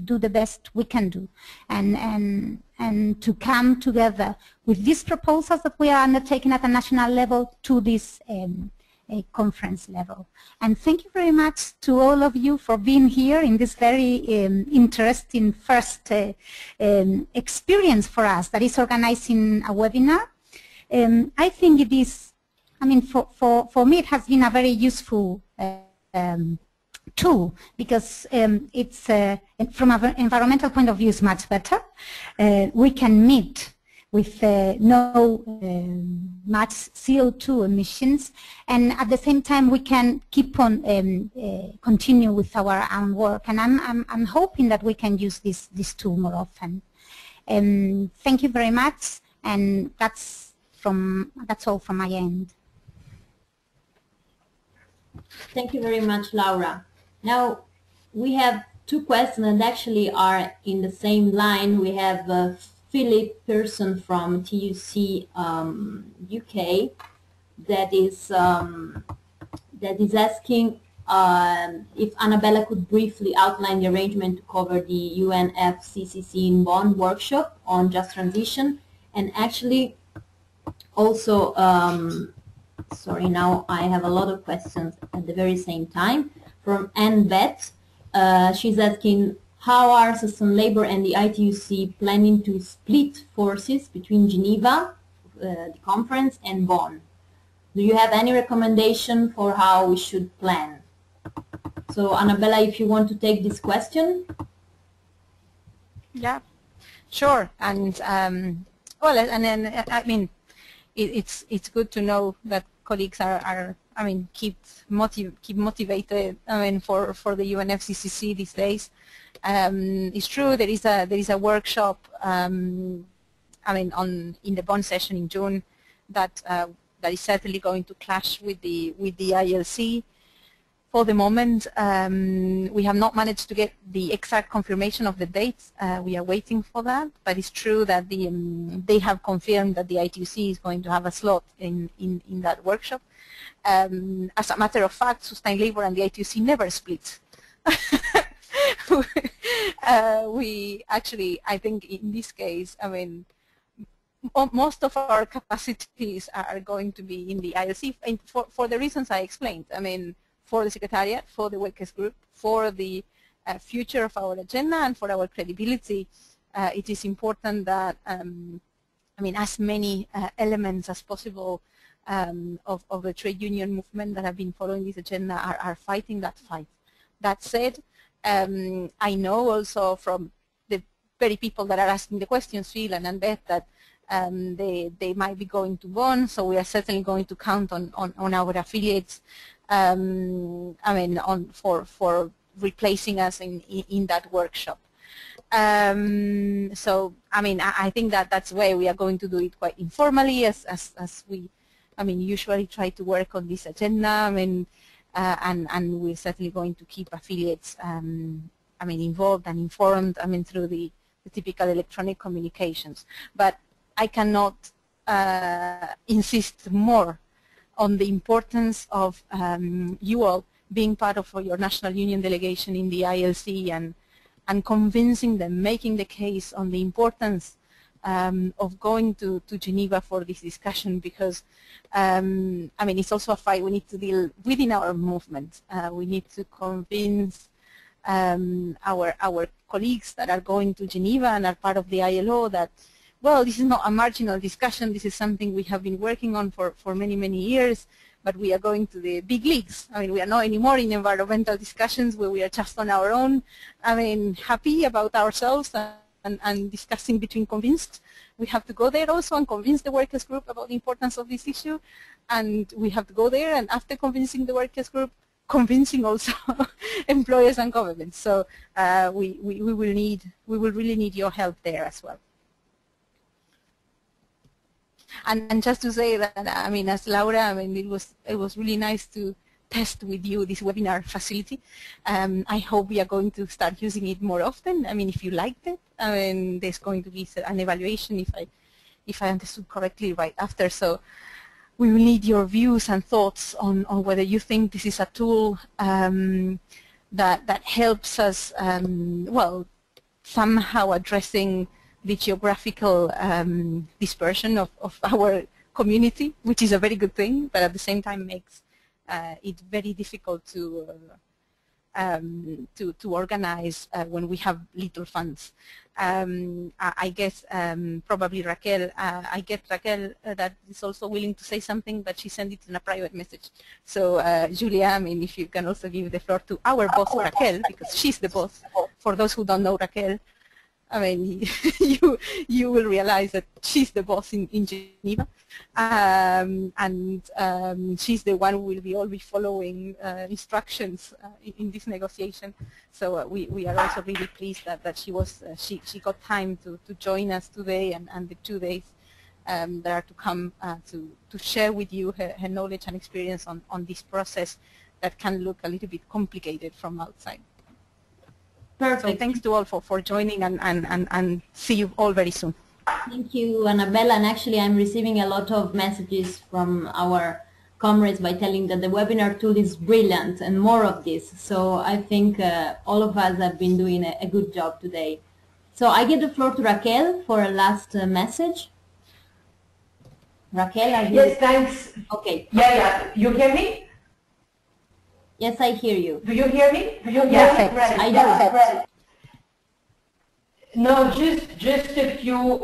do the best we can do, and to come together with these proposals that we are undertaking at a national level to this a conference level. And thank you very much to all of you for being here in this very interesting first experience for us, that is organizing a webinar. I think it is, for me it has been a very useful tool, because it's from an environmental point of view is much better. We can meet with no much CO2 emissions, and at the same time we can keep on continue with our own work. And I'm hoping that we can use this tool more often. Thank you very much, and that's all from my end. Thank you very much, Laura. Now we have two questions that actually are in the same line. We have Philip Pearson from TUC UK that is asking if Anabella could briefly outline the arrangement to cover the UNFCCC in Bonn workshop on just transition, and actually also sorry, now I have a lot of questions at the very same time. From Anne Beth, she's asking, how are Sustainabour and the ITUC planning to split forces between Geneva, the conference, and Bonn? Do you have any recommendation for how we should plan? So, Anabella, if you want to take this question. Yeah, sure. And well, and then it's good to know that colleagues are keep motivated. For the UNFCCC these days. It's true there is a workshop in the Bonn session in June that is certainly going to clash with the ILC. For the moment, we have not managed to get the exact confirmation of the dates. We are waiting for that, but it's true that they have confirmed that the ITUC is going to have a slot in that workshop. As a matter of fact, Sustainabour and the ITUC never split. We actually, I think in this case, most of our capacities are going to be in the ILC for the reasons I explained. For the Secretariat, for the workers group, for the future of our agenda, and for our credibility, it is important that as many elements as possible of the trade union movement that have been following this agenda are fighting that fight. That said, I know also from the very people that are asking the questions, Phil and Beth, that they might be going to Bonn, so we are certainly going to count on our affiliates for replacing us in that workshop. So I think that that's why we are going to do it quite informally, as we usually try to work on this agenda. And we're certainly going to keep affiliates involved and informed through the typical electronic communications. But I cannot insist more on the importance of you all being part of your national union delegation in the ILC and convincing them, making the case on the importance of going to Geneva for this discussion, because it's also a fight we need to deal within our movement. We need to convince our colleagues that are going to Geneva and are part of the ILO that, well, this is not a marginal discussion. This is something we have been working on for many, many years, but we are going to the big leagues. We are not anymore in environmental discussions where we are just on our own, happy about ourselves and discussing between convinced. We have to go there also and convince the workers group about the importance of this issue, and we have to go there, and after convincing the workers group, convincing also employers and governments. So we will really need your help there as well. And just to say that, as Laura, it was really nice to test with you this webinar facility. I hope we are going to start using it more often. I mean, if you liked it, I mean, there's going to be an evaluation if I understood correctly right after. So we will need your views and thoughts on whether you think this is a tool that helps us, well, somehow addressing the geographical dispersion of our community, which is a very good thing, but at the same time makes it very difficult to organize when we have little funds. I guess probably Raquel, I get Raquel that is also willing to say something, but she sent it in a private message. So Julia, I mean, if you can also give the floor to our boss Raquel, because she's the boss. For those who don't know Raquel, I mean, you will realize that she's the boss in Geneva, and she's the one who will all be following instructions in this negotiation. So we are also really pleased that she got time to join us today and the 2 days that are to come to share with you her knowledge and experience on this process that can look a little bit complicated from outside. Perfect. So thanks to all for joining, and see you all very soon. Thank you, Anabella. And actually, I'm receiving a lot of messages from our comrades by telling that the webinar tool is brilliant and more of this. So I think all of us have been doing a good job today. So I give the floor to Raquel for a last message. Raquel, are you? Yes, thanks. Okay. Yeah. You hear me? Yes, I hear you. Do you hear me? Do you hear Perfect. me? Right. I do. Yeah, right. No, just a few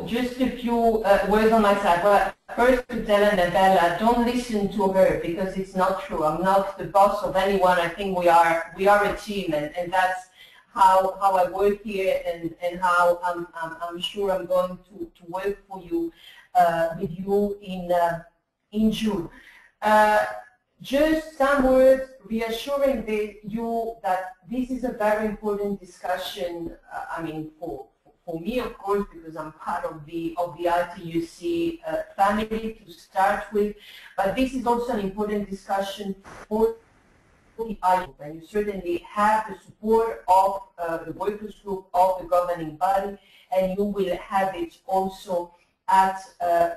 words on my side. Well, first to tell Anabella, don't listen to her because it's not true. I'm not the boss of anyone. I think we are a team, and that's how I work here, and how I'm sure I'm going to work for you with you in June. Just some words reassuring you that this is a very important discussion. I mean, for me, of course, because I'm part of the ITUC family to start with, but this is also an important discussion for the ITUC, and you certainly have the support of the workers group of the governing body, and you will have it also at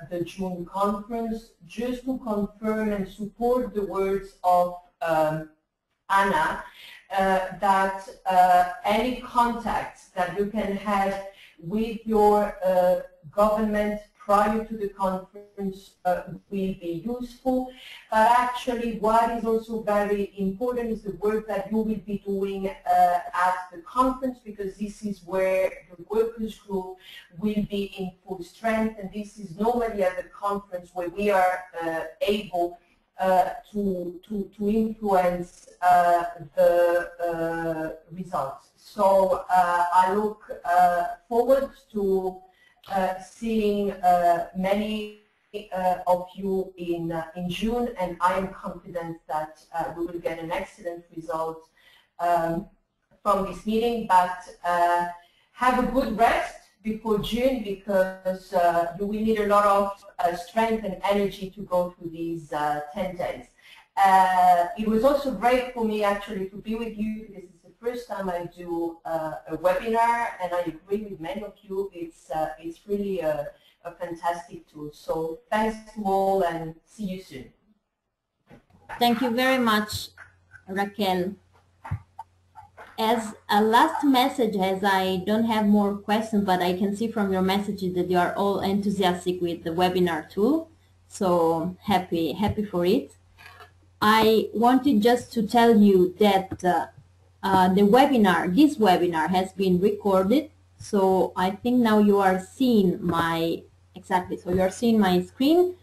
the June conference. Just to confirm and support the words of Anna, that any contacts that you can have with your government prior to the conference will be useful. But actually what is also very important is the work that you will be doing at the conference, because this is where the workers group will be in full strength, and this is normally at the conference where we are able to influence the results. So I look forward to seeing many of you in June, and I am confident that we will get an excellent result from this meeting. But have a good rest before June, because you will need a lot of strength and energy to go through these 10 days. It was also great for me actually to be with you, because it's the first time I do a webinar, and I agree with many of you, it's really a fantastic tool. So thanks to all, and see you soon. Thank you very much, Raquel. As a last message, as I don't have more questions, but I can see from your messages that you are all enthusiastic with the webinar tool, so happy for it. I wanted just to tell you that this webinar has been recorded, so I think now you are seeing my, so you are seeing my screen.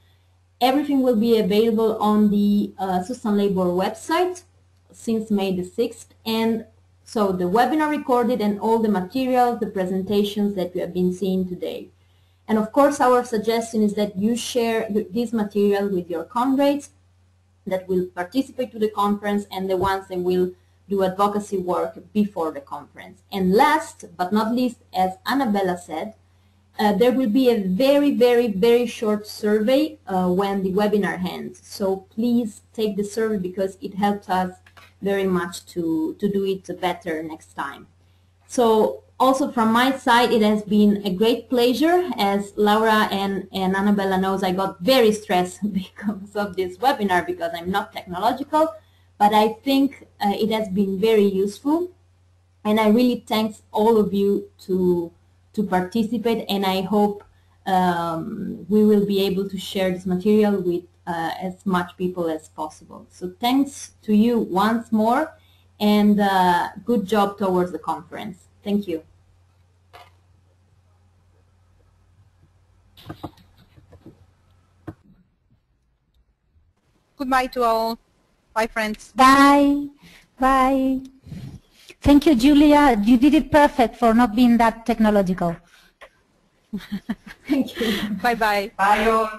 Everything will be available on the Sustainabour website since May the 6th, and so the webinar recorded and all the materials, the presentations that we have been seeing today. And of course, our suggestion is that you share this material with your comrades that will participate to the conference and the ones that will do advocacy work before the conference. And last but not least, as Anabella said, there will be a very short survey when the webinar ends. So please take the survey because it helps us very much to do it better next time. So also from my side, it has been a great pleasure. As Laura and Anabella knows, I got very stressed because of this webinar because I'm not technological, but I think it has been very useful. And I really thank all of you to participate, and I hope we will be able to share this material with as much people as possible. So thanks to you once more, and good job towards the conference. Thank you. Goodbye to all. Bye, friends. Bye. Bye. Thank you, Julia. You did it perfect for not being that technological. Thank you. Bye-bye. Bye all.